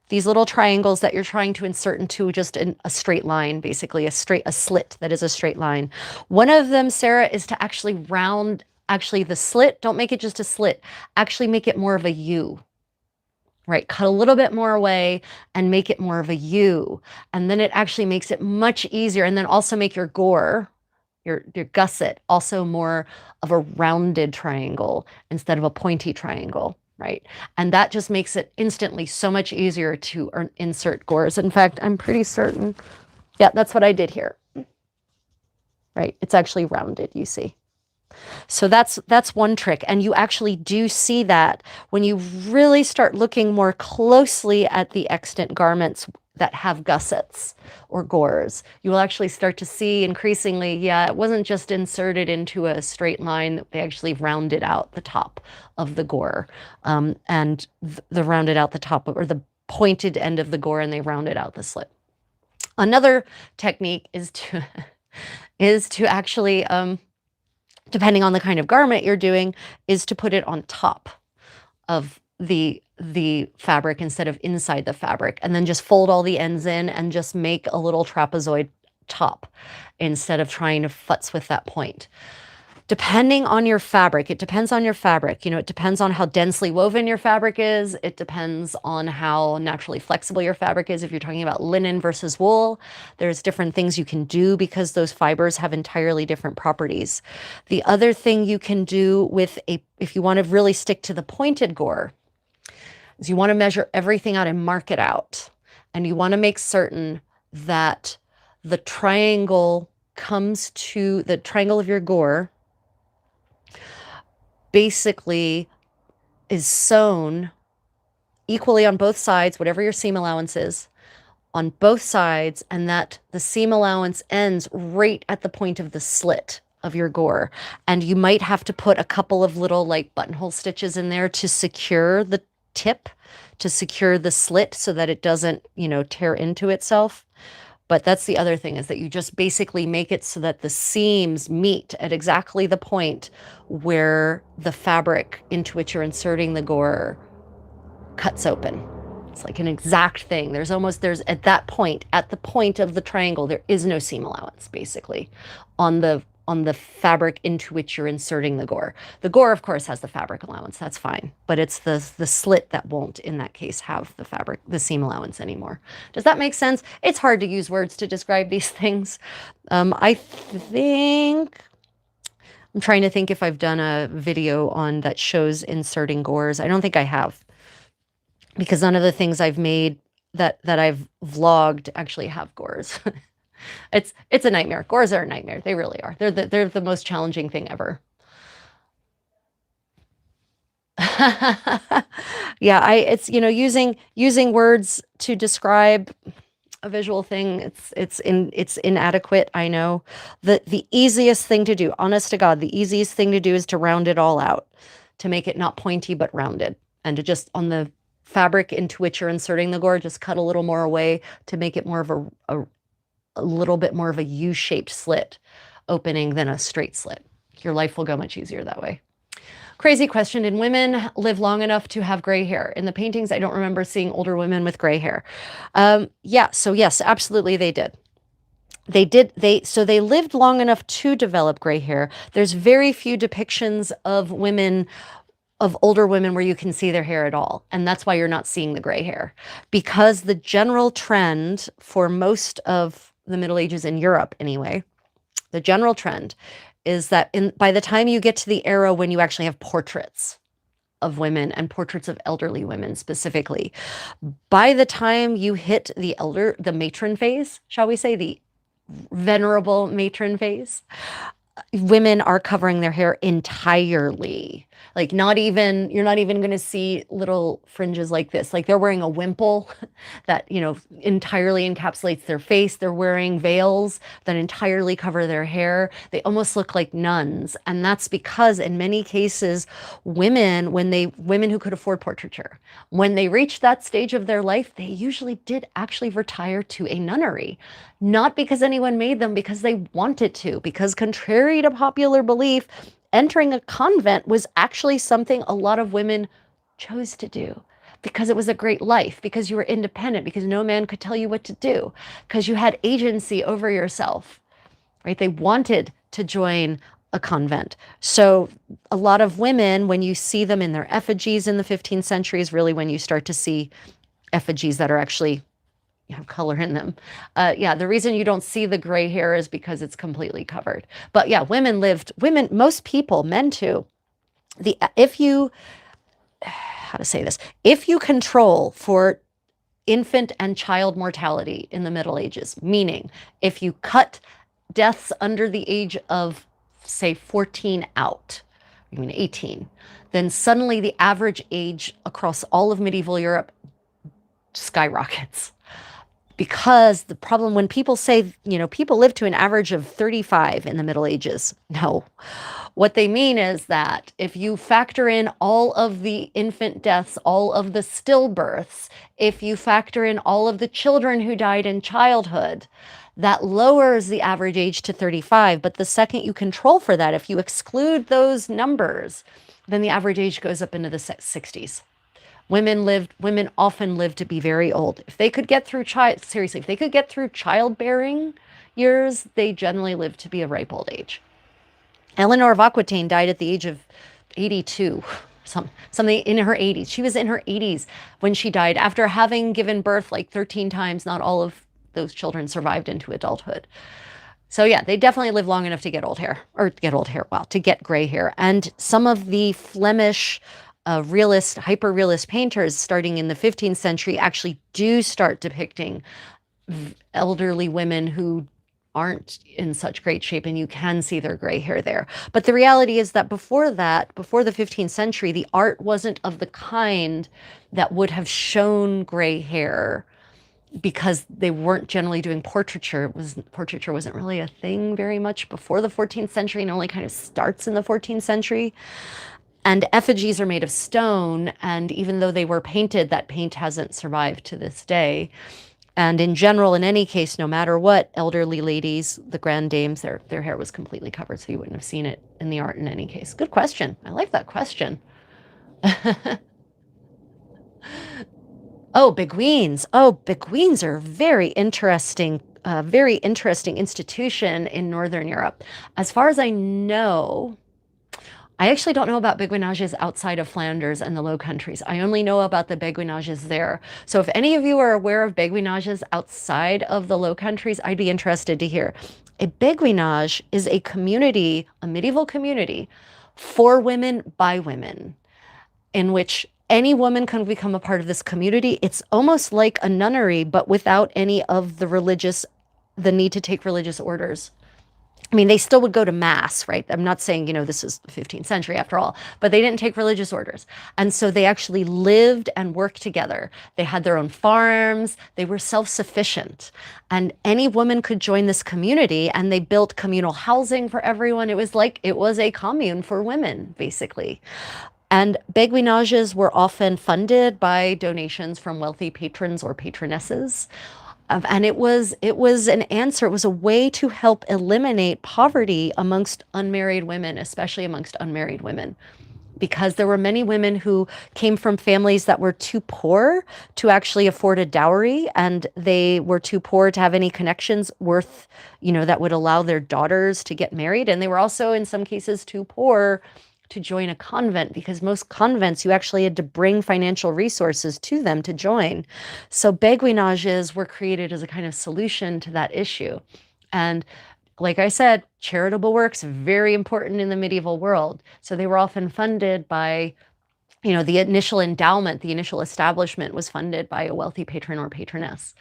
these little triangles that you're trying to insert into just a straight line, basically a slit that is a straight line. One of them, Sarah, is to actually round, actually the slit, don't make it just a slit, actually make it more of a U, right? Cut a little bit more away and make it more of a U. And then it actually makes it much easier. And then also make your gore, your gusset, also more of a rounded triangle instead of a pointy triangle, right? And that just makes it instantly so much easier to insert gores. In fact, I'm pretty certain, yeah, that's what I did here, right? It's actually rounded, you see. So that's one trick. And you actually do see that when you really start looking more closely at the extant garments that have gussets or gores, you will actually start to see increasingly, yeah, it wasn't just inserted into a straight line, they actually rounded out the top of the gore, and the rounded out the top, or the pointed end of the gore, and they rounded out the slit. Another technique is to actually, depending on the kind of garment you're doing, is to put it on top of the fabric instead of inside the fabric, and then just fold all the ends in and just make a little trapezoid top instead of trying to futz with that point. Depending on your fabric, it depends on your fabric. You know, it depends on how densely woven your fabric is. It depends on how naturally flexible your fabric is. If you're talking about linen versus wool, there's different things you can do because those fibers have entirely different properties. The other thing you can do with if you want to really stick to the pointed gore, is you want to measure everything out and mark it out. And you want to make certain that the triangle comes to the triangle of your gore basically is sewn equally on both sides, whatever your seam allowance is, on both sides, and that the seam allowance ends right at the point of the slit of your gore. And you might have to put a couple of little like buttonhole stitches in there to secure the tip, to secure the slit so that it doesn't, you know, tear into itself. But that's the other thing, is that you just basically make it so that the seams meet at exactly the point where the fabric into which you're inserting the gore cuts open. It's like an exact thing. There's at that point, at the point of the triangle, there is no seam allowance basically on the fabric into which you're inserting the gore. The gore, of course, has the fabric allowance. That's fine. But it's the slit that won't, in that case, have the seam allowance anymore. Does that make sense? It's hard to use words to describe these things. I think, I'm trying to think if I've done a video on that shows inserting gores. I don't think I have, because none of the things I've made that I've vlogged actually have gores. It's a nightmare. Gores are a nightmare. They really are. They're the most challenging thing ever. Yeah, it's, you know, using words to describe a visual thing, it's inadequate. I know. The easiest thing to do, honest to God, the easiest thing to do is to round it all out, to make it not pointy but rounded, and to just, on the fabric into which you're inserting the gore, just cut a little more away to make it more of a little bit more of a U-shaped slit opening than a straight slit. Your life will go much easier that way. Crazy question. Did women live long enough to have gray hair? In the paintings, I don't remember seeing older women with gray hair. Yeah, so yes, absolutely they did. So they lived long enough to develop gray hair. There's very few depictions of older women where you can see their hair at all. And that's why you're not seeing the gray hair. Because the general trend for most of the Middle Ages in Europe anyway, the general trend is that by the time you get to the era when you actually have portraits of women, and portraits of elderly women specifically, by the time you hit the matron phase, shall we say, the venerable matron phase, women are covering their hair entirely. Like you're not even going to see little fringes like this. Like they're wearing a wimple that, you know, entirely encapsulates their face. They're wearing veils that entirely cover their hair. They almost look like nuns. And that's because in many cases, women who could afford portraiture, when they reached that stage of their life, they usually did actually retire to a nunnery. Not because anyone made them, because they wanted to, because contrary to popular belief, entering a convent was actually something a lot of women chose to do. because it was a great life, because you were independent, because no man could tell you what to do, because you had agency over yourself, right? They wanted to join a convent. So a lot of women, when you see them in their effigies in the 15th century, is really when you start to see effigies that are actually have color in them. Yeah, the reason you don't see the gray hair is because it's completely covered. But yeah, most people, men too. If you, how to say this, if you control for infant and child mortality in the Middle Ages, meaning if you cut deaths under the age of, say, 14 out, I mean 18, then suddenly the average age across all of medieval Europe skyrockets. Because the problem, when people say, people live to an average of 35 in the Middle Ages, no. What they mean is that if you factor in all of the infant deaths, all of the stillbirths, if you factor in all of the children who died in childhood, that lowers the average age to 35. But the second you control for that, if you exclude those numbers, then the average age goes up into the 60s. Women often lived to be very old. If they could get through if they could get through childbearing years, they generally lived to be a ripe old age. Eleanor of Aquitaine died at the age of 82, something in her 80s. She was in her 80s when she died after having given birth like 13 times. Not all of those children survived into adulthood. So yeah, they definitely live long enough to get to get gray hair. And some of the Flemish hyper-realist painters starting in the 15th century actually do start depicting elderly women who aren't in such great shape, and you can see their gray hair there. But the reality is that before the 15th century, the art wasn't of the kind that would have shown gray hair, because they weren't generally doing portraiture. Portraiture wasn't really a thing very much before the 14th century, and only kind of starts in the 14th century. And effigies are made of stone, and even though they were painted, that paint hasn't survived to this day. And in general, in any case, no matter what, elderly ladies, the grand dames, their hair was completely covered, so you wouldn't have seen it in the art in any case. Good question. I like that question. Oh, beguines. Oh, beguines are very interesting institution in Northern Europe. As far as I know, I actually don't know about beguinages outside of Flanders and the Low Countries. I only know about the beguinages there. So if any of you are aware of beguinages outside of the Low Countries, I'd be interested to hear. A beguinage is a community, a medieval community for women by women, in which any woman can become a part of this community. It's almost like a nunnery, but without any of the need to take religious orders. I mean, they still would go to mass, right? I'm not saying, this is the 15th century after all, but they didn't take religious orders. And so they actually lived and worked together. They had their own farms. They were self-sufficient. And any woman could join this community, and they built communal housing for everyone. It was a commune for women, basically. And beguinages were often funded by donations from wealthy patrons or patronesses. And it was an answer. It was a way to help eliminate poverty amongst unmarried women, especially amongst unmarried women, because there were many women who came from families that were too poor to actually afford a dowry, and they were too poor to have any connections that would allow their daughters to get married. And they were also, in some cases, too poor to join a convent, because most convents, you actually had to bring financial resources to them to join. So beguinages were created as a kind of solution to that issue. And like I said, charitable works, very important in the medieval world. So they were often funded by, the initial endowment, the initial establishment was funded by a wealthy patron or patroness.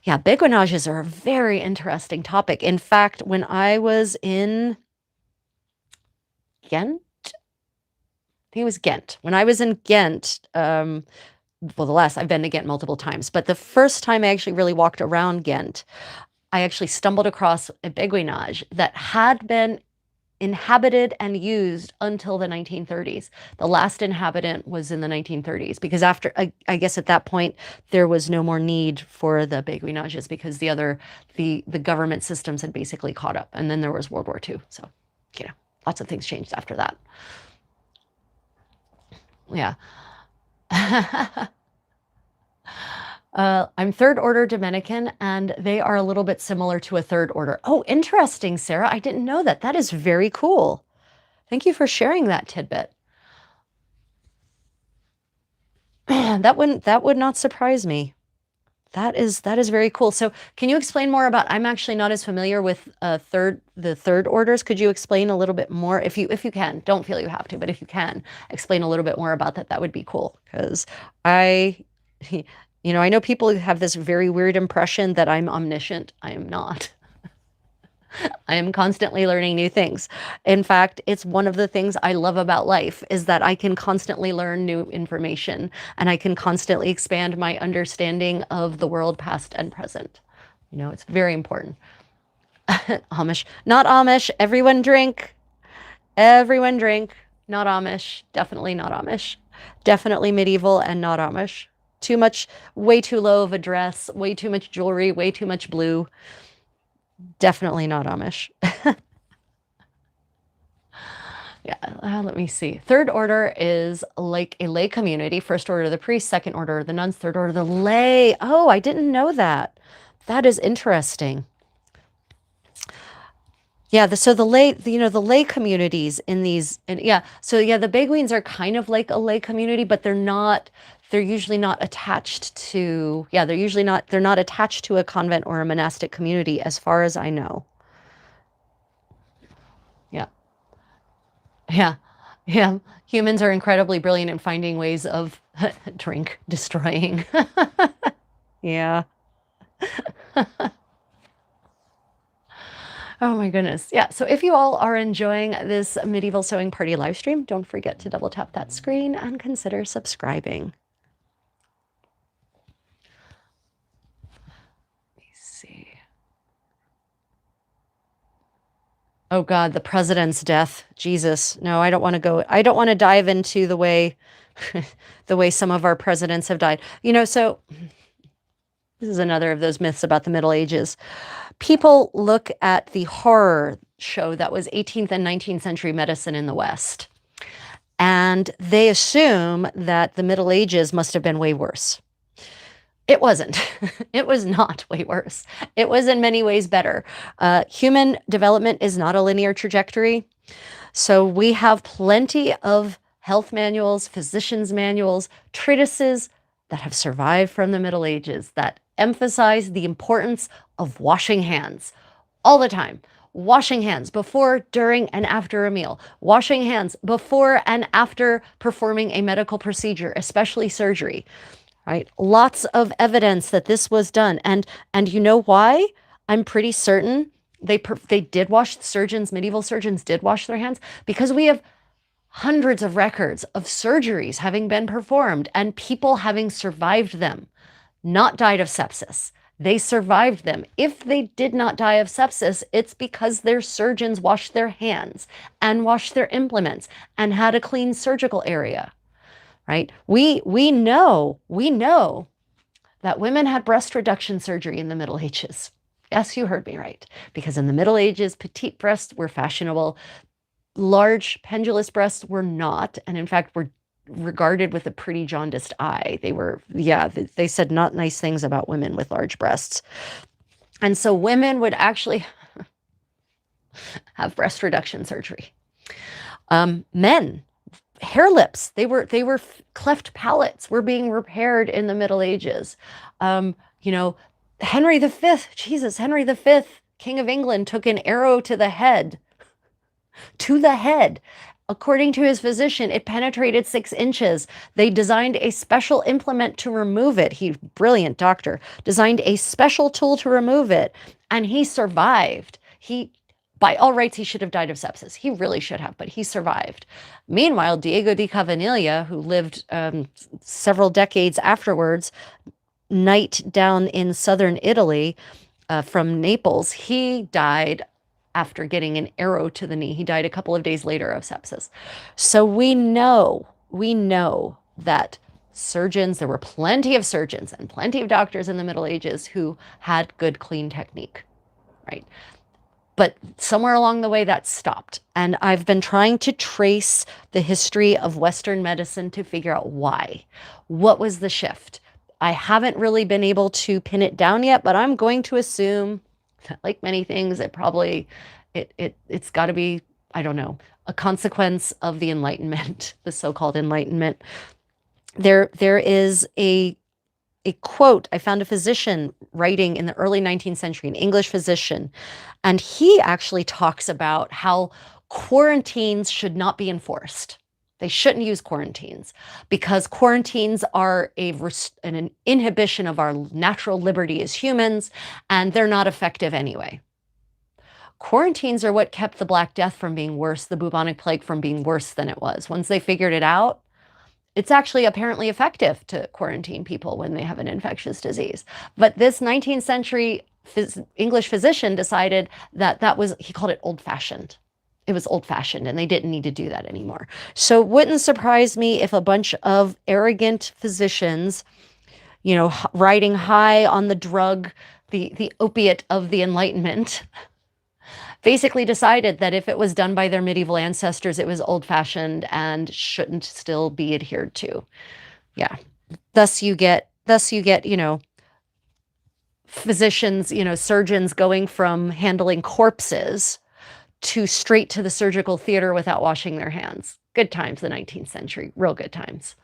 Yeah, beguinages are a very interesting topic. In fact, when I was in Ghent, I think it was Ghent. When I was in Ghent, I've been to Ghent multiple times, but the first time I actually really walked around Ghent, I actually stumbled across a beguinage that had been inhabited and used until the 1930s. The last inhabitant was in the 1930s, because after, I guess at that point, there was no more need for the beguinages, because the government systems had basically caught up. And then there was World War II. So, lots of things changed after that. Yeah. I'm third order Dominican, and they are a little bit similar to a third order. Oh, interesting, Sarah. I didn't know that. That is very cool. Thank you for sharing that tidbit. That would not surprise me. That is very cool. So can you explain more about, I'm actually not as familiar with the third orders. Could you explain a little bit more if you can? Don't feel you have to, but if you can explain a little bit more about that, that would be cool. Because I, I know people have this very weird impression that I'm omniscient. I am not. I am constantly learning new things. In fact, it's one of the things I love about life is that I can constantly learn new information and I can constantly expand my understanding of the world, past and present. It's very important. Amish, not Amish. Everyone drink. Everyone drink. Not Amish. Definitely not Amish. Definitely medieval and not Amish. Too much, way too low of a dress, way too much jewelry, way too much blue. Definitely not Amish. Yeah, let me see. Third order is like a lay community. First order, the priests. Second order, the nuns. Third order, the lay. Oh, I didn't know that. That is interesting. Yeah, so the lay, the lay communities in these, and yeah, so yeah, the Beguines are kind of like a lay community, but they're usually not attached to, yeah, they're not attached to a convent or a monastic community as far as I know. Yeah. Yeah. Yeah. Humans are incredibly brilliant in finding ways of drink destroying. Yeah. Oh my goodness. Yeah. So if you all are enjoying this medieval sewing party live stream, don't forget to double tap that screen and consider subscribing. Let me see. Oh God, the president's death. Jesus. No, I don't want to go. I don't want to dive into the way some of our presidents have died. So this is another of those myths about the Middle Ages. People look at the horror show that was 18th and 19th century medicine in the West, and they assume that the Middle Ages must have been way worse. It wasn't. It was not way worse. It was in many ways better. Human development is not a linear trajectory. So we have plenty of health manuals, physicians' manuals, treatises that have survived from the Middle Ages that emphasize the importance of washing hands all the time. Washing hands before, during, and after a meal. Washing hands before and after performing a medical procedure, especially surgery. Right? Lots of evidence that this was done. And you know why? I'm pretty certain they did wash, medieval surgeons did wash their hands, because we have hundreds of records of surgeries having been performed and people having survived them, not died of sepsis. They survived them. If they did not die of sepsis, it's because their surgeons washed their hands and washed their implements and had a clean surgical area. Right? We know that women had breast reduction surgery in the Middle Ages. Yes, you heard me right. Because in the Middle Ages, petite breasts were fashionable. Large pendulous breasts were not, and in fact were regarded with a pretty jaundiced eye. They said not nice things about women with large breasts. And so women would actually have breast reduction surgery. Men, hair lips, they were cleft palates were being repaired in the Middle Ages. Henry V, King of England, took an arrow to the head. According to his physician, it penetrated 6 inches. They designed a special implement to remove it. Brilliant doctor, designed a special tool to remove it, and he survived. By all rights, he should have died of sepsis. He really should have, but he survived. Meanwhile, Diego di Cavaniglia, who lived several decades afterwards, knight down in southern Italy from Naples, he died after getting an arrow to the knee. He died a couple of days later of sepsis. So we know that surgeons, there were plenty of surgeons and plenty of doctors in the Middle Ages who had good, clean technique, right? But somewhere along the way that stopped. And I've been trying to trace the history of Western medicine to figure out why. What was the shift? I haven't really been able to pin it down yet, but I'm going to assume that, like many things, it's got to be, I don't know, a consequence of the Enlightenment, the so-called Enlightenment. There is a quote. I found a physician writing in the early 19th century, an English physician, and he actually talks about how quarantines should not be enforced. They shouldn't use quarantines because quarantines are an inhibition of our natural liberty as humans, and they're not effective anyway. Quarantines are what kept the Black Death from being worse, the bubonic plague from being worse than it was. Once they figured it out, it's actually apparently effective to quarantine people when they have an infectious disease. But this 19th century English physician decided he called it old-fashioned. It was old-fashioned, and they didn't need to do that anymore. So it wouldn't surprise me if a bunch of arrogant physicians, riding high on the drug, the opiate of the Enlightenment, basically decided that if it was done by their medieval ancestors, it was old-fashioned and shouldn't still be adhered to. Yeah. Thus you get, physicians, surgeons going from handling corpses to straight to the surgical theater without washing their hands. Good times, the 19th century, real good times.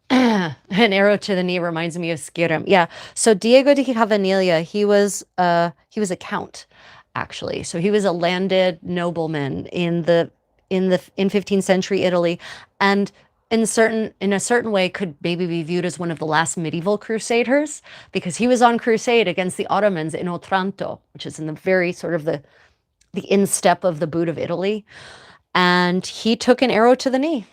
An arrow to the knee reminds me of Skirim. Yeah. So Diego de Cavanilia, he was a count, actually. So he was a landed nobleman in 15th century Italy, and in a certain way could maybe be viewed as one of the last medieval crusaders, because he was on crusade against the Ottomans in Otranto, which is in the very sort of the instep of the boot of Italy. And he took an arrow to the knee.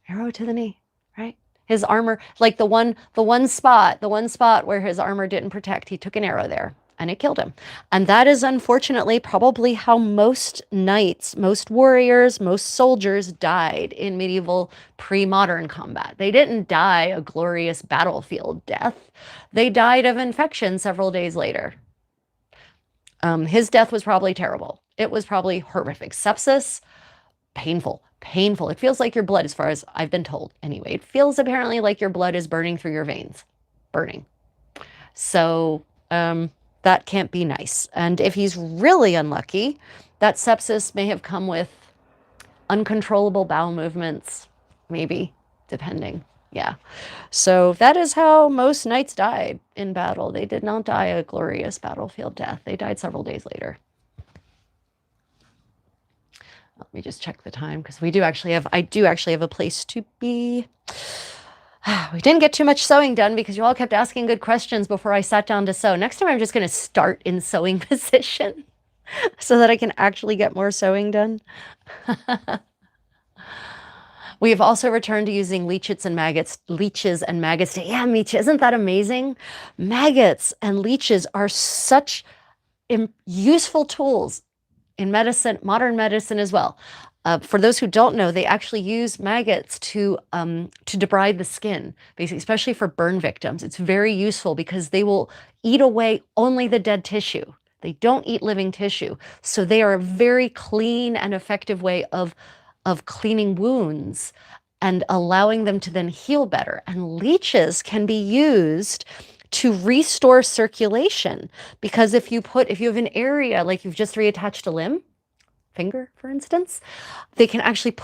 Arrow to the knee, right? His armor, like the one spot where his armor didn't protect, he took an arrow there and it killed him. And that is unfortunately probably how most knights, most warriors, most soldiers died in medieval pre-modern combat. They didn't die a glorious battlefield death. They died of infection several days later. His death was probably terrible. It was probably horrific. Sepsis, painful. It feels like your blood, as far as I've been told anyway, it feels apparently like your blood is burning through your veins. Burning. So that can't be nice. And if he's really unlucky, that sepsis may have come with uncontrollable bowel movements, maybe, depending. Yeah. So that is how most knights died in battle. They did not die a glorious battlefield death. They died several days later. Let me just check the time, because I do actually have a place to be. We didn't get too much sewing done because you all kept asking good questions before I sat down to sew. Next time I'm just going to start in sewing position so that I can actually get more sewing done. We have also returned to using leeches and maggots. Yeah, Meech, isn't that amazing? Maggots and leeches are such useful tools in medicine, modern medicine as well. For those who don't know, they actually use maggots to debride the skin, basically, especially for burn victims. It's very useful because they will eat away only the dead tissue. They don't eat living tissue. So they are a very clean and effective way of cleaning wounds and allowing them to then heal better. And leeches can be used to restore circulation, because if you have an area, like you've just reattached a limb, finger, for instance, they can actually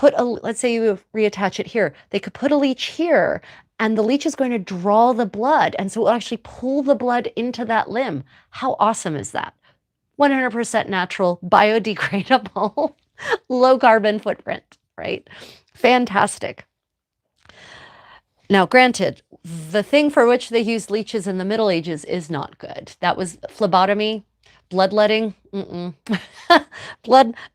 let's say you reattach it here, they could put a leech here, and the leech is going to draw the blood, and so it will actually pull the blood into that limb. How awesome is that? 100% natural, biodegradable, low carbon footprint, right? Fantastic. Now, granted, the thing for which they used leeches in the Middle Ages is not good. That was phlebotomy, bloodletting.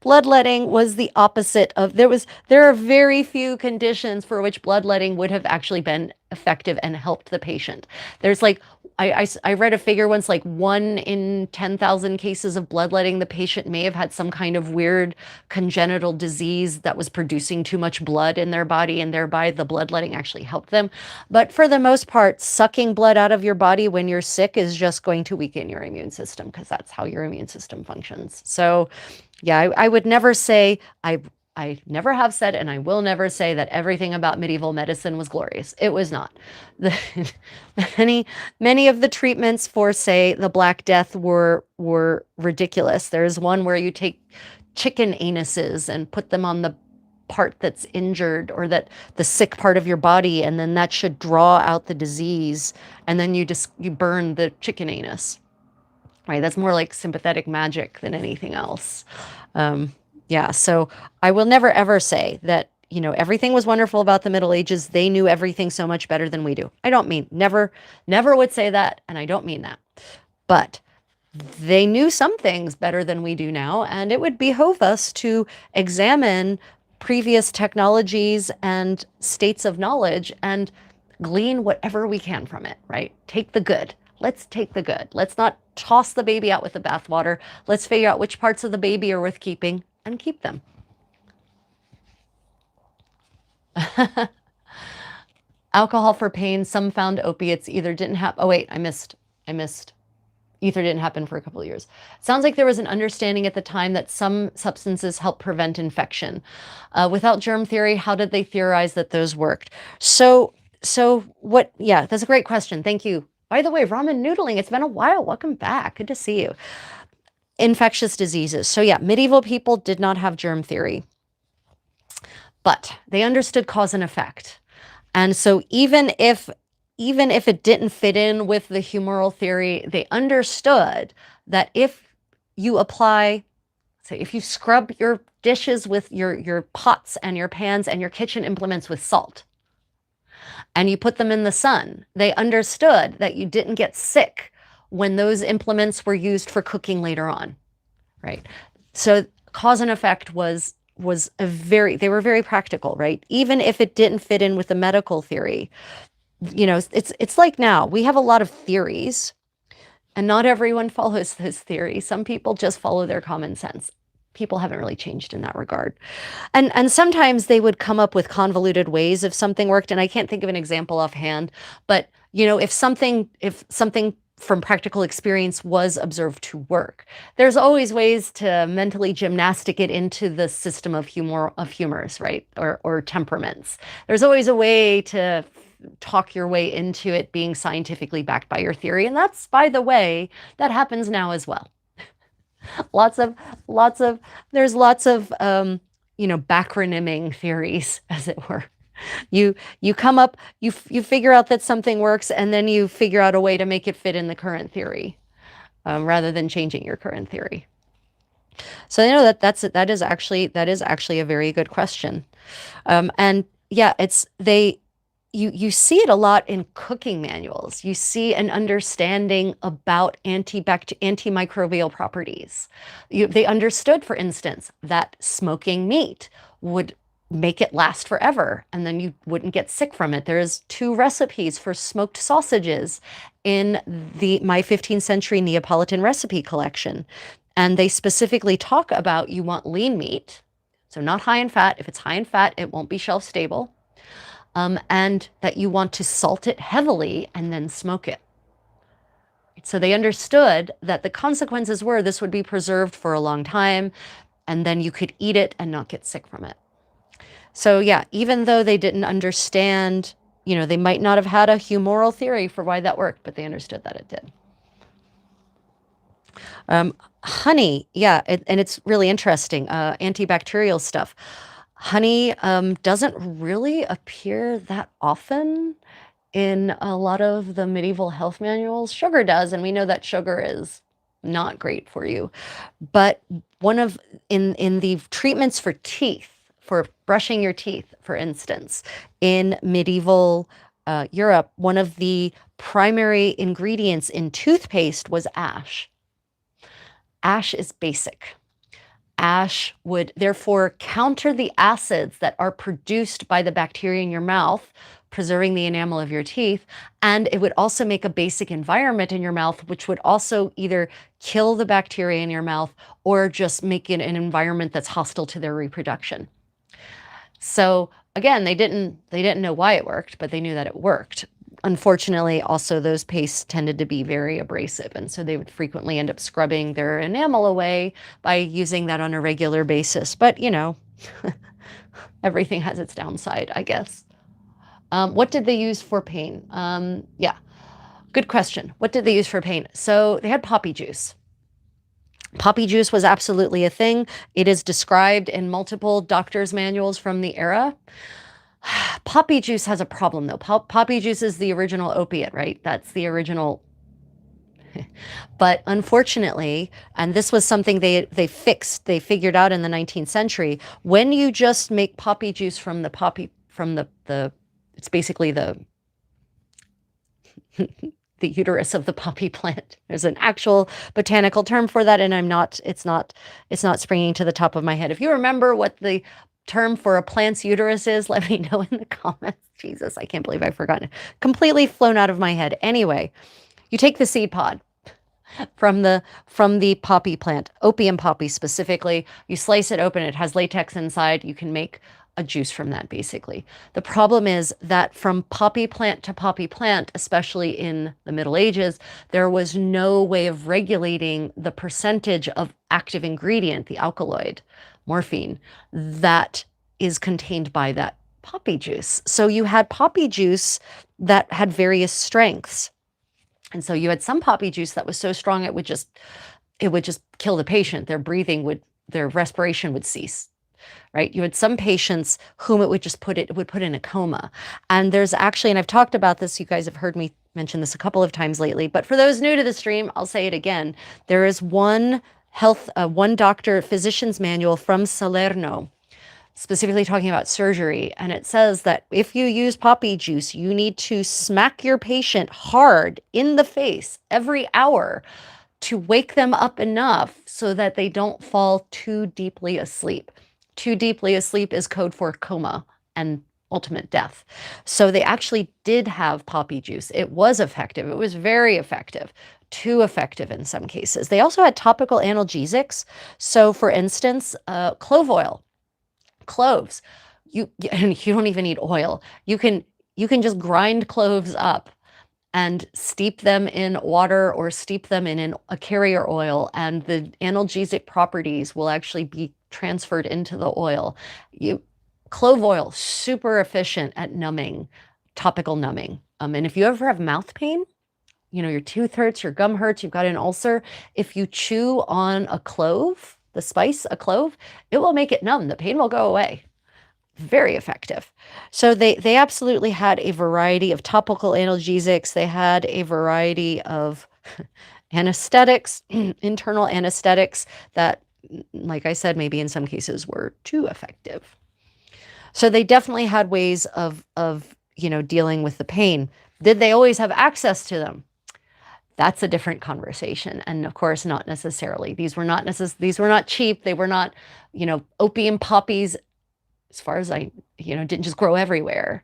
Bloodletting was the opposite of, there are very few conditions for which bloodletting would have actually been effective and helped the patient. There's like, I read a figure once, like 1 in 10,000 cases of bloodletting, the patient may have had some kind of weird congenital disease that was producing too much blood in their body, and thereby the bloodletting actually helped them. But for the most part, sucking blood out of your body when you're sick is just going to weaken your immune system, because that's how your immune system functions. So yeah, I would never say I I never have said, and I will never say, that everything about medieval medicine was glorious. It was not. The, many of the treatments for, say, the Black Death were ridiculous. There's one where you take chicken anuses and put them on the part that's injured, or that the sick part of your body, and then that should draw out the disease, and then you burn the chicken anus. Right? That's more like sympathetic magic than anything else. Yeah, so I will never ever say that, everything was wonderful about the Middle Ages. They knew everything so much better than we do. I don't mean, never would say that, and I don't mean that. But they knew some things better than we do now, and it would behove us to examine previous technologies and states of knowledge and glean whatever we can from it, right? Take the good. Let's take the good. Let's not toss the baby out with the bathwater. Let's figure out which parts of the baby are worth keeping and keep them. Alcohol for pain. Some found opiates either didn't have. Oh wait, I missed. Ether didn't happen for a couple of years. Sounds like there was an understanding at the time that some substances help prevent infection. Without germ theory, how did they theorize that those worked? So what? Yeah, that's a great question. Thank you. By the way, ramen noodling, it's been a while. Welcome back. Good to see you. Infectious diseases. So yeah, medieval people did not have germ theory, but they understood cause and effect. And so even if it didn't fit in with the humoral theory, they understood that if you apply, say, if you scrub your dishes with your pots and your pans and your kitchen implements with salt, and you put them in the sun, they understood that you didn't get sick when those implements were used for cooking later on, right? So cause and effect they were very practical, right? Even if it didn't fit in with the medical theory. It's like now we have a lot of theories, and not everyone follows this theory. Some people just follow their common sense. People haven't really changed in that regard. And sometimes they would come up with convoluted ways if something worked. And I can't think of an example offhand, but if something from practical experience was observed to work, there's always ways to mentally gymnastic it into the system of humors, right? Or temperaments. There's always a way to talk your way into it being scientifically backed by your theory. And that's, by the way, that happens now as well. There's lots of bacronyming theories, as it were. You come up, you figure out that something works, and then you figure out a way to make it fit in the current theory, rather than changing your current theory. So that is actually a very good question. And yeah, you see it a lot in cooking manuals. You see an understanding about antimicrobial properties. They understood, for instance, that smoking meat would make it last forever, and then you wouldn't get sick from it. There's 2 recipes for smoked sausages in my 15th century Neapolitan recipe collection. And they specifically talk about, you want lean meat, so not high in fat. If it's high in fat, it won't be shelf stable. And that you want to salt it heavily and then smoke it. So they understood that the consequences were this would be preserved for a long time, and then you could eat it and not get sick from it. So yeah, even though they didn't understand, they might not have had a humoral theory for why that worked, but they understood that it did. Honey, yeah, and it's really interesting, antibacterial stuff. Honey doesn't really appear that often in a lot of the medieval health manuals. Sugar does, and we know that sugar is not great for you. But in the treatments for teeth, for brushing your teeth, for instance, in medieval Europe, one of the primary ingredients in toothpaste was ash. Ash is basic. Ash would therefore counter the acids that are produced by the bacteria in your mouth, preserving the enamel of your teeth. And it would also make a basic environment in your mouth, which would also either kill the bacteria in your mouth or just make it an environment that's hostile to their reproduction. So again, they didn't know why it worked, but they knew that it worked. Unfortunately, also those pastes tended to be very abrasive, and so they would frequently end up scrubbing their enamel away by using that on a regular basis. But Everything has its downside, I guess. What did they use for pain? Yeah, good question. What did they use for pain? So they had poppy juice. Poppy juice was absolutely a thing. It is described in multiple doctors' manuals from the era. Poppy juice has a problem, though. Poppy juice is the original opiate, right? That's the original. But unfortunately, and this was something they figured out in the 19th century, when you just make poppy juice from the poppy, from the it's basically the the uterus of the poppy plant. There's an actual botanical term for that, and it's not springing to the top of my head. If you remember what the term for a plant's uterus is, let me know in the comments. Jesus, I can't believe I've forgotten it. Completely flown out of my head. Anyway, you take the seed pod from the poppy plant, opium poppy specifically. You slice it open, it has latex inside. You can make a juice from that, basically. The problem is that from poppy plant to poppy plant, especially in the Middle Ages, there was no way of regulating the percentage of active ingredient, the alkaloid, morphine, that is contained by that poppy juice. So you had poppy juice that had various strengths. And so you had some poppy juice that was so strong it would just kill the patient. Their respiration would cease. Right? You had some patients whom it would put in a coma. And there's actually, and I've talked about this, you guys have heard me mention this a couple of times lately, but for those new to the stream, I'll say it again. There is one doctor physician's manual from Salerno, specifically talking about surgery. And it says that if you use poppy juice, you need to smack your patient hard in the face every hour to wake them up enough so that they don't fall too deeply asleep. Too deeply asleep is code for coma and ultimate death. So they actually did have poppy juice. It was effective. It was very effective. Too effective in some cases. They also had topical analgesics. So for instance, clove oil, cloves. You don't even need oil. You can just grind cloves up and steep them in water or steep them in a carrier oil, and the analgesic properties will actually be transferred into the oil. Clove oil, super efficient at numbing, topical numbing. And if you ever have mouth pain, your tooth hurts, your gum hurts, you've got an ulcer, if you chew on a clove, the spice, a clove, it will make it numb. The pain will go away. Very effective. So they absolutely had a variety of topical analgesics. They had a variety of anesthetics, internal anesthetics that, like I said, maybe in some cases were too effective. So they definitely had ways of dealing with the pain. Did they always have access to them? That's a different conversation. And of course, not necessarily. These were not cheap. They were not, opium poppies, as far as I, didn't just grow everywhere,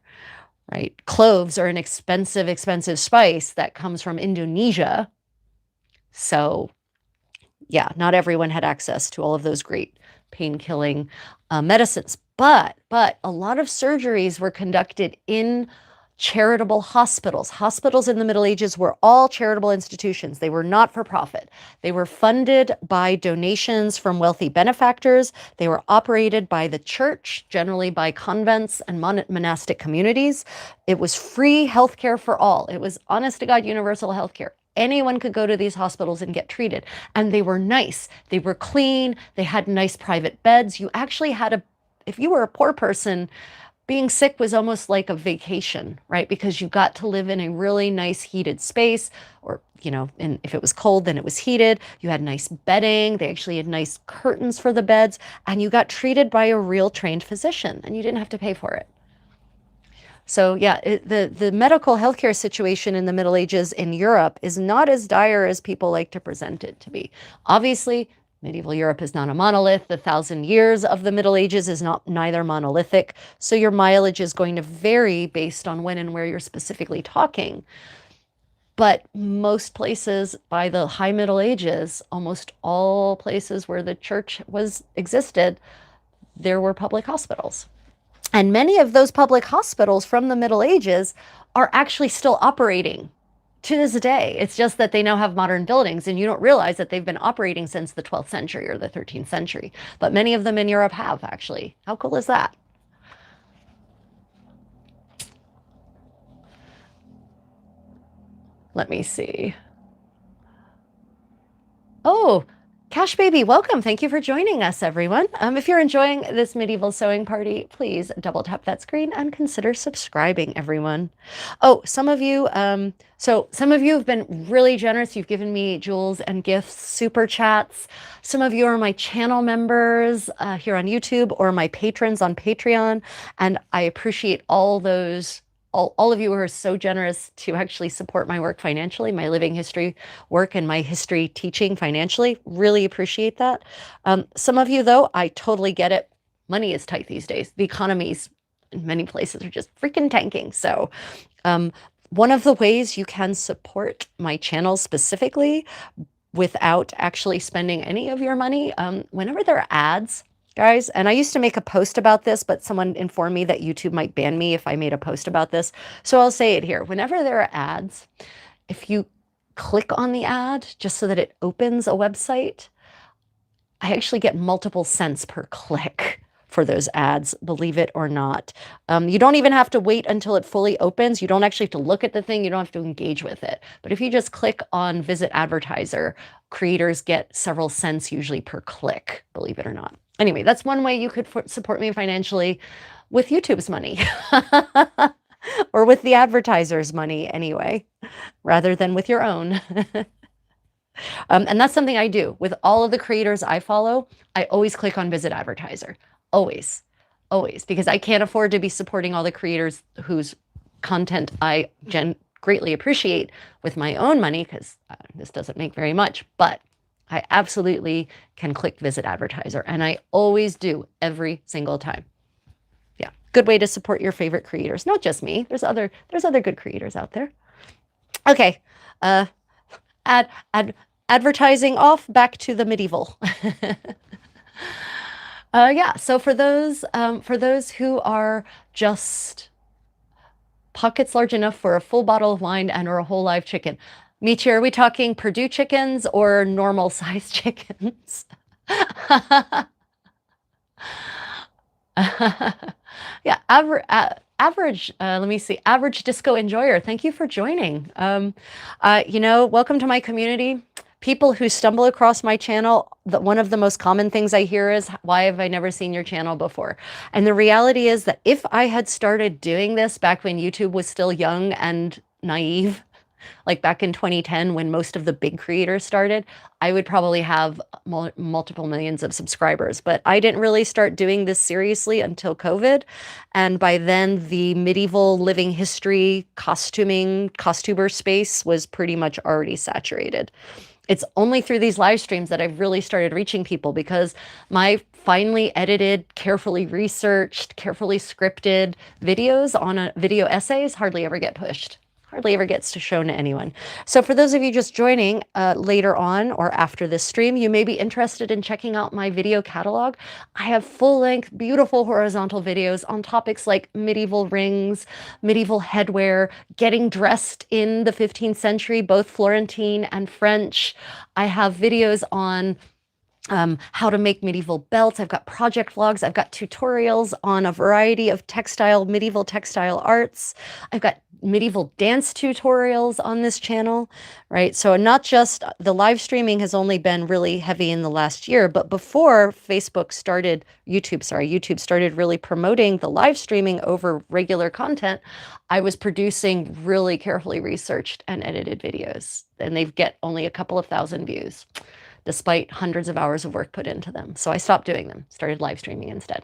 right? Cloves are an expensive spice that comes from Indonesia. So yeah, not everyone had access to all of those great pain-killing medicines. But a lot of surgeries were conducted in charitable hospitals. Hospitals in the Middle Ages were all charitable institutions. They were not for profit. They were funded by donations from wealthy benefactors. They were operated by the church, generally by convents and monastic communities. It was free healthcare for all. It was honest to God universal healthcare. Anyone could go to these hospitals and get treated. And they were nice. They were clean. They had nice private beds. You actually had if you were a poor person, being sick was almost like a vacation, right? Because you got to live in a really nice heated space, or, and if it was cold, then it was heated. You had nice bedding. They actually had nice curtains for the beds, and you got treated by a real trained physician, and you didn't have to pay for it. So yeah, the medical healthcare situation in the Middle Ages in Europe is not as dire as people like to present it to be. Obviously, medieval Europe is not a monolith. The 1,000 years of the Middle Ages is neither monolithic. So your mileage is going to vary based on when and where you're specifically talking. But most places by the High Middle Ages, almost all places where the church existed, there were public hospitals. And many of those public hospitals from the Middle Ages are actually still operating to this day. It's just that they now have modern buildings, and you don't realize that they've been operating since the 12th century or the 13th century. But many of them in Europe have, actually. How cool is that? Let me see. Oh, Cash Baby, welcome. Thank you for joining us, everyone. If you're enjoying this medieval sewing party, please double tap that screen and consider subscribing, everyone. Oh, some of you have been really generous. You've given me jewels and gifts, super chats. Some of you are my channel members here on YouTube or my patrons on Patreon, and I appreciate all those. All of you who are so generous to actually support my work financially, my living history work and my history teaching financially. Really appreciate that. Some of you, though, I totally get it. Money is tight these days. The economies in many places are just freaking tanking. So one of the ways you can support my channel specifically without actually spending any of your money, whenever there are ads, guys, and I used to make a post about this, but someone informed me that YouTube might ban me if I made a post about this. So I'll say it here. Whenever there are ads, if you click on the ad just so that it opens a website, I actually get multiple cents per click for those ads, believe it or not. You don't even have to wait until it fully opens. You don't actually have to look at the thing. You don't have to engage with it. But if you just click on Visit Advertiser, creators get several cents usually per click, believe it or not. Anyway, that's one way you could support me financially with YouTube's money or with the advertisers' money anyway, rather than with your own. And that's something I do with all of the creators I follow. I always click on Visit Advertiser, always, because I can't afford to be supporting all the creators whose content I greatly appreciate with my own money, because this doesn't make very much, but I absolutely can click Visit Advertiser, and I always do every single time. Yeah, good way to support your favorite creators. Not just me. There's other good creators out there. Okay, advertising off. Back to the medieval. Yeah. So for those who are just pockets large enough for a full bottle of wine and or a whole live chicken. Michi, are we talking Purdue chickens or normal size chickens? Yeah, average, let me see, average disco enjoyer. Thank you for joining. Welcome to my community. People who stumble across my channel, one of the most common things I hear is, why have I never seen your channel before? And the reality is that if I had started doing this back when YouTube was still young and naive, like back in 2010 when most of the big creators started, I would probably have multiple millions of subscribers. But I didn't really start doing this seriously until COVID. And by then, the medieval living history costumer space was pretty much already saturated. It's only through these live streams that I've really started reaching people, because my finely edited, carefully researched, carefully scripted videos on video essays hardly ever get pushed. Hardly ever gets shown to anyone. So for those of you just joining later on or after this stream, you may be interested in checking out my video catalog. I have full-length, beautiful horizontal videos on topics like medieval rings, medieval headwear, getting dressed in the 15th century, both Florentine and French. I have videos on how to make medieval belts. I've got project vlogs. I've got tutorials on a variety of medieval textile arts. I've got medieval dance tutorials on this channel, right? So not just the live streaming has only been really heavy in the last year, but before YouTube started really promoting the live streaming over regular content, I was producing really carefully researched and edited videos, and they get only a couple of thousand views, despite hundreds of hours of work put into them. So I stopped doing them, started live streaming instead.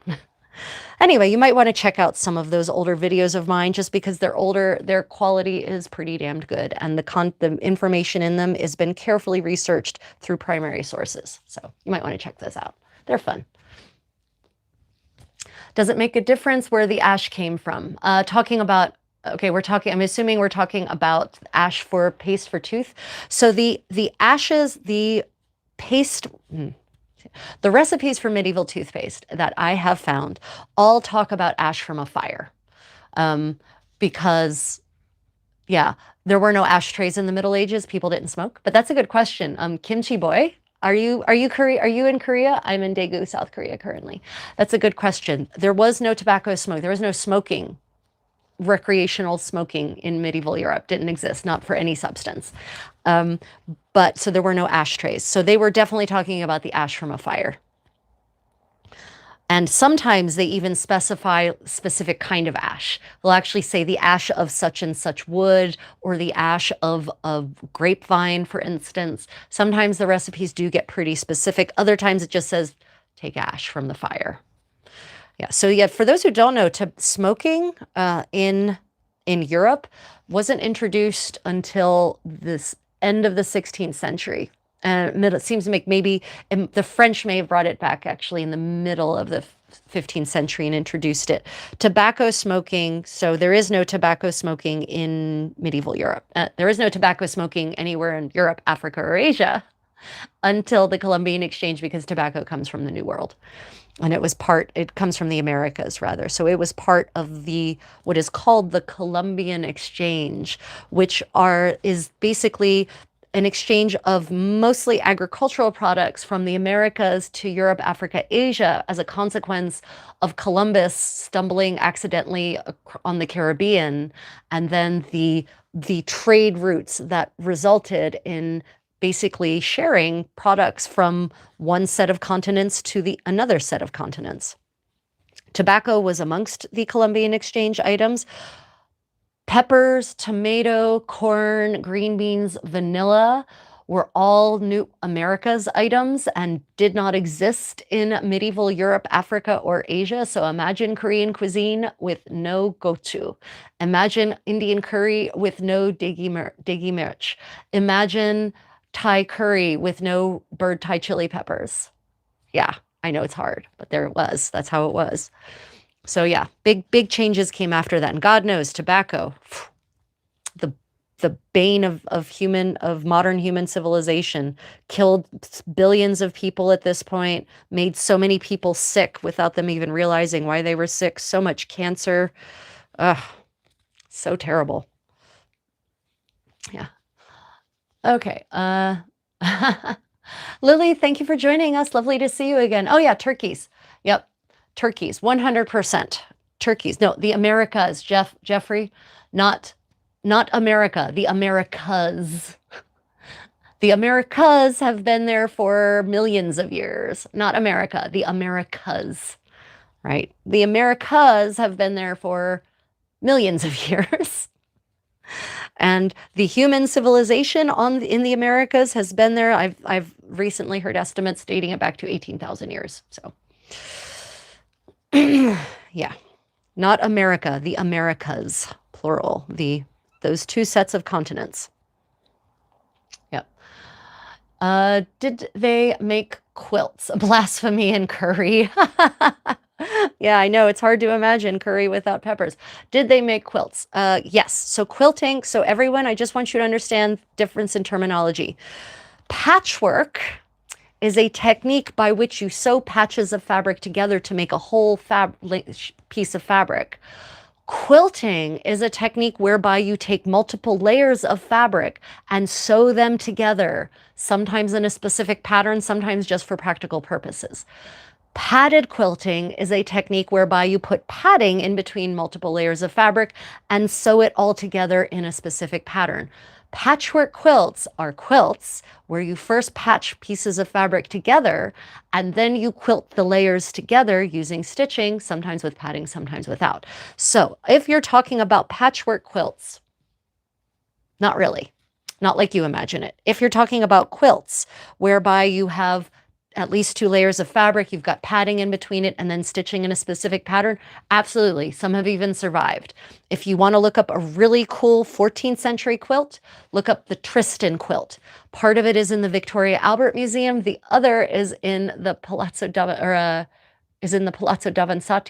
Anyway, you might want to check out some of those older videos of mine, just because they're older, their quality is pretty damned good, and the information in them has been carefully researched through primary sources. So you might want to check those out. They're fun. Does it make a difference where the ash came from? I'm assuming we're talking about ash for paste for tooth. So the ashes, the paste, the recipes for medieval toothpaste that I have found all talk about ash from a fire. Because, yeah, There were no ashtrays in the Middle Ages. People didn't smoke, but that's a good question. Kimchi boy, are you in Korea? I'm in Daegu, South Korea currently. That's a good question. There was no tobacco smoke. There was no smoking. Recreational smoking in medieval Europe didn't exist, not for any substance. But so there were no ashtrays. So they were definitely talking about the ash from a fire. And sometimes they even specify specific kind of ash. They'll actually say the ash of such and such wood, or the ash of grapevine, for instance. Sometimes the recipes do get pretty specific. Other times it just says, take ash from the fire. Yeah, so yeah, for those who don't know, smoking in Europe wasn't introduced until this end of the 16th century. And it seems to make maybe the French may have brought it back actually in the middle of the 15th century and introduced it. Tobacco smoking, so there is no tobacco smoking in medieval Europe. There is no tobacco smoking anywhere in Europe, Africa, or Asia until the Columbian Exchange, because tobacco comes from the New World. And it comes from the Americas rather. So it was part of what is called the Columbian Exchange, which is basically an exchange of mostly agricultural products from the Americas to Europe, Africa, Asia, as a consequence of Columbus stumbling accidentally on the Caribbean, and then the trade routes that resulted in basically sharing products from one set of continents to another set of continents. Tobacco was amongst the Columbian Exchange items. Peppers, tomato, corn, green beans, vanilla were all New Americas items and did not exist in medieval Europe, Africa, or Asia. So imagine Korean cuisine with no gochu. Imagine Indian curry with no degi mirch. Imagine Thai curry with no bird Thai chili peppers. Yeah, I know it's hard, but there it was. That's how it was. So yeah, big changes came after that. And God knows, tobacco, the bane of modern human civilization, killed billions of people at this point, made so many people sick without them even realizing why they were sick. So much cancer. Ugh, so terrible. Yeah. Okay. Lily, thank you for joining us. Lovely to see you again. Oh yeah, turkeys. Yep. Turkeys, 100%. Turkeys. No, the Americas, Jeffrey, not America, the Americas. The Americas have been there for millions of years, not America, the Americas, right? The Americas have been there for millions of years. And the human civilization in the Americas has been there. I've recently heard estimates dating it back to 18,000 years. So yeah, not America, the Americas, plural, those two sets of continents. Yep. Did they make quilts? Blasphemy and curry. Yeah, I know, it's hard to imagine curry without peppers. Did they make quilts? Yes. So quilting, so everyone, I just want you to understand difference in terminology. Patchwork is a technique by which you sew patches of fabric together to make a whole piece of fabric. Quilting is a technique whereby you take multiple layers of fabric and sew them together, sometimes in a specific pattern, sometimes just for practical purposes. Padded quilting is a technique whereby you put padding in between multiple layers of fabric and sew it all together in a specific pattern. Patchwork quilts are quilts where you first patch pieces of fabric together and then you quilt the layers together using stitching, sometimes with padding, sometimes without. So if you're talking about patchwork quilts, not really, not like you imagine it. If you're talking about quilts whereby you have at least 2 layers of fabric, you've got padding in between it, and then stitching in a specific pattern, absolutely. Some have even survived. If you want to look up a really cool 14th century quilt, look up the Tristan quilt. Part of it is in the Victoria Albert Museum. The other is in the Palazzo Davanzati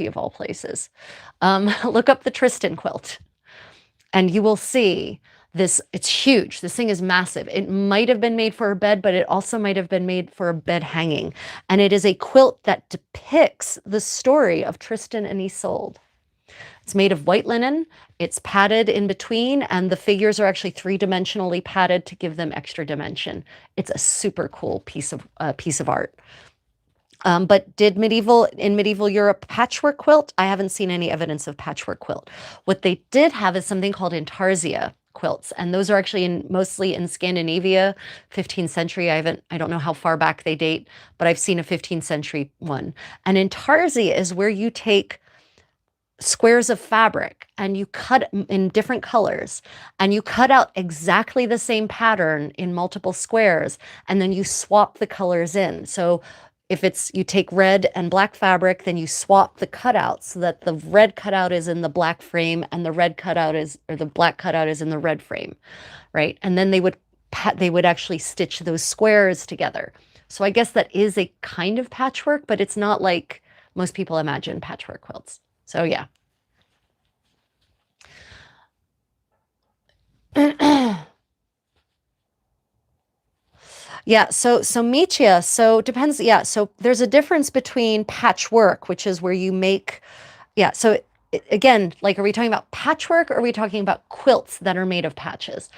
of all places. Look up the Tristan quilt, and you will see this. It's huge. This thing is massive. It might have been made for a bed, but it also might have been made for a bed hanging. And it is a quilt that depicts the story of Tristan and Isolde. It's made of white linen. It's padded in between, and the figures are actually three-dimensionally padded to give them extra dimension. It's a super cool piece of art. But in medieval Europe patchwork quilt? I haven't seen any evidence of patchwork quilt. What they did have is something called intarsia quilts, and those are actually mostly in Scandinavia, 15th century. I don't know how far back they date, but I've seen a 15th century one. And intarsia is where you take squares of fabric and you cut in different colors and you cut out exactly the same pattern in multiple squares, and then you swap the colors in. So if you take red and black fabric, then you swap the cutouts so that the red cutout is in the black frame and the black cutout is in the red frame, right? And then they would actually stitch those squares together. So I guess that is a kind of patchwork, but it's not like most people imagine patchwork quilts. So yeah. Yeah, so Michia, so depends, yeah, so there's a difference between patchwork, which is where you make, yeah, so again, like, are we talking about patchwork or are we talking about quilts that are made of patches?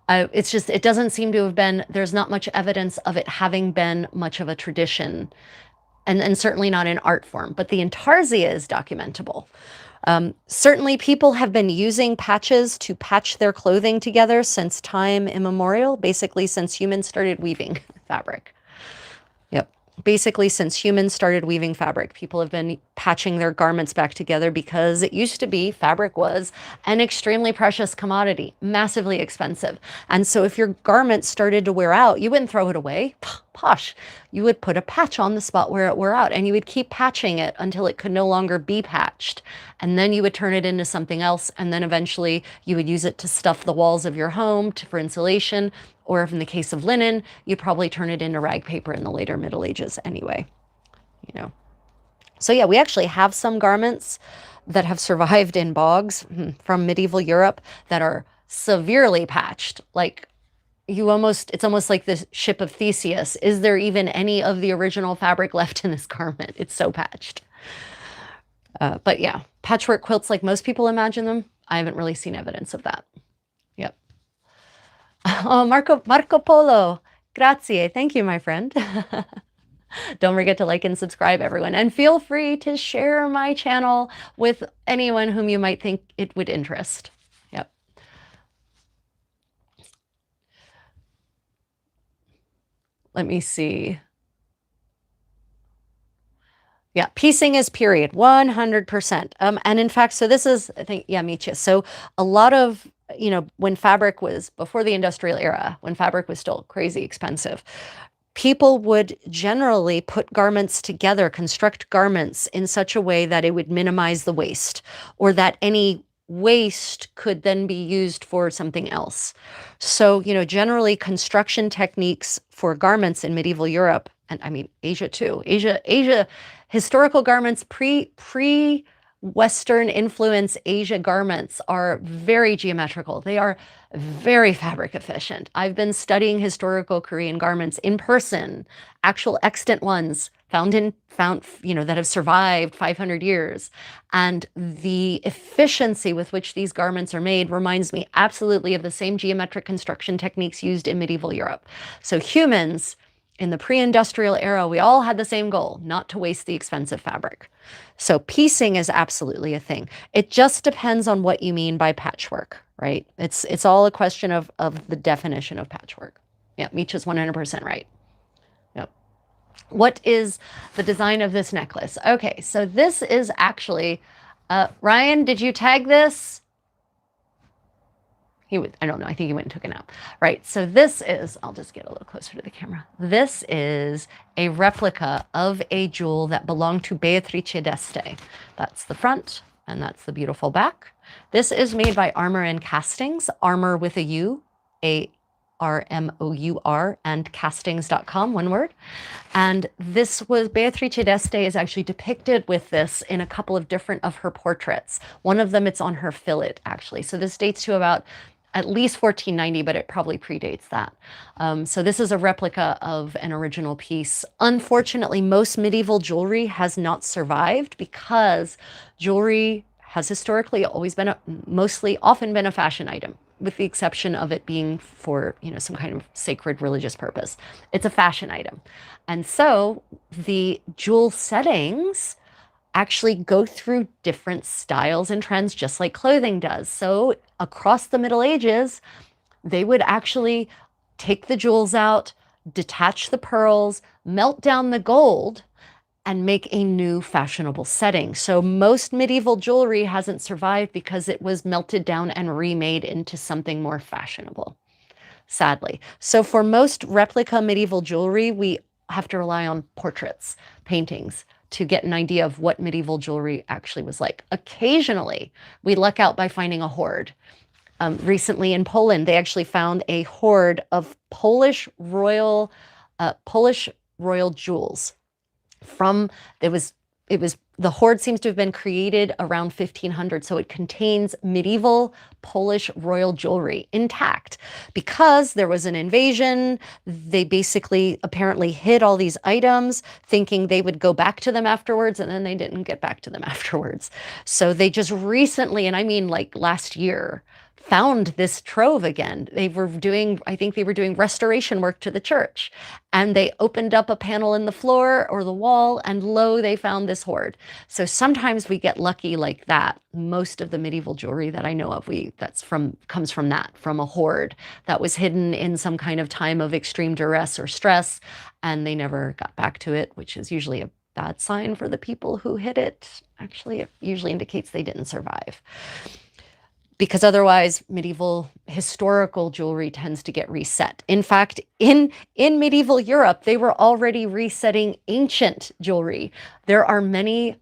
It's just, it doesn't seem to have been, there's not much evidence of it having been much of a tradition, and certainly not in art form, but the intarsia is documentable. Certainly people have been using patches to patch their clothing together since time immemorial, basically since humans started weaving fabric. Yep. Basically, since humans started weaving fabric, people have been patching their garments back together because it used to be fabric was an extremely precious commodity, massively expensive. And so if your garment started to wear out, you wouldn't throw it away. Posh. You would put a patch on the spot where it wore out, and you would keep patching it until it could no longer be patched. And then you would turn it into something else. And then eventually you would use it to stuff the walls of your home for insulation. Or if in the case of linen, you'd probably turn it into rag paper in the later Middle Ages anyway, you know. So yeah, we actually have some garments that have survived in bogs from medieval Europe that are severely patched. Like it's almost like the ship of Theseus. Is there even any of the original fabric left in this garment? It's so patched. But yeah, patchwork quilts like most people imagine them, I haven't really seen evidence of that. Yep. Oh, Marco Polo. Grazie. Thank you, my friend. Don't forget to like and subscribe, everyone. And feel free to share my channel with anyone whom you might think it would interest. Yep. Let me see. Yeah, piecing is period, 100%. And in fact, so this is, I think, yeah, Micha. So a lot of, when fabric was before the industrial era, when fabric was still crazy expensive, people would generally put garments together, construct garments in such a way that it would minimize the waste, or that any waste could then be used for something else. So, generally construction techniques for garments in medieval Europe, and I mean Asia too. Asia historical garments, pre-Western influence Asia garments are very geometrical. They are very fabric efficient. I've been studying historical Korean garments in person, actual extant ones found that have survived 500 years. And the efficiency with which these garments are made reminds me absolutely of the same geometric construction techniques used in medieval Europe. So humans in the pre-industrial era, we all had the same goal, not to waste the expensive fabric. So piecing is absolutely a thing. It just depends on what you mean by patchwork, right? It's all a question of the definition of patchwork. Yeah, Micha's 100% right. Yep. What is the design of this necklace? Okay, so this is actually, Ryan, did you tag this? I don't know, I think he went and took a nap. Right, so this is, I'll just get a little closer to the camera. This is a replica of a jewel that belonged to Beatrice d'Este. That's the front, and that's the beautiful back. This is made by Armor and Castings, Armor with a U, ARMOUR, and castings.com, one word. And this was, Beatrice d'Este is actually depicted with this in a couple of different of her portraits. One of them, it's on her fillet, actually. So this dates to about at least 1490, but it probably predates that. So this is a replica of an original piece. Unfortunately, most medieval jewelry has not survived because jewelry has historically always been often been a fashion item, with the exception of it being for, some kind of sacred religious purpose. It's a fashion item. And so the jewel settings actually go through different styles and trends, just like clothing does. So across the Middle Ages, they would actually take the jewels out, detach the pearls, melt down the gold, and make a new fashionable setting. So most medieval jewelry hasn't survived because it was melted down and remade into something more fashionable, sadly. So for most replica medieval jewelry, we have to rely on portraits, paintings, to get an idea of what medieval jewelry actually was like. Occasionally, we luck out by finding a hoard. Recently in Poland, they actually found a hoard of Polish royal jewels. The hoard seems to have been created around 1500, so it contains medieval Polish royal jewelry intact. Because there was an invasion, they basically apparently hid all these items, thinking they would go back to them afterwards, and then they didn't get back to them afterwards. So they just recently, and I mean like last year, found this trove again. I think they were doing restoration work to the church, and they opened up a panel in the floor or the wall, and lo, they found this hoard. So sometimes we get lucky like that. Most of the medieval jewelry that I know of, comes from a hoard that was hidden in some kind of time of extreme duress or stress, and they never got back to it, which is usually a bad sign for the people who hid it. Actually, it usually indicates they didn't survive, because otherwise medieval historical jewelry tends to get reset. In fact, in medieval Europe, they were already resetting ancient jewelry. There are many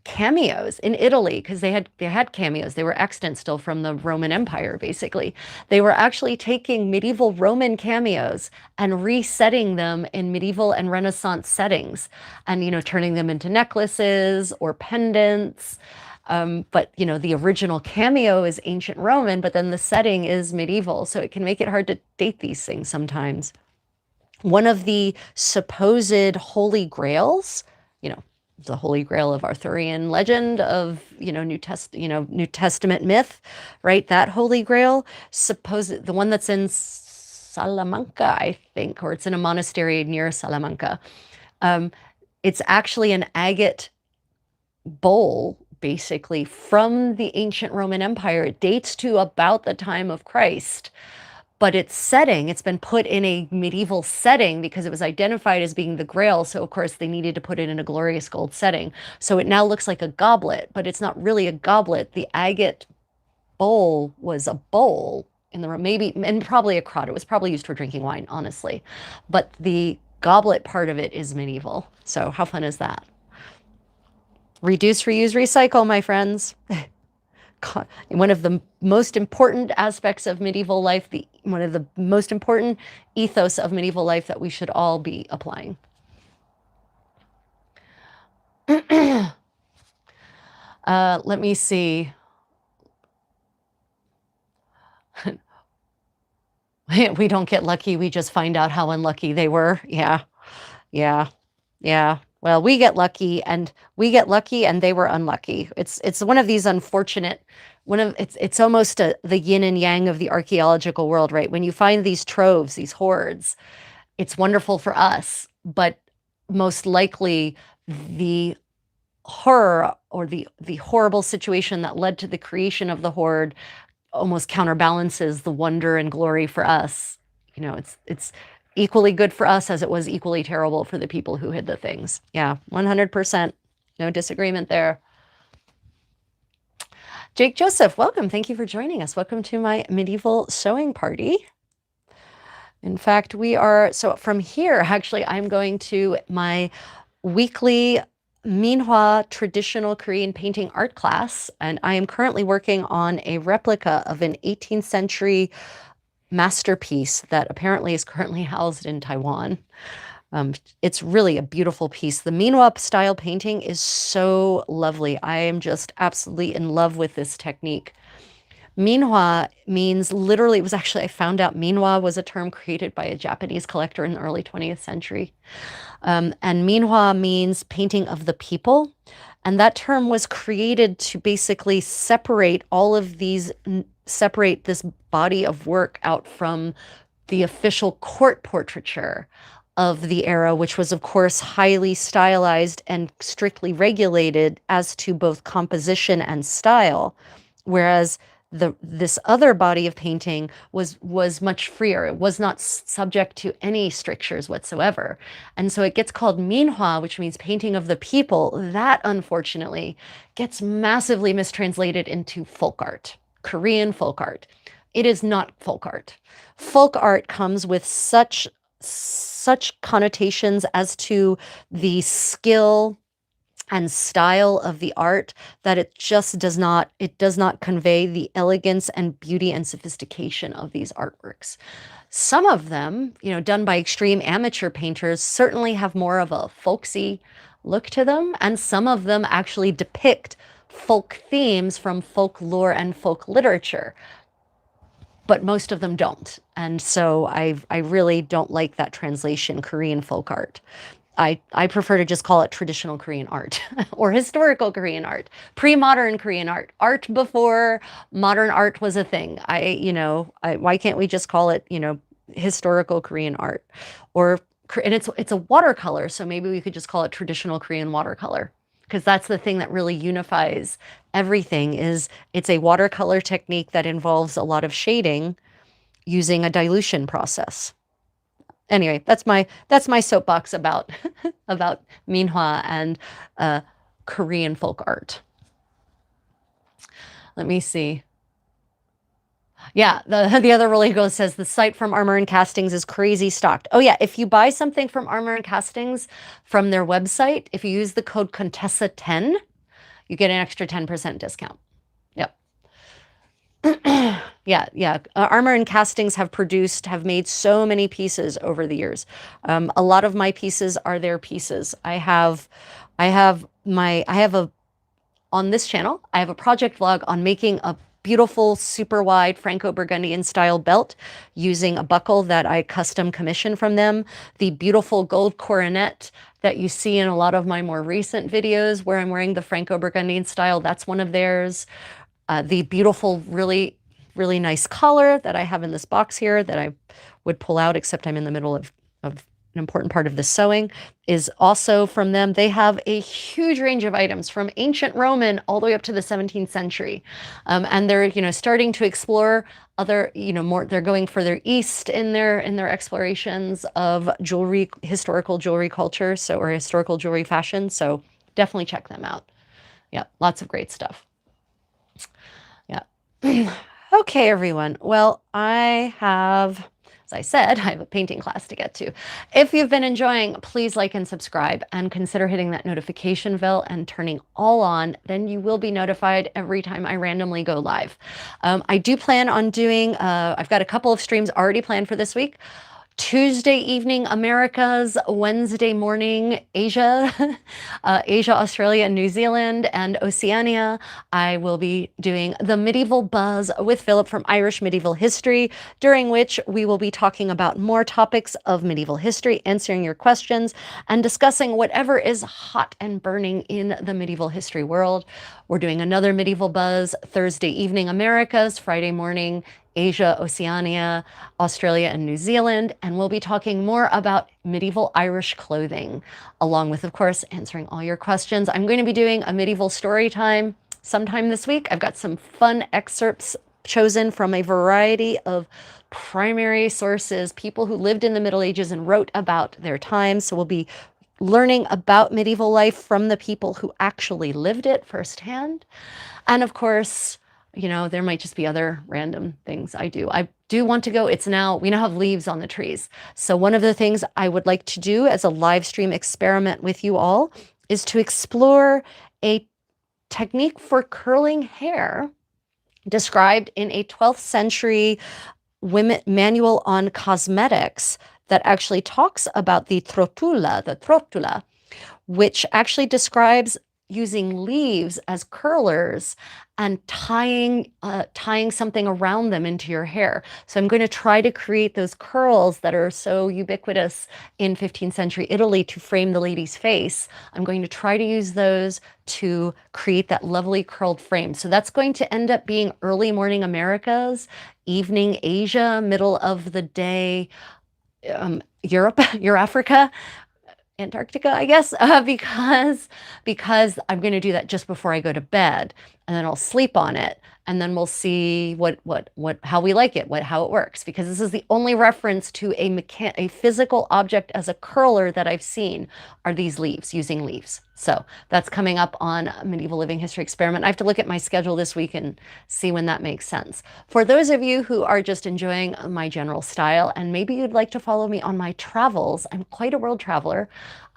cameos in Italy, because they had cameos. They were extant still from the Roman Empire, basically. They were actually taking medieval Roman cameos and resetting them in medieval and Renaissance settings, and turning them into necklaces or pendants. But the original cameo is ancient Roman, but then the setting is medieval, so it can make it hard to date these things sometimes. One of the supposed holy grails, the holy grail of Arthurian legend, of New Testament myth, right? That holy grail, the one that's in Salamanca, I think, or it's in a monastery near Salamanca. It's actually an agate bowl, basically, from the ancient Roman Empire. It dates to about the time of Christ, but it's been put in a medieval setting because it was identified as being the Grail. So of course they needed to put it in a glorious gold setting. So it now looks like a goblet, but it's not really a goblet. The agate bowl was a bowl and probably a crot. It was probably used for drinking wine, honestly. But the goblet part of it is medieval. So how fun is that? Reduce, reuse, recycle, my friends. One of the most important aspects of medieval life, one of the most important ethos of medieval life that we should all be applying. Let me see. We don't get lucky. We just find out how unlucky they were. Yeah. Well, we get lucky and they were unlucky. It's one of these unfortunate, it's almost the yin and yang of the archaeological world, right? When you find these troves, these hoards, it's wonderful for us, but most likely the horror or the horrible situation that led to the creation of the hoard almost counterbalances the wonder and glory for us. It's equally good for us as it was equally terrible for the people who hid the things. Yeah, 100%. No disagreement there. Jake Joseph, welcome. Thank you for joining us. Welcome to my medieval sewing party. In fact, so from here, actually, I'm going to my weekly Minhwa traditional Korean painting art class, and I am currently working on a replica of an 18th century masterpiece that apparently is currently housed in Taiwan. It's really a beautiful piece. The Minhwa style painting is so lovely. I am just absolutely in love with this technique. Minhwa means literally, I found out Minhwa was a term created by a Japanese collector in the early 20th century. And Minhwa means painting of the people. And that term was created to basically separate all of these, separate this body of work out from the official court portraiture of the era, which was, of course, highly stylized and strictly regulated as to both composition and style, whereas this other body of painting was much freer. It was not subject to any strictures whatsoever. And so it gets called minhwa, which means painting of the people. That, unfortunately, gets massively mistranslated into folk art, Korean folk art. It is not folk art. Folk art comes with such connotations as to the skill and style of the art that it just does not convey the elegance and beauty and sophistication of these artworks. Some of them, done by extreme amateur painters, certainly have more of a folksy look to them, and some of them actually depict folk themes from folklore and folk literature, but most of them don't. And so I really don't like that translation, Korean folk art. I prefer to just call it traditional Korean art or historical Korean art, pre-modern Korean art, art before modern art was a thing. Why can't we just call it, historical Korean art? And it's a watercolor, so maybe we could just call it traditional Korean watercolor, because that's the thing that really unifies everything. Is it's a watercolor technique that involves a lot of shading using a dilution process. Anyway, that's my soapbox about about minhwa and Korean folk art. Let me see. Yeah, the other really goes says the site from Armor and Castings is crazy stocked. Oh yeah, if you buy something from Armor and Castings from their website, if you use the code Contessa 10, you get an extra 10% discount. Yep. Yeah. Armor and Castings have made so many pieces over the years. A lot of my pieces are their pieces. On this channel, I have a project vlog on making a beautiful, super wide Franco-Burgundian style belt using a buckle that I custom commissioned from them. The beautiful gold coronet that you see in a lot of my more recent videos where I'm wearing the Franco-Burgundian style, that's one of theirs. The beautiful, really, really nice collar that I have in this box here that I would pull out, except I'm in the middle of an important part of the sewing, is also from them. They have a huge range of items from ancient Roman all the way up to the 17th century. And they're, starting to explore other, more, they're going further east in their explorations of jewelry, historical jewelry culture, or historical jewelry fashion. So definitely check them out. Yeah, lots of great stuff. Yeah. Okay, everyone. Well, as I said, I have a painting class to get to. If you've been enjoying, please like and subscribe and consider hitting that notification bell and turning all on. Then you will be notified every time I randomly go live. I do plan on doing, I've got a couple of streams already planned for this week. Tuesday evening, Americas, Wednesday morning, Asia, Australia, and New Zealand, and Oceania. I will be doing the Medieval Buzz with Philip from Irish Medieval History, during which we will be talking about more topics of medieval history, answering your questions, and discussing whatever is hot and burning in the medieval history world. We're doing another Medieval Buzz Thursday evening, Americas, Friday morning, Asia, Oceania, Australia, and New Zealand, and we'll be talking more about medieval Irish clothing, along with, of course, answering all your questions. I'm going to be doing a medieval story time sometime this week. I've got some fun excerpts chosen from a variety of primary sources, people who lived in the Middle Ages and wrote about their time. So we'll be learning about medieval life from the people who actually lived it firsthand. And of course, there might just be other random things I do. I do want to go. We now have leaves on the trees. So one of the things I would like to do as a live stream experiment with you all is to explore a technique for curling hair described in a 12th century women manual on cosmetics that actually talks about the trotula, which actually describes using leaves as curlers and tying something around them into your hair. So I'm going to try to create those curls that are so ubiquitous in 15th century Italy to frame the lady's face. I'm going to try to use those to create that lovely curled frame. So that's going to end up being early morning Americas, evening Asia, middle of the day Europe, Eurafrica, Antarctica, I guess, because I'm going to do that just before I go to bed, and then I'll sleep on it, and then we'll see how we like it, how it works. Because this is the only reference to a physical object as a curler that I've seen are these leaves, using leaves. So that's coming up on Medieval Living History Experiment. I have to look at my schedule this week and see when that makes sense. For those of you who are just enjoying my general style and maybe you'd like to follow me on my travels, I'm quite a world traveler.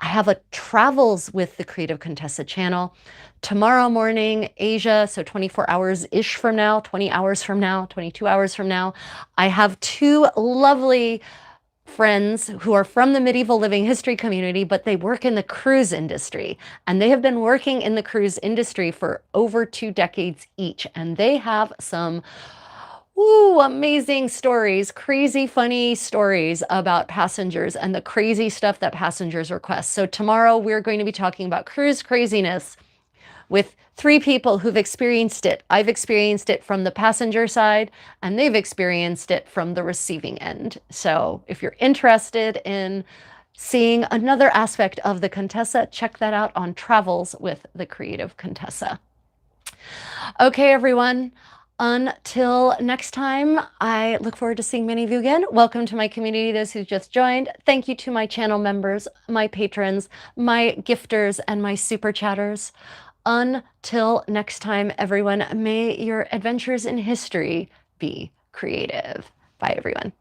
I have a Travels with the Creative Contessa channel. Tomorrow morning, Asia, so 24 hours-ish from now, 20 hours from now, 22 hours from now, I have two lovely friends who are from the medieval living history community, but they work in the cruise industry. And they have been working in the cruise industry for over 2 decades each. And they have some amazing stories, crazy funny stories about passengers and the crazy stuff that passengers request. So tomorrow we're going to be talking about cruise craziness with 3 people who've experienced it. I've experienced it from the passenger side, and they've experienced it from the receiving end. So if you're interested in seeing another aspect of the Contessa, check that out on Travels with the Creative Contessa. Okay, everyone. Until next time, I look forward to seeing many of you again. Welcome to my community, those who just joined. Thank you to my channel members, my patrons, my gifters, and my super chatters. Until next time, everyone, may your adventures in history be creative. Bye, everyone.